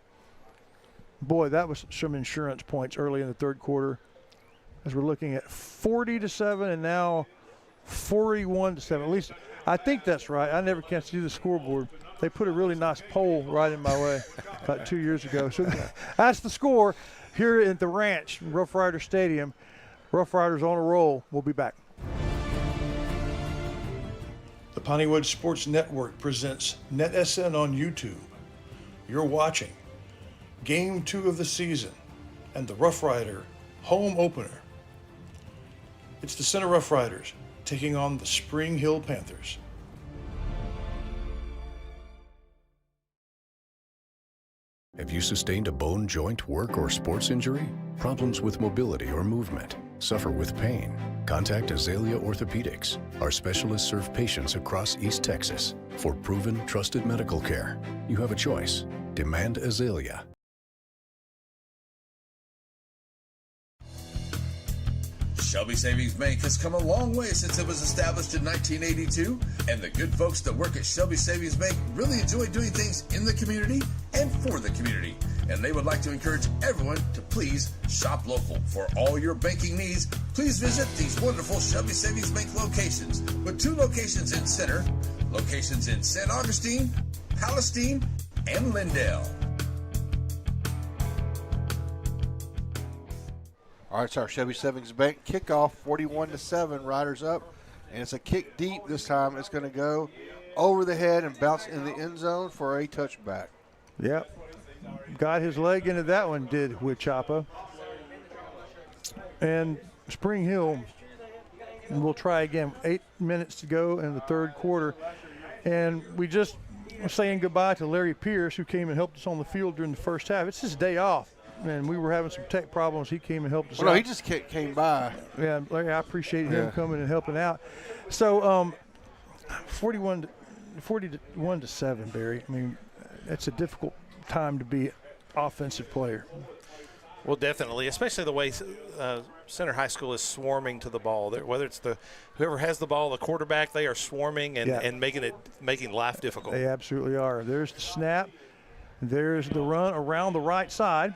Speaker 1: Boy, that was some insurance points early in the third quarter, as we're looking at 40-7 and now 41-7. At least I think that's right. I never can see the scoreboard. They put a really nice poll right in my way about 2 years ago. So that's the score here at the Ranch, Rough Rider Stadium. Rough Riders on a roll. We'll be back.
Speaker 7: The Pontywood Sports Network presents NETSN on YouTube. You're watching Game 2 of the season and the Rough Rider home opener. It's the Center Rough Riders taking on the Spring Hill Panthers.
Speaker 9: Have you sustained a bone, joint, work, or sports injury? Problems with mobility or movement? Suffer with pain? Contact Azalea Orthopedics. Our specialists serve patients across East Texas. For proven, trusted medical care, you have a choice. Demand Azalea.
Speaker 19: Shelby Savings Bank has come a long way since it was established in 1982, and the good folks that work at Shelby Savings Bank really enjoy doing things in the community and for the community. And they would like to encourage everyone to please shop local. For all your banking needs, please visit these wonderful Shelby Savings Bank locations, with 2 locations in Center, locations in St. Augustine, Palestine, and Lindale.
Speaker 3: All right, it's our Chevy Savings Bank kickoff, 41-7, Riders up. And it's a kick deep this time. It's going to go over the head and bounce in the end zone for a touchback.
Speaker 1: Yep. Got his leg into that one, did Huichapa. And Spring Hill will try again. 8 minutes to go in the third quarter. And we just were saying goodbye to Larry Pierce, who came and helped us on the field during the first half. It's his day off. And we were having some tech problems. He came and helped us out.
Speaker 3: No, he just came by.
Speaker 1: Yeah, Larry, I appreciate him coming and helping out. So 41-7, Barry. I mean, it's a difficult time to be offensive player.
Speaker 23: Well, definitely, especially the way Center High School is swarming to the ball. Whether it's whoever has the ball, the quarterback, they are swarming and making life difficult.
Speaker 1: They absolutely are. There's the snap. There's the run around the right side.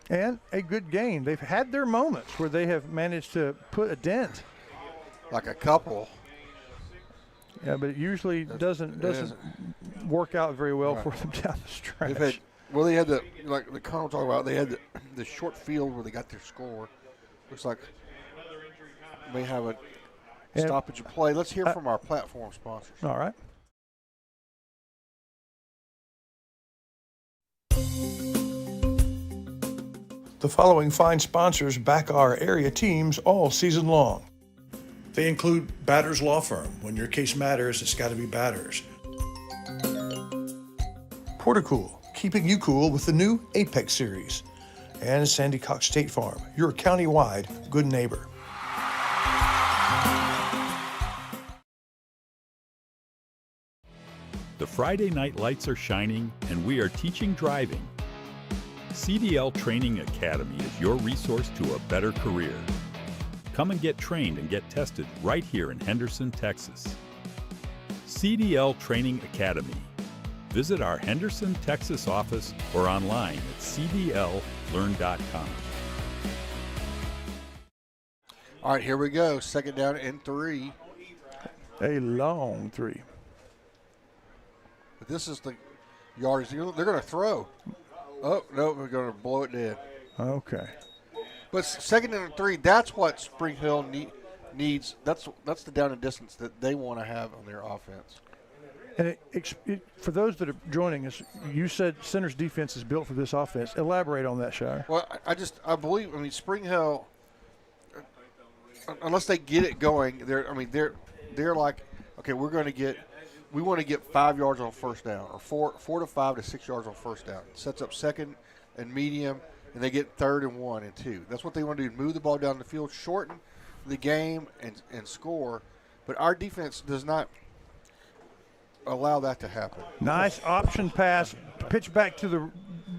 Speaker 1: And a good gain. They've had their moments where they have managed to put a dent.
Speaker 3: Like a couple.
Speaker 1: Yeah, but it usually doesn't work out very well for them down the stretch.
Speaker 3: They had like the Colonel talked about, they had the short field where they got their score. Looks like may have a stoppage of play. Let's hear from our platform sponsors.
Speaker 1: All right.
Speaker 7: The following fine sponsors back our area teams all season long. They include Batters Law Firm. When your case matters, it's got to be Batters. Portacool, keeping you cool with the new Apex series. And Sandy Cox State Farm, your county-wide good neighbor.
Speaker 20: The Friday night lights are shining, and we are teaching driving. CDL Training Academy is your resource to a better career. Come and get trained and get tested right here in Henderson, Texas. CDL Training Academy. Visit our Henderson, Texas office or online at cdllearn.com.
Speaker 3: All right, here we go. Second down and 3.
Speaker 1: A long 3.
Speaker 3: But this is the yardage. They're going to throw. Oh, no, we're going to blow it dead.
Speaker 1: Okay.
Speaker 3: But second and 3, that's what Spring Hill needs. That's the down and distance that they want to have on their offense.
Speaker 1: And for those that are joining us, you said Center's defense is built for this offense. Elaborate on that, Shire.
Speaker 3: Well, I believe, Spring Hill, unless they get it going, they're like, okay, we want to get 5 yards on first down, or 4 to 5 to 6 yards on first down. It sets up second and medium, and they get 3rd and 1 and 2. That's what they want to do: move the ball down the field, shorten the game, and score. But our defense does not allow that to happen.
Speaker 1: Nice option pass, pitch back to the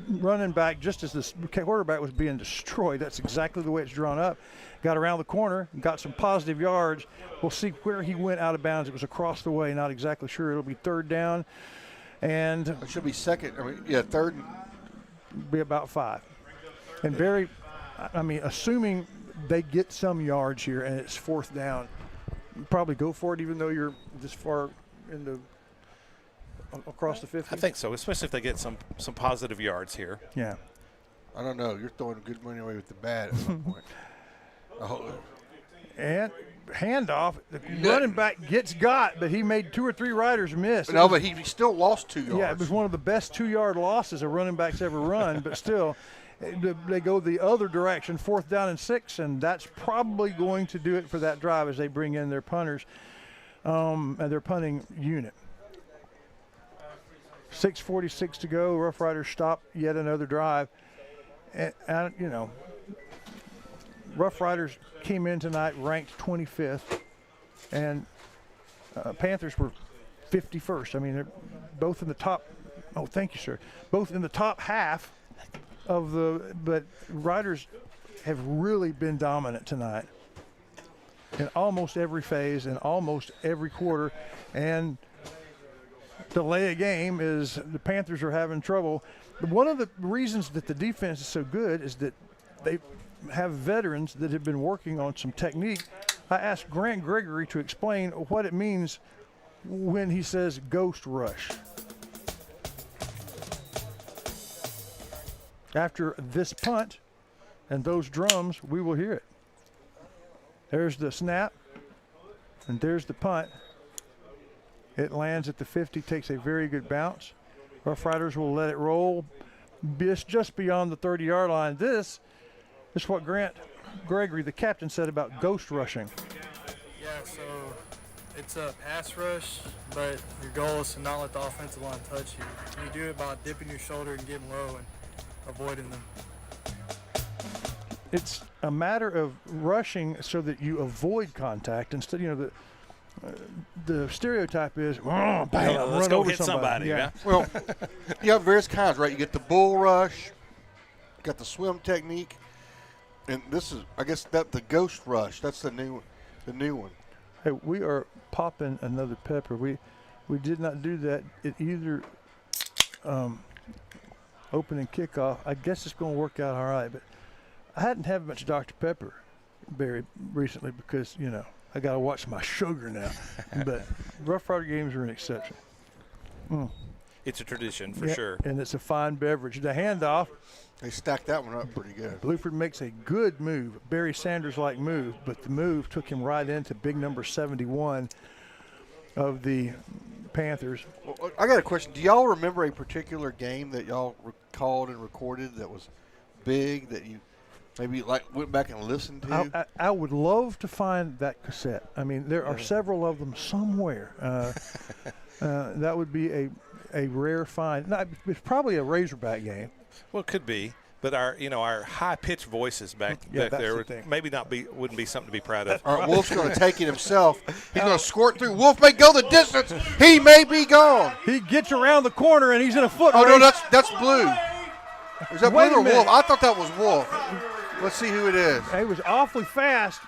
Speaker 1: running back just as the quarterback was being destroyed. That's exactly the way it's drawn up. Got around the corner, got some positive yards. We'll see where he went out of bounds. It was across the way, not exactly sure. It'll be 3rd down. And
Speaker 3: it should be second. 3rd.
Speaker 1: Be about 5. And assuming they get some yards here and it's 4th down, probably go for it even though you're this far in the across the 50?
Speaker 23: I think so, especially if they get some positive yards here.
Speaker 1: Yeah.
Speaker 3: I don't know. You're throwing good money away with the bad at some point.
Speaker 1: And handoff. The running back gets but he made 2 or 3 riders miss.
Speaker 3: No, but he still lost 2 yards.
Speaker 1: Yeah, it was one of the best 2-yard losses a running back's ever run, but still they go the other direction, 4th down and 6, and that's probably going to do it for that drive as they bring in their punters and their punting unit. 6:46 to go. Rough Riders stop yet another drive. And Rough Riders came in tonight ranked 25th, and Panthers were 51st. They're both in the top. Oh, thank you, sir. Both in the top half of but Riders have really been dominant tonight in almost every phase and almost every quarter. And delay a game is the Panthers are having trouble. One of the reasons that the defense is so good is that they have veterans that have been working on some technique. I asked Grant Gregory to explain what it means when he says ghost rush. After this punt and those drums, we will hear it. There's the snap, and there's the punt. It lands at the 50, takes a very good bounce. Rough Riders will let it roll just beyond the 30-yard line. This is what Grant Gregory, the captain, said about ghost rushing.
Speaker 5: Yeah, so it's a pass rush, but your goal is to not let the offensive line touch you. You do it by dipping your shoulder and getting low and avoiding them.
Speaker 1: It's a matter of rushing so that you avoid contact instead. The stereotype is, bam,
Speaker 23: let's go hit somebody. Yeah.
Speaker 3: Well, you have various kinds, right? You get the bull rush, you got the swim technique, and this is, I guess, the ghost rush. That's the new one.
Speaker 1: Hey, we are popping another pepper. We did not do that at either. opening kickoff. I guess it's going to work out all right. But I hadn't had much Dr. Pepper very recently because, you know, I got to watch my sugar now. But Rough Rider games are an exception.
Speaker 23: It's a tradition for
Speaker 1: Yeah,
Speaker 23: sure.
Speaker 1: and it's a fine beverage. The handoff.
Speaker 3: They stacked that one up pretty good.
Speaker 1: Bluford makes a good move, Barry Sanders-like move, but the move took him right into big number 71 of the Panthers.
Speaker 3: Well, I got a question. Do y'all remember a particular game that y'all called and recorded that was big that you maybe like went back and listened to?
Speaker 1: I would love to find that cassette. I mean, there are several of them somewhere. That would be a rare find. No, it's probably a Razorback game.
Speaker 23: Well, it could be, but our high-pitched voices back there would wouldn't be something to be proud of.
Speaker 3: All right, Wolf's going to take it himself. He's going to squirt through. Wolf may go the distance. He may be gone.
Speaker 1: He gets around the corner and he's in a foot race.
Speaker 3: No, that's Blue. Is that
Speaker 1: Wait
Speaker 3: Blue
Speaker 1: a
Speaker 3: or
Speaker 1: minute.
Speaker 3: Wolf? I thought that was Wolf. Let's see who it is.
Speaker 1: He was awfully fast.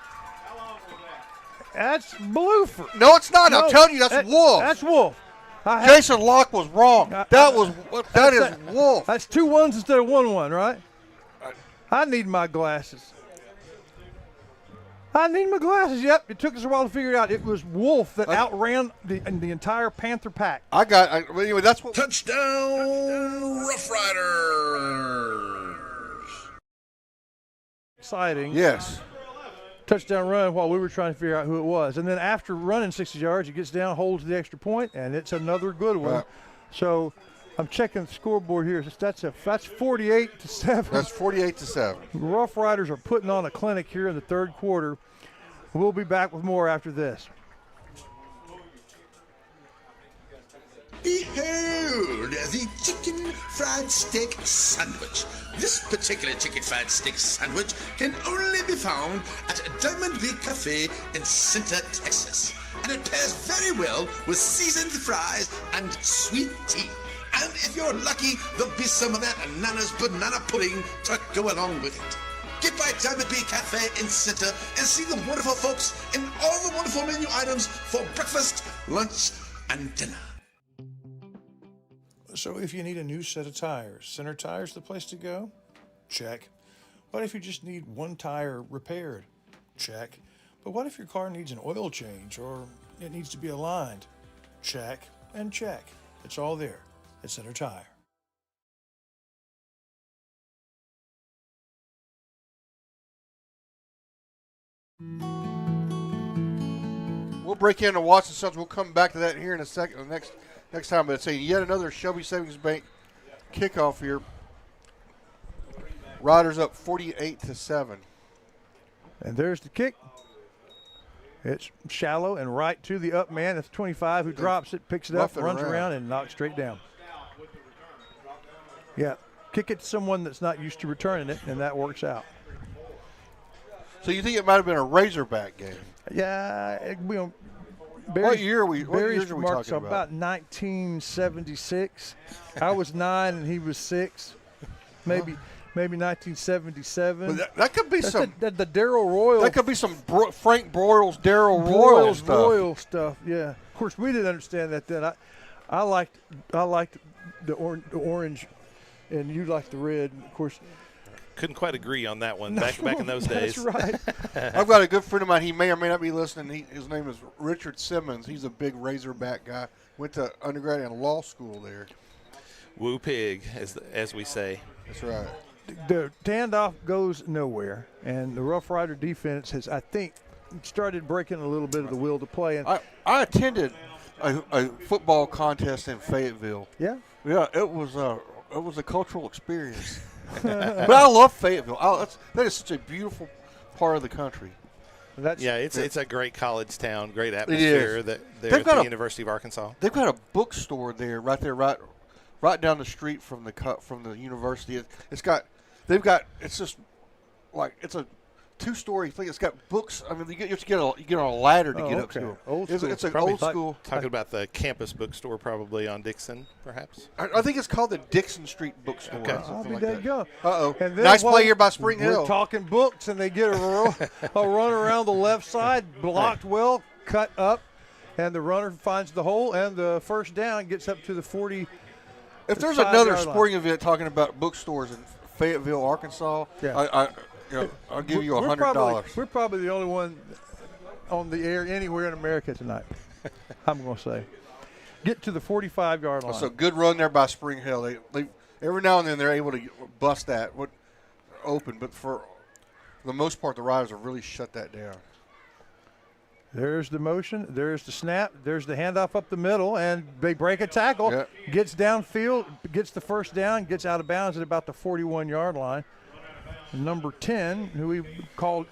Speaker 1: That's Bluford.
Speaker 3: No, it's not. I'm telling you, that's Wolf.
Speaker 1: That's Wolf.
Speaker 3: Jason Locke was wrong. That is Wolf.
Speaker 1: That's 2 1s instead of 1-1, right? I need my glasses. Yep, it took us a while to figure it out. It was Wolf that outran the entire Panther pack.
Speaker 3: Anyway, that's what.
Speaker 19: Touchdown, Rough Riders.
Speaker 1: Exciting.
Speaker 3: Yes.
Speaker 1: Touchdown run while we were trying to figure out who it was. And then after running 60 yards, he gets down, holds the extra point, and it's another good one.
Speaker 3: Right.
Speaker 1: So I'm checking the scoreboard here. That's 48-7.
Speaker 3: That's 48-7.
Speaker 1: Rough Riders are putting on a clinic here in the third quarter. We'll be back with more after this.
Speaker 19: Behold the chicken fried steak sandwich. This particular chicken fried steak sandwich can only be found at Diamond Bee Cafe in Center, Texas. And it pairs very well with seasoned fries and sweet tea. And if you're lucky, there'll be some of that Nana's banana pudding to go along with it. Get by Diamond Bee Cafe in Center and see the wonderful folks and all the wonderful menu items for breakfast, lunch, and dinner.
Speaker 7: So if you need a new set of tires, Center Tire's the place to go? Check. What if you just need one tire repaired? Check. But what if your car needs an oil change or it needs to be aligned? Check and check. It's all there at Center Tire.
Speaker 3: We'll break into Watson Sons. We'll come back to that here in a second. Next time, but it's yet another Shelby Savings Bank kickoff here. Riders up 48-7.
Speaker 1: And there's the kick. It's shallow and right to the up man. That's 25 who drops it, picks it up, runs around, and knocks straight down. Yeah, kick it to someone that's not used to returning it, and that works out.
Speaker 3: So you think it might have been a Razorback game?
Speaker 1: Yeah,
Speaker 3: What years are we talking about?
Speaker 1: About 1976. I was 9 and he was 6. Maybe 1977.
Speaker 3: That could be
Speaker 1: That's
Speaker 3: some
Speaker 1: the Darryl Royal.
Speaker 3: That could be some Frank Broyles, Darryl Royal stuff.
Speaker 1: Royal stuff. Yeah. Of course, we didn't understand that then. I liked the orange, and you liked the red. Of course.
Speaker 23: Couldn't quite agree on that one back in those days.
Speaker 1: That's right.
Speaker 3: I've got a good friend of mine. He may or may not be listening. His name is Richard Simmons. He's a big Razorback guy. Went to undergrad and law school there.
Speaker 23: Woo pig, as we say.
Speaker 3: That's right.
Speaker 1: The handoff goes nowhere, and the Rough Rider defense has, I think, started breaking a little bit of the will to play. And
Speaker 3: I attended a football contest in Fayetteville.
Speaker 1: Yeah?
Speaker 3: Yeah, it was a cultural experience. But I love Fayetteville. That is such a beautiful part of the country.
Speaker 23: It's a great college town, great atmosphere. They're at the University of Arkansas.
Speaker 3: They've got a bookstore there, right down the street from the university. It's just like it's a 2-story thing. It's got books. I mean, you have to get on a ladder to get up to it.
Speaker 1: Old school.
Speaker 3: It's an old school.
Speaker 23: Talking about the campus bookstore, probably on Dixon, perhaps.
Speaker 3: I think it's called the Dixon Street Bookstore.
Speaker 23: Okay.
Speaker 1: I'll be there you go.
Speaker 3: Uh-oh. Nice play here by Spring Hill.
Speaker 1: We're talking books, and they get a run around the left side, blocked well, cut up, and the runner finds the hole, and the first down gets up to the 40.
Speaker 3: If there's
Speaker 1: 5
Speaker 3: another
Speaker 1: yard line.
Speaker 3: sporting event talking about bookstores in Fayetteville, Arkansas,
Speaker 1: Yeah.
Speaker 3: I'll give you $100.
Speaker 1: We're probably the only one on the air anywhere in America tonight. I'm going to say. Get to the 45-yard line.
Speaker 3: So good run there by Spring Hill. They every now and then they're able to bust that open, but for the most part, the Riders have really shut that down.
Speaker 1: There's the motion. There's the snap. There's the handoff up the middle, and they break a tackle.
Speaker 3: Yep.
Speaker 1: Gets downfield, gets the first down, gets out of bounds at about the 41-yard line. Number 10, who we called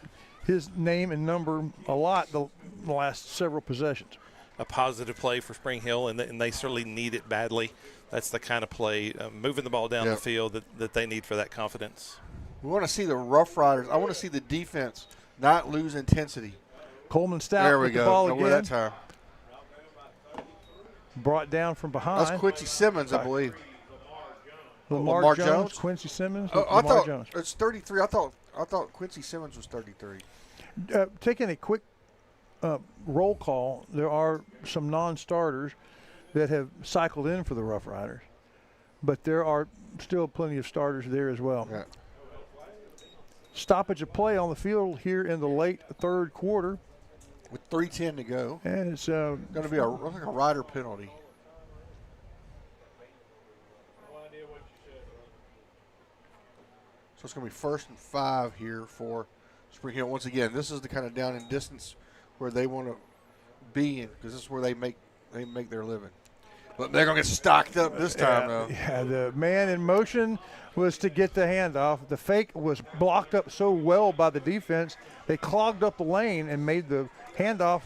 Speaker 1: his name and number a lot the last several possessions.
Speaker 23: A positive play for Spring Hill, and they certainly need it badly. That's the kind of play, moving the ball down the field that they need for that confidence.
Speaker 3: We want to see the Rough Riders. I want to see the defense not lose intensity.
Speaker 1: Coleman Stout
Speaker 3: there we
Speaker 1: with
Speaker 3: go.
Speaker 1: the ball
Speaker 3: Nowhere
Speaker 1: again.
Speaker 3: that time.
Speaker 1: Brought down from behind.
Speaker 3: That's Quincy Simmons, I believe.
Speaker 1: Lamar Jones, Quincy Simmons.
Speaker 3: I
Speaker 1: Lamar
Speaker 3: thought
Speaker 1: Jones.
Speaker 3: it's 33. I thought Quincy Simmons was 33.
Speaker 1: Taking a quick roll call, there are some non-starters that have cycled in for the Rough Riders, but there are still plenty of starters there as well.
Speaker 3: Yeah.
Speaker 1: Stoppage of play on the field here in the late third quarter.
Speaker 3: With 3:10 to go.
Speaker 1: And it's
Speaker 3: going to be a Rider penalty. So it's going to be 1st and 5 here for Spring Hill. Once again, this is the kind of down and distance where they want to be in, because this is where they make their living. But they're going to get stocked up this time, though.
Speaker 1: Yeah, the man in motion was to get the handoff. The fake was blocked up so well by the defense, they clogged up the lane and made the handoff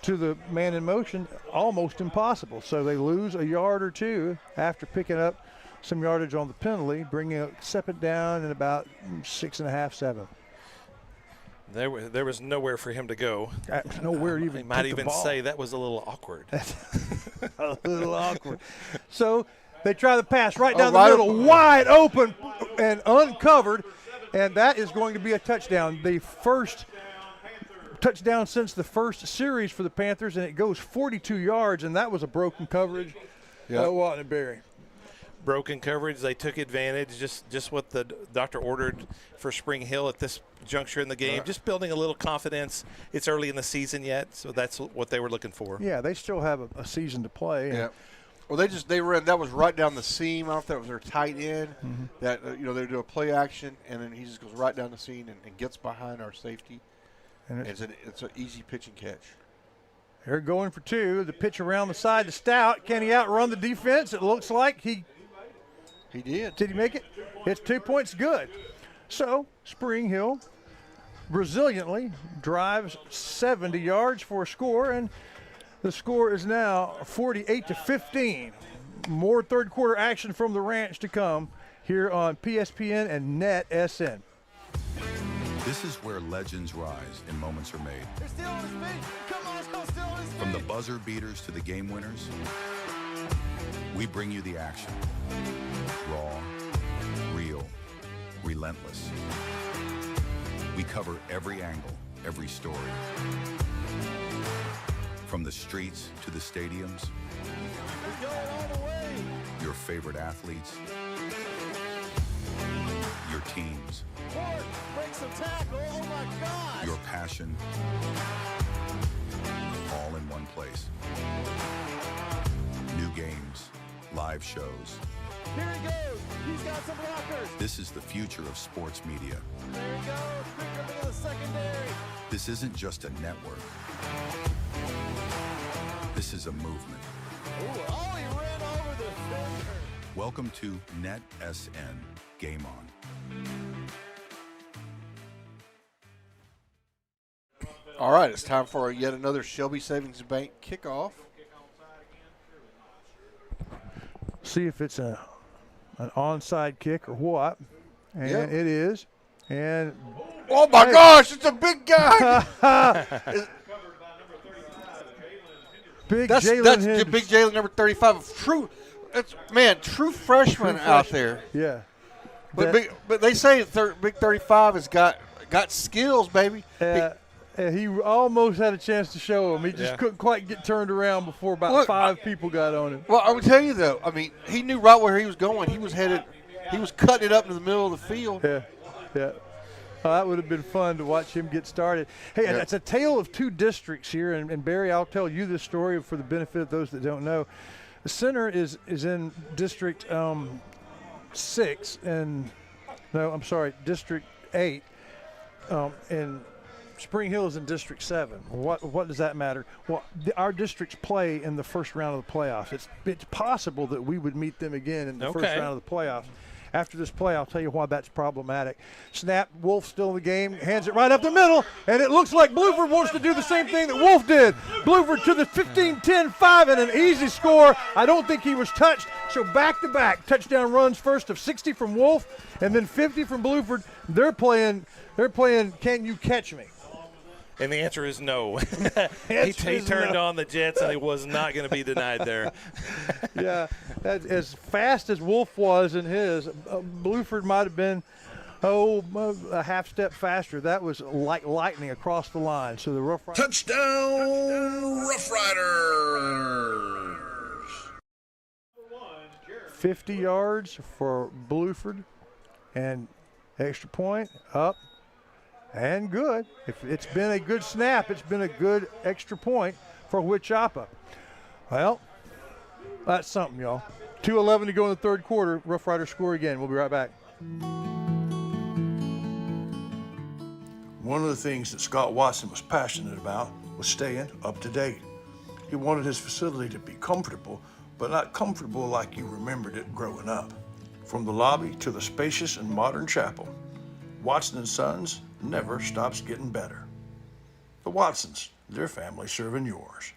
Speaker 1: to the man in motion almost impossible. So they lose a yard or two after picking up some yardage on the penalty, bringing it second down in about 6.5, 7.
Speaker 23: There was nowhere for him to go.
Speaker 1: Nowhere to even
Speaker 23: They might
Speaker 1: put the
Speaker 23: even
Speaker 1: ball.
Speaker 23: say that was a little awkward.
Speaker 1: A little awkward. So they try the pass right down
Speaker 3: right
Speaker 1: the middle, wide open and uncovered, and that is going to be a touchdown. The first touchdown since the first series for the Panthers, and it goes 42 yards, and that was a broken coverage. Wasn't it, Barry?
Speaker 23: Broken coverage. They took advantage, just what the doctor ordered for Spring Hill at this juncture in the game. Just building a little confidence. It's early in the season yet, so that's what they were looking for.
Speaker 1: Yeah, they still have a season to play.
Speaker 3: Yeah. Well, they ran. That was right down the seam. I don't know if that was their tight end.
Speaker 1: Mm-hmm.
Speaker 3: That they do a play action, and then he just goes right down the seam and gets behind our safety. And it's an easy pitch and catch.
Speaker 1: They're going for two. The pitch around the side to Stout. Can he outrun the defense? It looks like he
Speaker 3: did.
Speaker 1: Did he make it? It's 2 points good. So Spring Hill resiliently drives 70 yards for a score, and the score is now 48-15. More third quarter action from the Ranch to come here on PSPN and NETSN.
Speaker 8: This is where legends rise and moments are made.
Speaker 22: They're still on his feet. Come on, let's go, still on his feet.
Speaker 8: From the buzzer beaters to the game winners, we bring you the action. Raw, real, relentless. We cover every angle, every story. From the streets to the stadiums,
Speaker 22: We're going all the way.
Speaker 8: your favorite athletes, your teams,
Speaker 22: Ford breaks a tackle. Oh, my God.
Speaker 8: your passion, all in one place. New games, live shows.
Speaker 22: Here he goes. He's got some blockers.
Speaker 8: This is the future of sports media.
Speaker 22: There he goes. Quick up into the secondary.
Speaker 8: This isn't just a network. This is a movement.
Speaker 22: Ooh, oh, he ran over the defender.
Speaker 8: Welcome to NETSN Game On.
Speaker 3: All right, it's time for yet another Shelby Savings Bank kickoff.
Speaker 1: See if it's an onside kick or what. And
Speaker 3: Yep.
Speaker 1: it is. And
Speaker 3: oh my gosh, it's a big guy.
Speaker 1: Big Jalen
Speaker 3: That's
Speaker 1: Henderson.
Speaker 3: big Jalen, number 35. True freshman out there.
Speaker 1: Yeah.
Speaker 3: But they say big 35 has got skills, baby.
Speaker 1: And he almost had a chance to show him. He just couldn't quite get turned around before about 5 people got on him.
Speaker 3: Well, I would tell you, though, I mean, he knew right where he was going. He was cutting it up in the middle of the field.
Speaker 1: Yeah. That would have been fun to watch him get started. Hey, it's a tale of 2 districts here, and Barry, I'll tell you this story for the benefit of those that don't know. The center is in District 6, and District 8, and Spring Hill is in District 7. What does that matter? Well, our districts play in the first round of the playoffs. It's possible that we would meet them again in the first round of the playoffs. After this play, I'll tell you why that's problematic. Snap, Wolf still in the game, hands it right up the middle, and it looks like Bluford wants to do the same thing that Wolf did. Bluford to the 15-10-5 and an easy score. I don't think he was touched, so back-to-back touchdown runs, first of 60 from Wolf and then 50 from Bluford. They're playing Can You Catch Me?
Speaker 23: And the answer is no. he turned on the Jets, and he was not going to be denied there.
Speaker 1: Yeah, as fast as Wolf was in his, Bluford might have been, a half step faster. That was like lightning across the line. So the Rough Riders.
Speaker 19: Touchdown, Rough Riders!
Speaker 1: 50 yards for Bluford, and extra point up. And good. If it's been a good snap, it's been a good extra point for Wichita. Well, that's something, y'all. 2:11 to go in the third quarter. Rough Riders score again. We'll be right back.
Speaker 7: One of the things that Scott Watson was passionate about was staying up to date. He wanted his facility to be comfortable, but not comfortable like you remembered it growing up. From the lobby to the spacious and modern chapel, Watson & Sons never stops getting better. The Watsons, their family serving yours.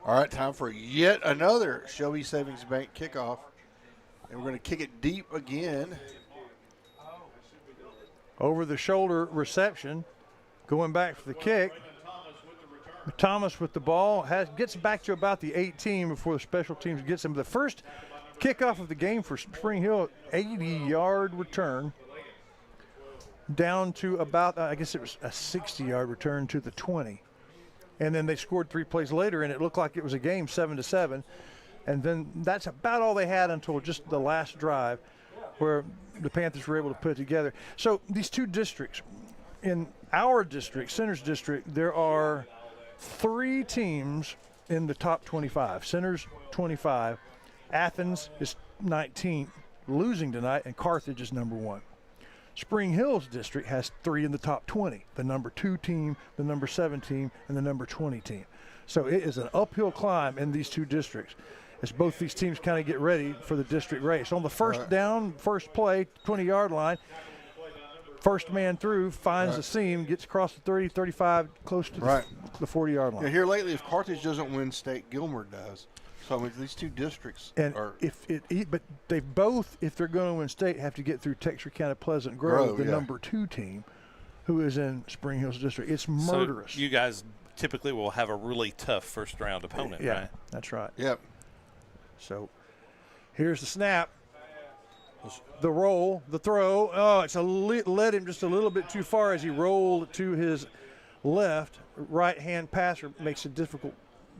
Speaker 3: All right, time for yet another Shelby Savings Bank kickoff. And we're going to kick it deep again.
Speaker 1: Over the shoulder reception, going back for the kick. Thomas with the ball gets back to about the 18 before the special teams gets him. The first kickoff of the game for Spring Hill, 80-yard return down to about, I guess it was a 60-yard return to the 20. And then they scored 3 plays later, and it looked like it was a game, 7-7. And then that's about all they had until just the last drive where the Panthers were able to put it together. So these 2 districts, in our district, Center's district, there are 3 teams in the top 25. Center's 25. Athens is 19, losing tonight, and Carthage is number 1. Spring Hill's district has 3 in the top 20, the number 2 team, the number 7 team, and the number 20 team. So it is an uphill climb in these 2 districts as both these teams kind of get ready for the district race. On the first down, first play, 20-yard line, first man through, finds the seam, gets across the 30, 35, close to the 40-yard line.
Speaker 3: Yeah, here lately, if Carthage doesn't win state, Gilmer does. So I mean, these 2 districts are.
Speaker 1: But they both, if they're going to win state, have to get through Texarkana Pleasant Grove, the number 2 team, who is in Spring Hill's district. It's murderous.
Speaker 23: So you guys typically will have a really tough first-round opponent, right?
Speaker 1: That's right.
Speaker 3: Yep.
Speaker 1: So here's the snap, the roll, the throw. Oh, it's led him just a little bit too far as he rolled to his left. Right-hand passer makes a difficult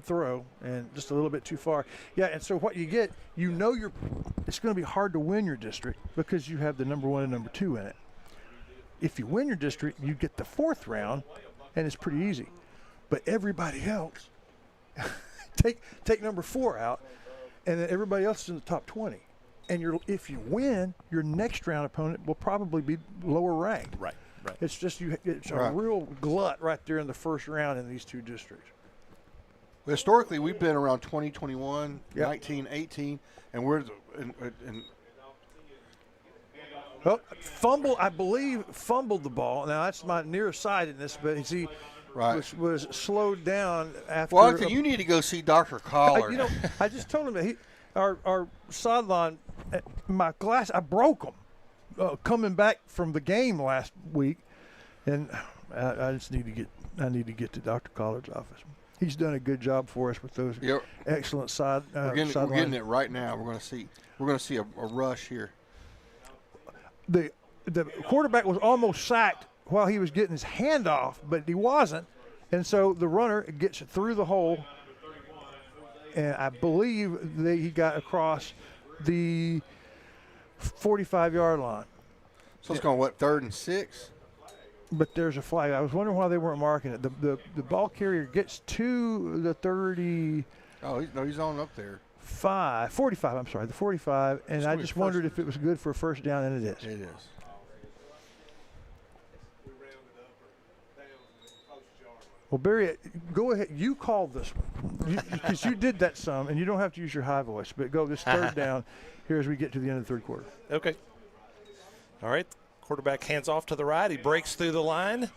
Speaker 1: throw and just a little bit too far. Yeah, and so what you get, it's going to be hard to win your district because you have the number 1 and number 2 in it. If you win your district, you get the 4th round, and it's pretty easy. But everybody else, take number 4 out, and then everybody else is in the top 20. And if you win, your next round opponent will probably be lower ranked.
Speaker 23: Right.
Speaker 1: It's just it's a real glut right there in the first round in these 2 districts.
Speaker 3: Historically, we've been around 20, 21, 19, 18, and we're
Speaker 1: Well, I believe, fumbled the ball. Now, that's my nearsightedness, but he was slowed down after.
Speaker 3: Well, Arthur, you need to go see Dr. Collar.
Speaker 1: I just told him that our sideline, my glass, I broke them coming back from the game last week, and I just need to get to Dr. Collard's office. He's done a good job for us with those excellent side.
Speaker 3: We're getting it right now. We're going to see a rush here.
Speaker 1: The quarterback was almost sacked while he was getting his hand off, but he wasn't, and so the runner gets through the hole, and I believe that he got across the 45-yard line.
Speaker 3: So it's going, what, 3rd and 6?
Speaker 1: But there's a flag. I was wondering why they weren't marking it. The ball carrier gets to the 30.
Speaker 3: Oh, he's on up there.
Speaker 1: 45, I'm sorry, the 45, and I just wondered if it was good for a first down, and it is.
Speaker 3: It is.
Speaker 1: Well, Barry, go ahead. You called this one because you did that some, and you don't have to use your high voice, but go this 3rd down here as we get to the end of the 3rd quarter.
Speaker 23: Okay. All right. Quarterback hands off to the right. He breaks through the line.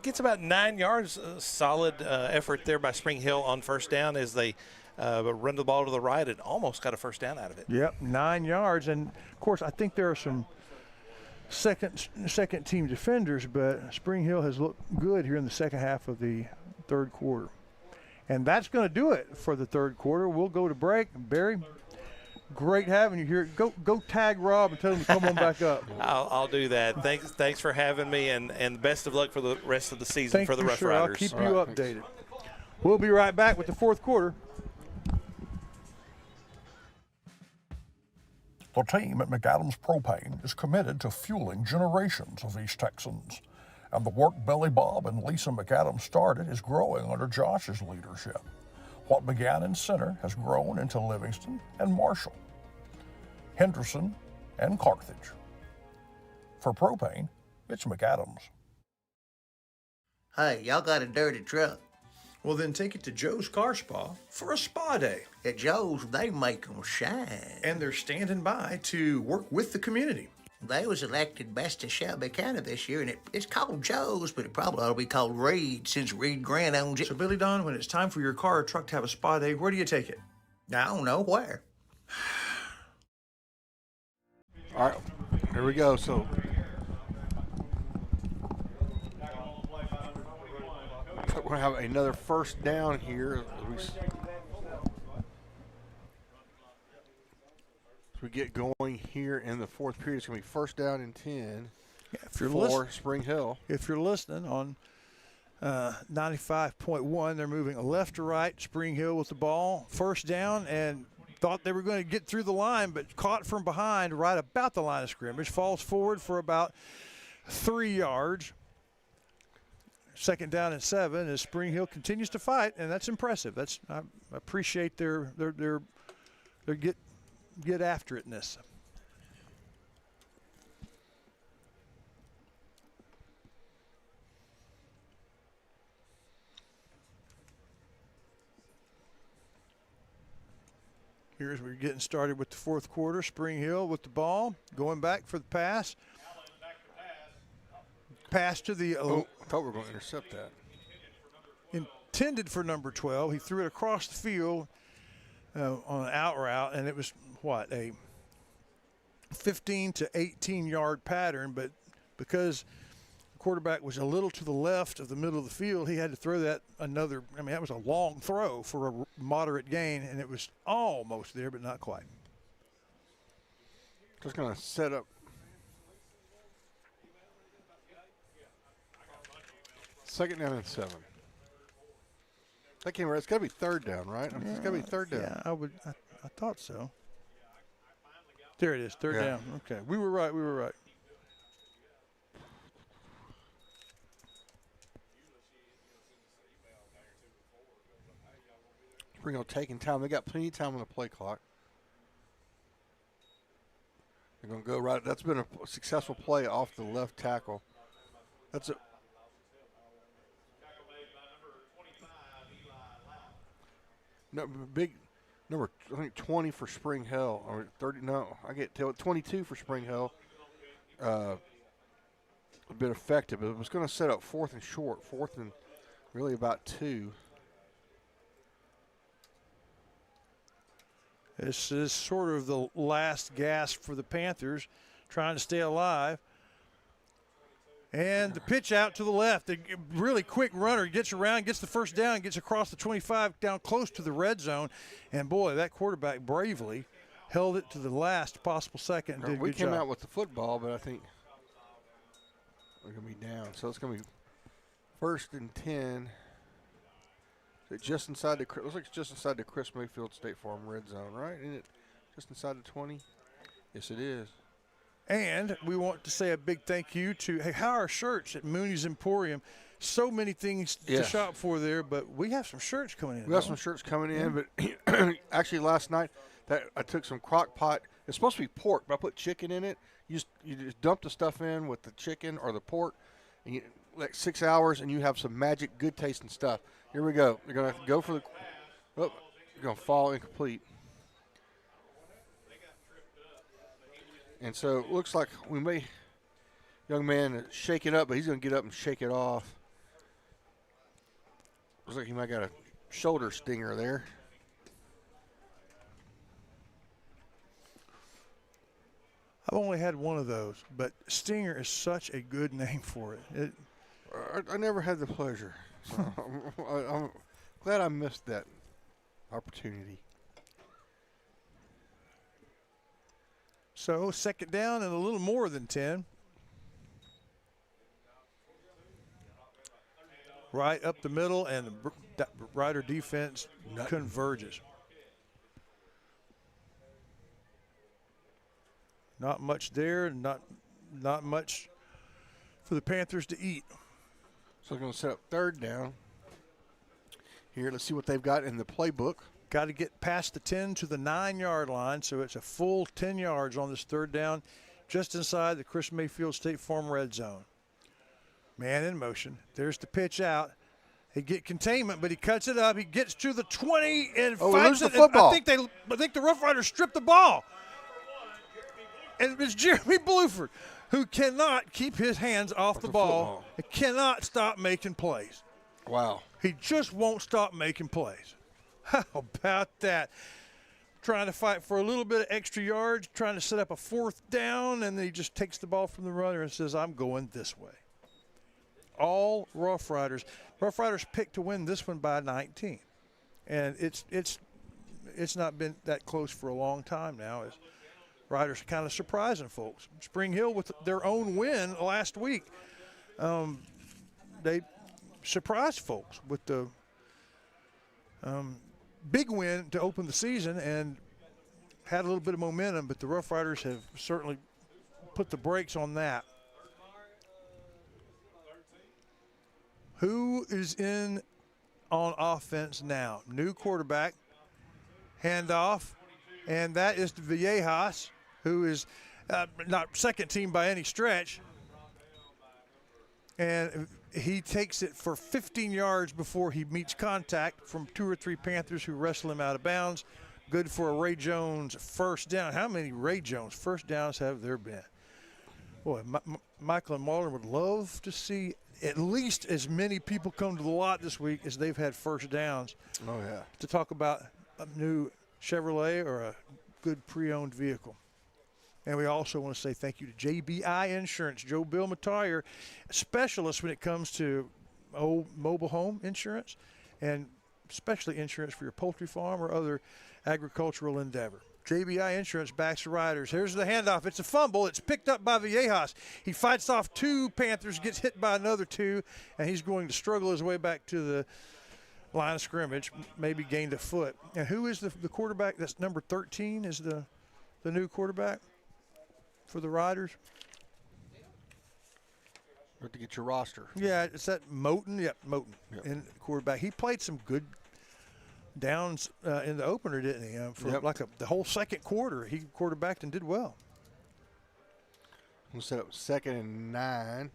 Speaker 23: Gets about 9 yards. Solid effort there by Spring Hill on first down as they run the ball to the right and almost got a first down out of it.
Speaker 1: Yep, 9 yards. And, of course, I think there are some second team defenders, but Spring Hill has looked good here in the second half of the 3rd quarter. And that's going to do it for the 3rd quarter. We'll go to break. Barry, great having you here. Go tag Rob and tell him to come on back up.
Speaker 23: I'll do that. Thanks for having me, and best of luck for the rest of the season for the Rough Riders.
Speaker 1: I'll keep you updated. We'll be right back with the 4th quarter.
Speaker 16: The team at McAdams Propane is committed to fueling generations of East Texans, and the work Billy Bob and Lisa McAdams started is growing under Josh's leadership. What began in Center has grown into Livingston and Marshall, Henderson and Carthage. For propane, it's McAdams.
Speaker 22: Hey, y'all got a dirty truck.
Speaker 11: Well, then take it to Joe's Car Spa for a spa day.
Speaker 22: At Joe's, they make them shine.
Speaker 11: And they're standing by to work with the community.
Speaker 22: They was elected best of Shelby County this year, and it's called Joe's, but it probably ought to be called Reed since Reed Grant owns it.
Speaker 11: So, Billy Don, when it's time for your car or truck to have a spa day, where do you take it?
Speaker 22: I don't know where.
Speaker 3: All right, here we go. So we're going to have another first down here. As we get going here in the 4th period, it's going to be first down and 10 for Spring Hill.
Speaker 1: If you're listening on 95.1, they're moving left to right. Spring Hill with the ball. First down, and thought they were going to get through the line, but caught from behind right about the line of scrimmage. Falls forward for about 3 yards. Second down and 7 as Spring Hill continues to fight, and that's impressive. I appreciate their get after itness. Here's we're getting started with the 4th quarter. Spring Hill with the ball, going back for the pass. Pass to the.
Speaker 3: I thought we were going to intercept that.
Speaker 1: Intended for number 12. He threw it across the field on an out route, and it was a 15 to 18 yard pattern. But because the quarterback was a little to the left of the middle of the field, he had to throw that that was a long throw for a moderate gain, and it was almost there, but not quite.
Speaker 3: Just going to set up. Second down and 7. That came right. It's got to be 3rd down, right? It's got to be 3rd down.
Speaker 1: Yeah, I thought so. There it is, 3rd down. Okay, we were right.
Speaker 3: Spring Hill taking time. They got plenty of time on the play clock. They're going to go right. That's been a successful play off the left tackle. That's a. No, big number, I think 20 for Spring Hill, or 30. No, I get 22 for Spring Hill. bit effective. It was going to set up 4th and short, 4th and really about 2.
Speaker 1: This is sort of the last gasp for the Panthers, trying to stay alive. And the pitch out to the left. A really quick runner gets around, gets the first down, gets across the 25 down close to the red zone. And, boy, that quarterback bravely held it to the last possible second and did a
Speaker 3: We
Speaker 1: good
Speaker 3: came
Speaker 1: job.
Speaker 3: out with the football, but I think we're going to be down. So it's going to be 1st and 10. Just inside the, looks like it's just inside the Chris Mayfield State Farm red zone, right? Isn't it just inside the 20? Yes, it is.
Speaker 1: And we want to say a big thank you to how our shirts at Mooney's Emporium. So many things to shop for there, but we have some shirts coming in.
Speaker 3: We got some shirts coming in, but actually last night I took some crock pot. It's supposed to be pork, but I put chicken in it. You just dump the stuff in with the chicken or the pork, and you, like 6 hours, and you have some magic good tasting stuff. Here we go. You're going to go for the – oh, you're going to fall incomplete. And so it looks like we may – young man shake it up, but he's going to get up and shake it off. Looks like he might got a shoulder stinger there.
Speaker 1: I've only had one of those, but stinger is such a good name for it.
Speaker 3: I never had the pleasure. So I'm glad I missed that opportunity.
Speaker 1: So 2nd down and a little more than 10. Right up the middle, and the Rider defense converges. Not much there, not much for the Panthers to eat.
Speaker 3: So they're going to set up 3rd down. Here, let's see what they've got in the playbook.
Speaker 1: Got to get past the 10 to the 9-yard line, so it's a full 10 yards on this 3rd down, just inside the Chris Mayfield State Farm red zone. Man in motion. There's the pitch out. He get containment, but he cuts it up. He gets to the 20 and finds
Speaker 3: it.
Speaker 1: The football. I think the Rough Riders stripped the ball. And it's Jeremy Bluford, who cannot keep his hands off the ball. He cannot stop making plays.
Speaker 3: Wow.
Speaker 1: He just won't stop making plays. How about that? Trying to fight for a little bit of extra yards, trying to set up a 4th down, and then he just takes the ball from the runner and says, I'm going this way. All Rough Riders. Rough Riders picked to win this one by 19. And it's not been that close for a long time now. As Riders are kind of surprising folks. Spring Hill with their own win last week. They surprised folks with the big win to open the season and had a little bit of momentum, but the Rough Riders have certainly put the brakes on that. Who is in on offense now? New quarterback, handoff, and that is to Villegas, who is not second team by any stretch. And he takes it for 15 yards before he meets contact from 2 or 3 Panthers who wrestle him out of bounds. Good for a Ray Jones 1st down. How many Ray Jones 1st downs have there been? Boy, Michael and Marlon would love to see at least as many people come to the lot this week as they've had 1st downs.
Speaker 3: Oh, yeah.
Speaker 1: To talk about a new Chevrolet or a good pre-owned vehicle. And we also want to say thank you to JBI Insurance, Joe Bill Mattier, specialist when it comes to mobile home insurance and especially insurance for your poultry farm or other agricultural endeavor. JBI Insurance backs the Riders. Here's the handoff. It's a fumble. It's picked up by Villegas. He fights off 2 Panthers, gets hit by another 2, and he's going to struggle his way back to the line of scrimmage, maybe gained a foot. And who is the quarterback? That's number 13 is the new quarterback for the Riders.
Speaker 3: You have to get your roster.
Speaker 1: Yeah, it's that Moten. Yep, Moten in quarterback. He played some good downs in the opener, didn't he? For the whole 2nd quarter, he quarterbacked and did well.
Speaker 3: We'll set up 2nd and 9.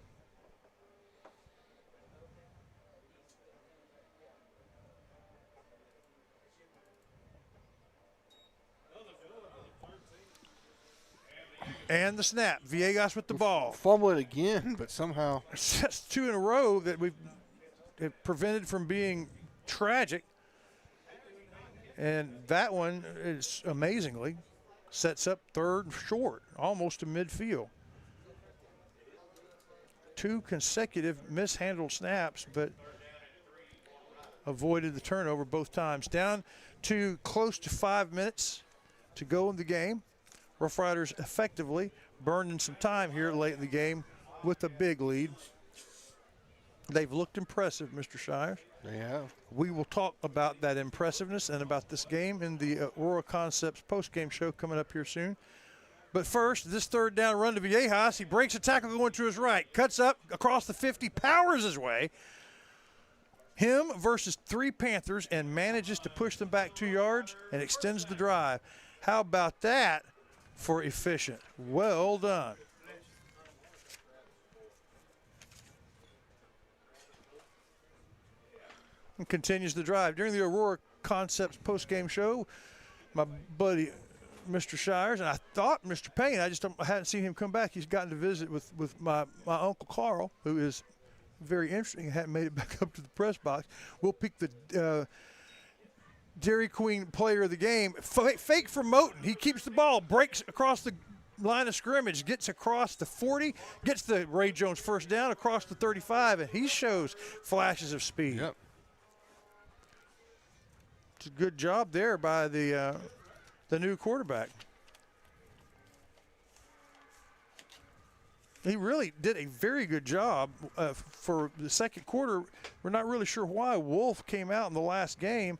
Speaker 1: And the snap. Villegas with the ball.
Speaker 3: Fumble it again, but somehow.
Speaker 1: That's 2 in a row that we've prevented from being tragic. And that one is amazingly sets up third short, almost to midfield. 2 consecutive mishandled snaps, but avoided the turnover both times. Down to close to 5 minutes to go in the game. Rough Riders effectively burning some time here late in the game with a big lead. They've looked impressive, Mr. Shires.
Speaker 3: They have.
Speaker 1: We will talk about that impressiveness and about this game in the Aurora Concepts post-game show coming up here soon. But first, this third down run to Villegas. He breaks a tackle going to his right, cuts up across the 50, powers his way. Him versus 3 Panthers and manages to push them back 2 yards and extends the drive. How about that for efficient? Well done. And continues the drive. During the Aurora Concepts post-game show, my buddy Mr. Shires, and I thought Mr. Payne, I hadn't seen him come back. He's gotten to visit with my Uncle Carl, who is very interesting and hadn't made it back up to the press box. We'll pick the Dairy Queen player of the game. Fake from Moten. He keeps the ball, breaks across the line of scrimmage, gets across the 40, gets the Ray Jones first down across the 35, and he shows flashes of speed.
Speaker 3: Yep.
Speaker 1: It's a good job there by the new quarterback. He really did a very good job for the second quarter. We're not really sure why Wolf came out in the last game,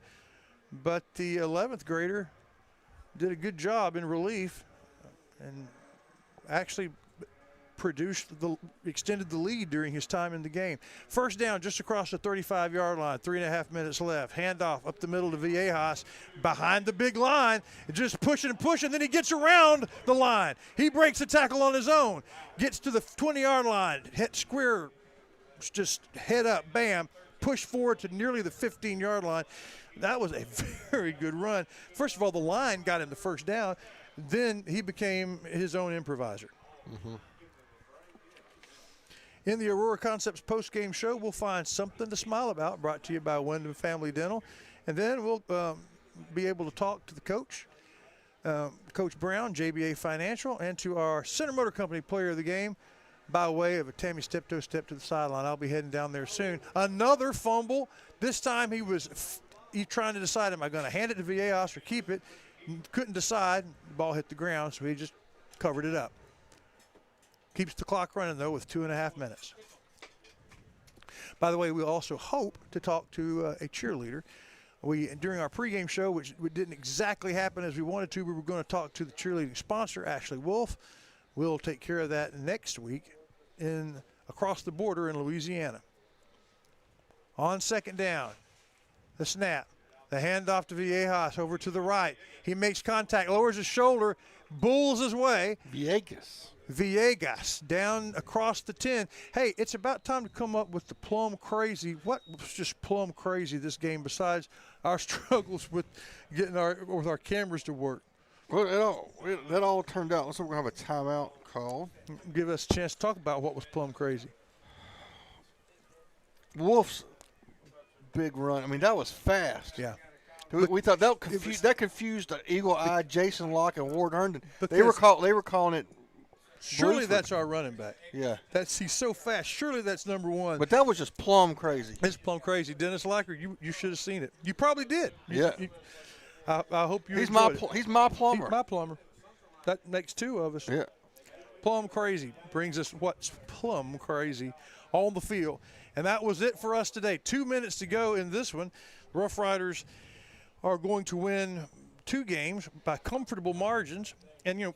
Speaker 1: but the 11th grader did a good job in relief and actually extended the lead during his time in the game. First down just across the 35-yard line, 3.5 minutes left. Handoff up the middle to Villegas behind the big line, just pushing and pushing. Then he gets around the line. He breaks the tackle on his own, gets to the 20-yard line, hit square, just head up, bam, push forward to nearly the 15-yard line. That was a very good run. First of all, the line got him the first down. Then he became his own improviser.
Speaker 3: Mm-hmm.
Speaker 1: In the Aurora Concepts post-game show, we'll find something to smile about, brought to you by Wyndham Family Dental. And then we'll be able to talk to the coach, Coach Brown, JBA Financial, and to our Center Motor Company player of the game by way of a Tammy Steptoe step to the sideline. I'll be heading down there soon. Another fumble. This time he was trying to decide, am I going to hand it to Villegas or keep it? Couldn't decide. The ball hit the ground, so he just covered it up. Keeps the clock running, though, with 2.5 minutes. By the way, we also hope to talk to a cheerleader. During our pregame show, which didn't exactly happen as we wanted to, we were going to talk to the cheerleading sponsor, Ashley Wolf. We'll take care of that next week across the border in Louisiana. On second down, the snap. The handoff to Villegas over to the right. He makes contact, lowers his shoulder, bulls his way. Villegas down across the 10. Hey, it's about time to come up with the plum crazy. What was just plum crazy this game besides our struggles with getting our cameras to work?
Speaker 3: Well, that all turned out. Looks like we're going to have a timeout call.
Speaker 1: Give us a chance to talk about what was plum crazy.
Speaker 3: Wolf's big run. I mean, that was fast.
Speaker 1: Yeah.
Speaker 3: We thought that confused the eagle-eyed Jason Locke and Ward Herndon. They were calling it.
Speaker 1: Surely that's our running back.
Speaker 3: Yeah.
Speaker 1: He's so fast. Surely that's number one.
Speaker 3: But that was just plum crazy.
Speaker 1: It's plum crazy. Dennis Lacker, you should have seen it. You probably did. I hope you
Speaker 3: He's
Speaker 1: enjoyed
Speaker 3: my
Speaker 1: it.
Speaker 3: He's my plumber.
Speaker 1: He's my plumber. That makes two of us.
Speaker 3: Yeah.
Speaker 1: Plum crazy brings us what's plum crazy on the field. And that was it for us today. 2 minutes to go in this one. Rough Riders are going to win 2 games by comfortable margins. And,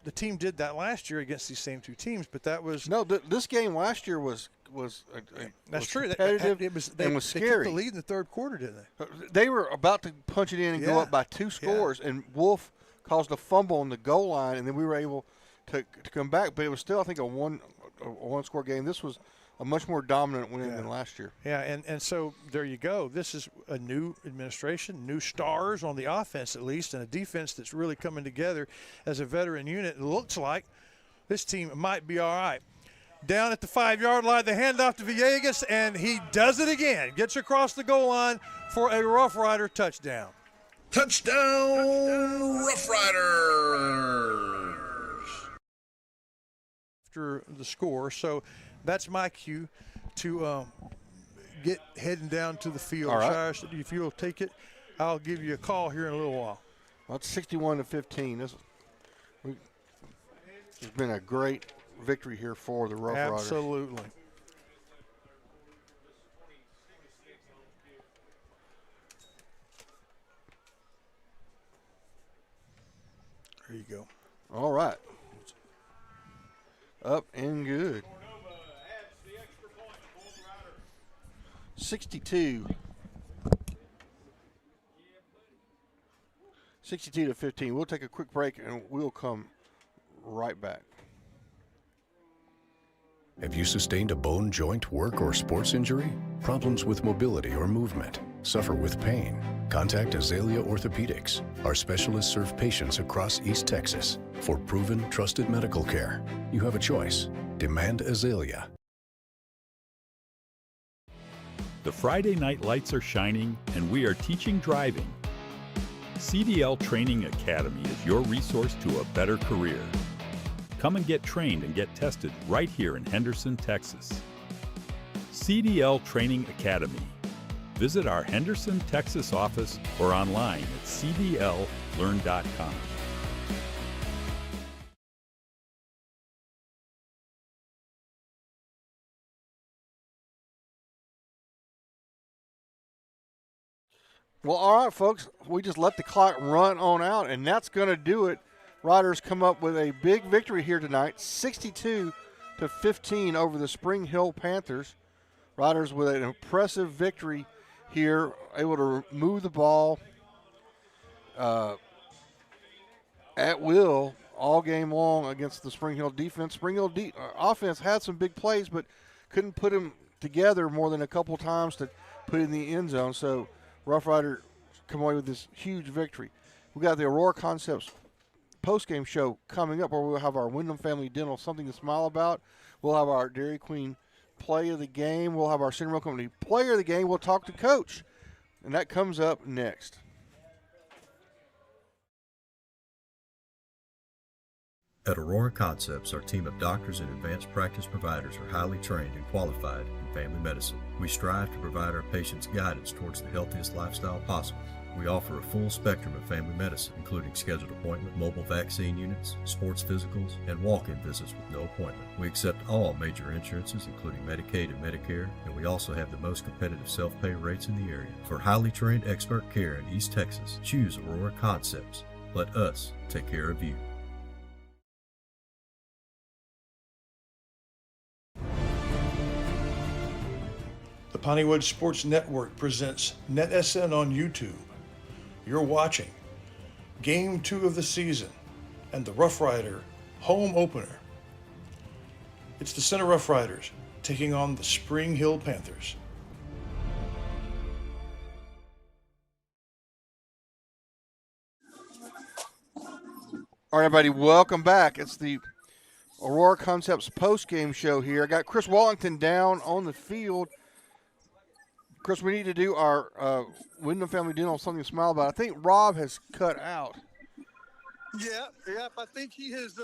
Speaker 1: the team did that last year against these same 2 teams, but that was
Speaker 3: this game last year was
Speaker 1: that's true.
Speaker 3: Competitive
Speaker 1: It was
Speaker 3: and was
Speaker 1: They
Speaker 3: scary.
Speaker 1: took the lead in the third quarter, didn't they?
Speaker 3: They were about to punch it in and go up by 2 scores, and Wolf caused a fumble on the goal line, and then we were able to come back. But it was still, I think, a one-score game. This was a much more dominant win than last year.
Speaker 1: Yeah, and so there you go. This is a new administration, new stars on the offense at least, and a defense that's really coming together as a veteran unit. It looks like this team might be all right. Down at the 5-yard line, the handoff to Villegas, and he does it again. Gets across the goal line for a Rough Rider touchdown.
Speaker 19: Touchdown, Rough Riders!
Speaker 1: After the score, so that's my cue to get heading down to the field.
Speaker 3: All right.
Speaker 1: Cyrus, if you'll take it, I'll give you a call here in a little while.
Speaker 3: Well, it's 61-15. It's been a great victory here for the Rough Riders.
Speaker 1: Absolutely. There you go.
Speaker 3: All right. Up and good. 62. 62-15. We'll take a quick break and we'll come right back.
Speaker 9: Have you sustained a bone, joint, work, or sports injury? Problems with mobility or movement? Suffer with pain? Contact Azalea Orthopedics. Our specialists serve patients across East Texas. For proven, trusted medical care, you have a choice. Demand Azalea.
Speaker 20: The Friday night lights are shining, and we are teaching driving. CDL Training Academy is your resource to a better career. Come and get trained and get tested right here in Henderson, Texas. CDL Training Academy. Visit our Henderson, Texas office or online at cdllearn.com.
Speaker 3: Well, all right, folks. We just let the clock run on out, and that's going to do it. Riders come up with a big victory here tonight, 62-15 over the Spring Hill Panthers. Riders with an impressive victory here, able to move the ball at will all game long against the Spring Hill defense. Spring Hill offense had some big plays, but couldn't put them together more than a couple times to put in the end zone. So Rough Rider come away with this huge victory. We got the Aurora Concepts post-game show coming up where we'll have our Wyndham Family Dental Something to Smile About. We'll have our Dairy Queen Play of the Game. We'll have our Cinnamon Company Player of the Game. We'll talk to Coach, and that comes up next.
Speaker 10: At Aurora Concepts, our team of doctors and advanced practice providers are highly trained and qualified in family medicine. We strive to provide our patients guidance towards the healthiest lifestyle possible. We offer a full spectrum of family medicine, including scheduled appointment, mobile vaccine units, sports physicals, and walk-in visits with no appointment. We accept all major insurances, including Medicaid and Medicare, and we also have the most competitive self-pay rates in the area. For highly trained expert care in East Texas, choose Aurora Concepts. Let us take care of you.
Speaker 11: The Pontywood Sports Network presents NETSN on YouTube. You're watching Game 2 of the season and the Rough Rider home opener. It's the Center Rough Riders taking on the Spring Hill Panthers.
Speaker 3: All right, everybody, welcome back. It's the Aurora Concepts post-game show here. I got Chris Wallington down on the field. Chris, we need to do our Wyndham Family Dental Something to Smile About. I think Rob has cut out.
Speaker 1: Yeah. I think he has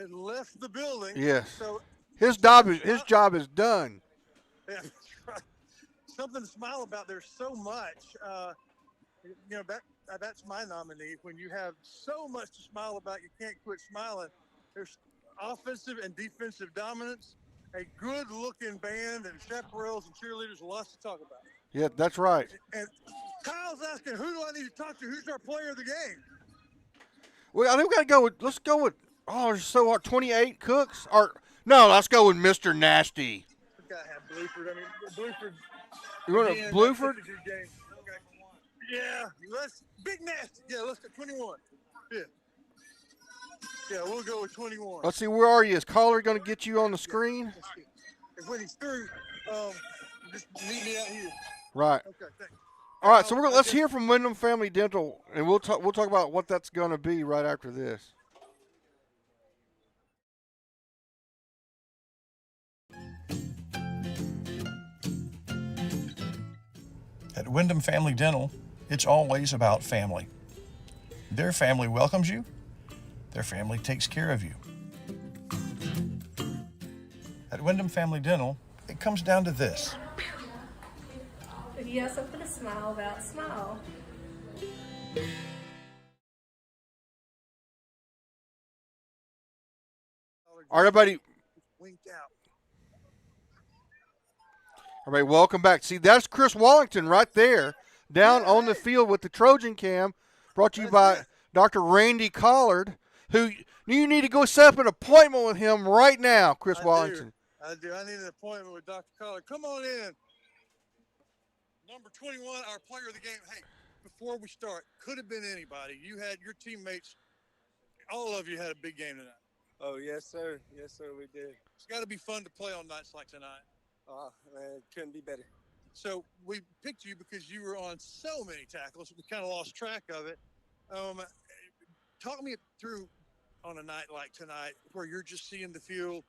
Speaker 1: left the building.
Speaker 3: Yes.
Speaker 1: So
Speaker 3: His job is done.
Speaker 1: yeah, something to smile about. There's so much. That's my nominee. When you have so much to smile about, you can't quit smiling. There's offensive and defensive dominance. A good-looking band and chaperones and cheerleaders, lots to talk about.
Speaker 3: Yeah, that's right.
Speaker 1: And Kyle's asking, who do I need to talk to? Who's our player of the game?
Speaker 3: Well, I think we got to go with. Let's go with. Oh, there's so hard. 28 Cooks. No, let's go with Mr. Nasty.
Speaker 1: We got to have Bluford. Bluford.
Speaker 3: You want a Bluford?
Speaker 1: Okay. Yeah, Big Nasty. Yeah, let's go 21. Yeah, we'll go with 21.
Speaker 3: Let's see, where are you? Is Caller going to get you on the screen?
Speaker 12: And when he's through, just meet me out here.
Speaker 3: Right.
Speaker 12: Okay, thanks.
Speaker 3: All right, so let's hear from Wyndham Family Dental, and we'll talk about what that's going to be right after this.
Speaker 7: At Wyndham Family Dental, it's always about family. Their family welcomes you. Their family takes care of you. At Wyndham Family Dental, it comes down to this.
Speaker 21: If you have something to smile about, smile.
Speaker 3: All right, everybody. Everybody, welcome back. See, that's Chris Wallington right there, down on the field with the Trojan Cam, brought to you by Dr. Randy Collard, who you need to go set up an appointment with him right now, Chris Wallington.
Speaker 12: I do. I need an appointment with Dr. Collard. Come on in. Number 21, our player of the game. Hey, before we start, could have been anybody. You had your teammates, all of you had a big game tonight.
Speaker 13: Oh, yes, sir. Yes, sir, we did.
Speaker 12: It's got to be fun to play on nights like tonight.
Speaker 13: Oh, man, couldn't be better.
Speaker 12: So we picked you because you were on so many tackles. We kind of lost track of it. Talk me through on a night like tonight where you're just seeing the field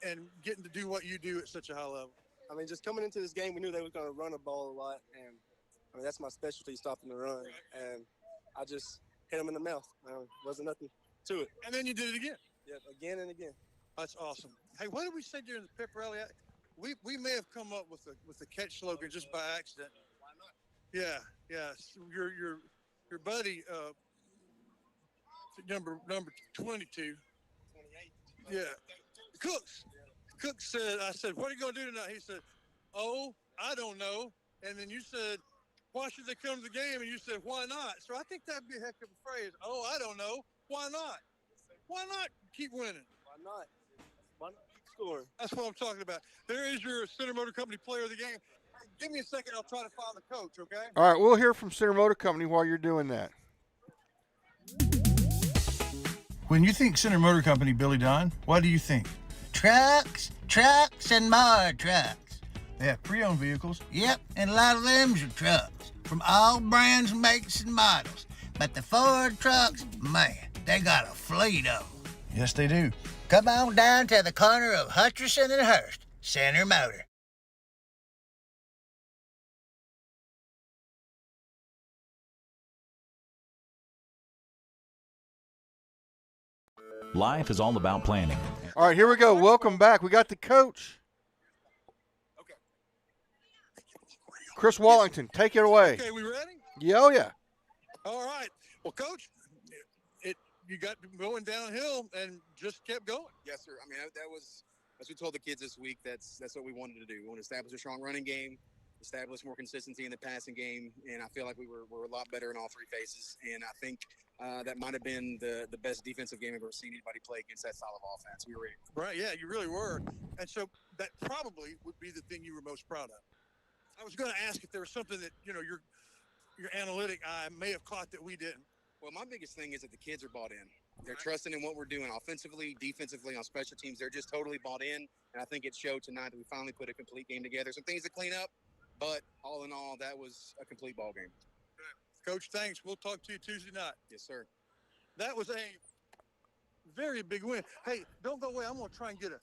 Speaker 12: and getting to do what you do at such a high level.
Speaker 13: I mean, just coming into this game, we knew they were going to run the ball a lot, and I mean that's my specialty, stopping the run. And I just hit them in the mouth. Wasn't nothing to it.
Speaker 12: And then you did it again.
Speaker 13: Yep, again and again.
Speaker 12: That's awesome. Hey, what did we say during the pep rally? We may have come up with the catch slogan just by accident.
Speaker 13: Why not?
Speaker 12: Yeah. Your buddy, number 22. 28. Yeah. Cook said, I said, what are you going to do tonight? He said, oh, I don't know. And then you said, why should they come to the game? And you said, why not? So I think that'd be a heck of a phrase. Oh, I don't know. Why not? Why not keep winning?
Speaker 13: Why not? Why not keep scoring?
Speaker 12: That's what I'm talking about. There is your Center Motor Company player of the game. Hey, give me a second. I'll try to find the coach, okay?
Speaker 3: All right, we'll hear from Center Motor Company while you're doing that.
Speaker 7: When you think Center Motor Company, Billy Don, what do you think?
Speaker 22: Trucks, and more trucks.
Speaker 7: They have pre-owned vehicles.
Speaker 22: Yep, and a lot of them's are trucks from all brands, makes, and models. But the Ford trucks, man, they got a fleet of them.
Speaker 7: Yes, they do.
Speaker 22: Come on down to the corner of Hutcherson and Hurst, Center Motor.
Speaker 15: Life is all about planning.
Speaker 3: All right, here we go. Welcome back. We got the coach.
Speaker 12: Okay.
Speaker 3: Chris Wallington, take it away.
Speaker 12: Okay, we ready?
Speaker 3: Yeah, oh, yeah.
Speaker 12: All right. Well, Coach, you got going downhill and just kept going.
Speaker 24: Yes, sir. I mean, that was, as we told the kids this week, that's what we wanted to do. We want to establish a strong running game, establish more consistency in the passing game, and I feel like we were a lot better in all three phases. And I think that might have been the best defensive game I've ever seen anybody play against that style of offense. We were
Speaker 12: right. Yeah, you really were. And so that probably would be the thing you were most proud of. I was going to ask if there was something that your analytic eye may have caught that we didn't.
Speaker 24: Well, my biggest thing is that the kids are bought in. They're trusting in what we're doing offensively, defensively, on special teams. They're just totally bought in, and I think it showed tonight that we finally put a complete game together. Some things to clean up, but all in all, that was a complete ball game.
Speaker 12: Coach, thanks. We'll talk to you Tuesday night.
Speaker 24: Yes, sir.
Speaker 12: That was a very big win. Hey, don't go away. I'm going to try and get a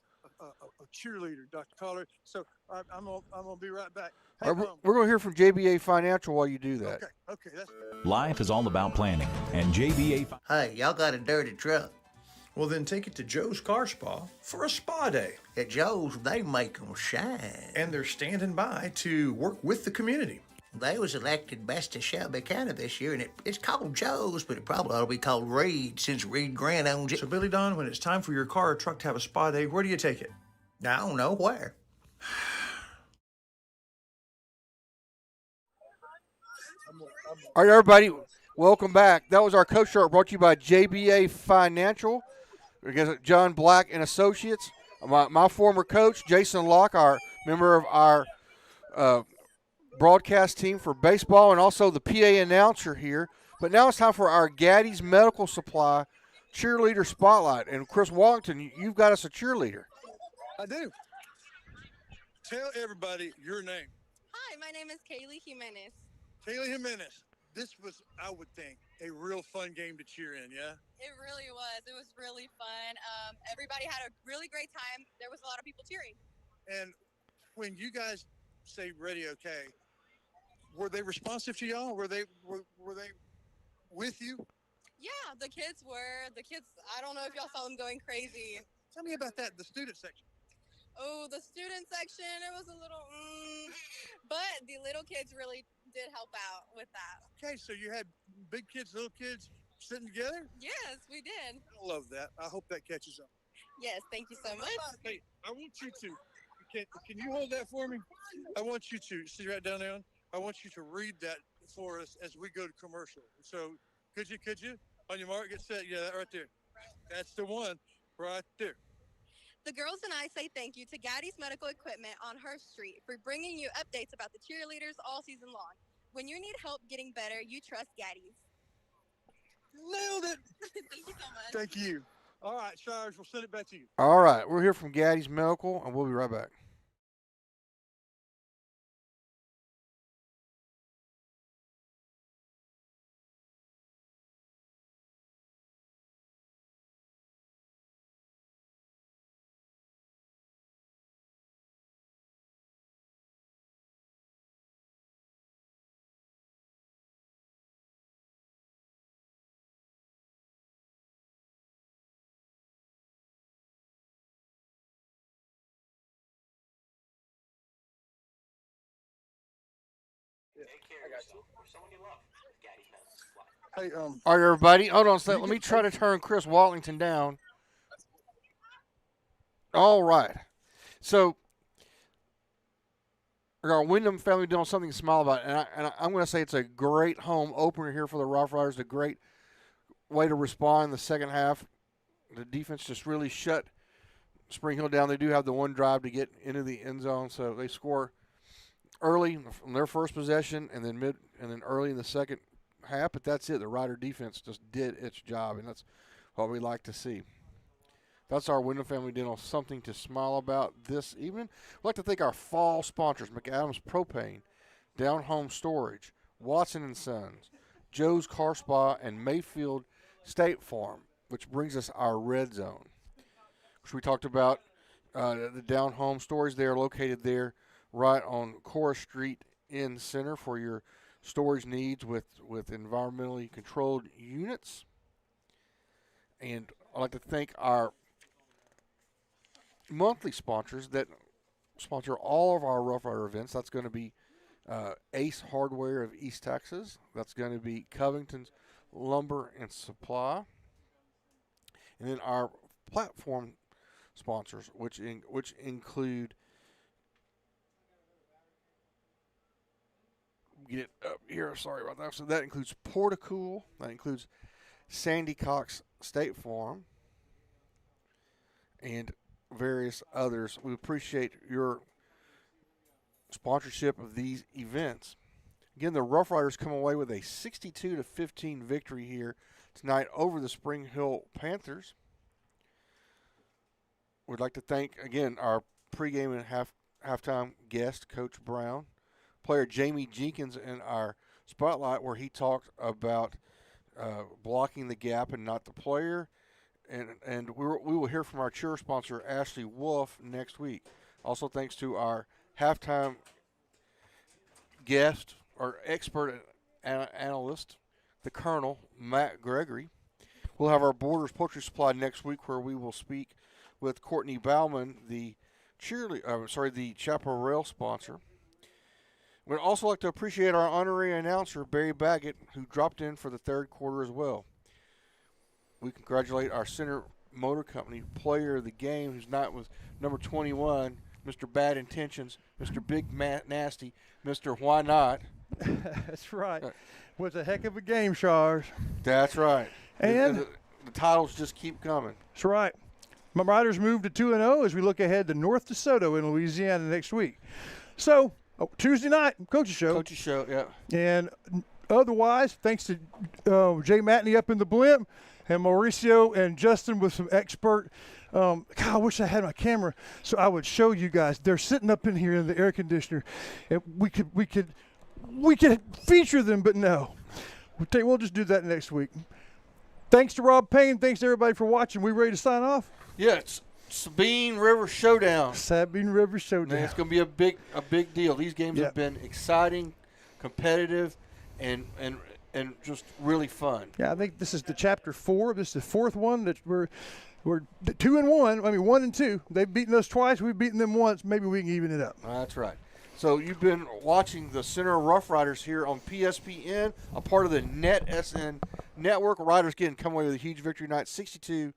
Speaker 12: cheerleader, Dr. Collard. So I'm gonna be right back. Hey,
Speaker 3: We're going to hear from JBA Financial while you do that.
Speaker 12: Okay.
Speaker 15: Life is all about planning, and JBA.
Speaker 22: Hey, y'all got a dirty truck.
Speaker 11: Well, then take it to Joe's Car Spa for a spa day.
Speaker 22: At Joe's, they make them shine.
Speaker 11: And they're standing by to work with the community.
Speaker 22: They was elected best of Shelby County this year, and it's called Joe's, but it probably ought to be called Reed since Reed Grant owns it.
Speaker 11: So, Billy Don, when it's time for your car or truck to have a spa day, where do you take it?
Speaker 22: I don't know where.
Speaker 3: All right, everybody, welcome back. That was our Coach Sharp, brought to you by JBA Financial. John Black and Associates. My former coach, Jason Locke, our member of our broadcast team for baseball, and also the PA announcer here. But now it's time for our Gaddy's Medical Supply cheerleader spotlight. And Chris Wallington, you've got us a cheerleader.
Speaker 12: I do. Tell everybody your name.
Speaker 2: Hi, my name is Kaylee Jimenez.
Speaker 12: Kaylee Jimenez. This was, I would think, a real fun game to cheer in, yeah?
Speaker 2: It really was. It was really fun. Everybody had a really great time. There was a lot of people cheering.
Speaker 12: And when you guys say ready, okay, were they responsive to y'all? Were they with you?
Speaker 2: Yeah, the kids were. The kids, I don't know if y'all saw them going crazy.
Speaker 12: Tell me about that, the student section.
Speaker 2: Oh, the student section, it was a little, but the little kids really did help out with that.
Speaker 12: Okay, so you had big kids, little kids sitting together?
Speaker 2: Yes, we did.
Speaker 12: I love that. I hope that catches on.
Speaker 2: Yes, thank you so much.
Speaker 12: Hey, I want you to, can you hold that for me? I want you to, see right down there, I want you to read that for us as we go to commercial. So could you, on your mark, get set, yeah, that right there. That's the one right there.
Speaker 2: The girls and I say thank you to Gaddy's Medical Equipment on Hurst Street for bringing you updates about the cheerleaders all season long. When you need help getting better, you trust Gaddy's.
Speaker 12: Nailed it.
Speaker 2: Thank you so much.
Speaker 12: Thank you. All right, Shires, we'll send it back to you.
Speaker 3: All right, we're here from Gaddy's Medical, and we'll be right back.
Speaker 12: Hey,
Speaker 3: All right, everybody. Hold on a second. Let me try to turn Chris Watlington down. All right. So, our Wyndham family doing something to smile about. And I'm going to say it's a great home opener here for the Rough Riders. A great way to respond in the second half. The defense just really shut Spring Hill down. They do have the one drive to get into the end zone, so they score early from their first possession and then early in the second half. But that's it. The Rider defense just did its job, and that's what we like to see. That's our Wyndham Family Dental something to smile about this evening. We'd like to thank our fall sponsors, McAdams Propane, Down Home Storage, Watson & Sons, Joe's Car Spa, and Mayfield State Farm, which brings us our red zone, which we talked about. The Down Home Storage, they are located there right on Cora Street in Center for your storage needs with environmentally controlled units. And I'd like to thank our monthly sponsors that sponsor all of our Rough Rider events. That's going to be Ace Hardware of East Texas. That's going to be Covington's Lumber and Supply. And then our platform sponsors, which include, get it up here, sorry about that. So that includes Porticool, that includes Sandy Cox State Farm, and various others. We appreciate your sponsorship of these events. Again, the Rough Riders come away with a 62-15 victory here tonight over the Spring Hill Panthers. We'd like to thank, again, our pregame and halftime guest, Coach Brown, player Jamie Jenkins in our spotlight, where he talked about blocking the gap and not the player. And we will hear from our cheer sponsor, Ashley Wolf, next week. Also, thanks to our halftime guest, our expert analyst, the Colonel, Matt Gregory. We'll have our Borders Poultry Supply next week, where we will speak with Courtney Bauman, the Chaparral sponsor. We'd also like to appreciate our honorary announcer, Barry Baggett, who dropped in for the third quarter as well. We congratulate our Center Motor Company player of the game, who's not with number 21, Mr. Bad Intentions, Mr. Big Nasty, Mr. Why Not.
Speaker 1: That's right. Was a heck of a game, Shars.
Speaker 3: That's right.
Speaker 1: And
Speaker 3: the titles just keep coming.
Speaker 1: That's right. My Riders move to 2-0 as we look ahead to North DeSoto in Louisiana next week. So, Tuesday night, Coach's Show.
Speaker 3: Coach's Show, yeah.
Speaker 1: And otherwise, thanks to Jay Matney up in the blimp, and Mauricio and Justin with some expert God, I wish I had my camera so I would show you guys. They're sitting up in here in the air conditioner, and we could feature them, but no. We'll just do that next week. Thanks to Rob Payne. Thanks to everybody for watching. We ready to sign off?
Speaker 3: Yeah, it's Sabine River Showdown.
Speaker 1: Sabine River Showdown.
Speaker 3: Man, it's going to be a big deal. These games have been exciting, competitive, and just really fun.
Speaker 1: Yeah, I think this is the chapter 4. This is the 4th one that we're 2-1. I mean 1-2. They've beaten us twice. We've beaten them once. Maybe we can even it up.
Speaker 3: That's right. So you've been watching the Center Rough Riders here on PSPN, a part of the NETSN network. Riders again come away with a huge victory tonight, 62-15.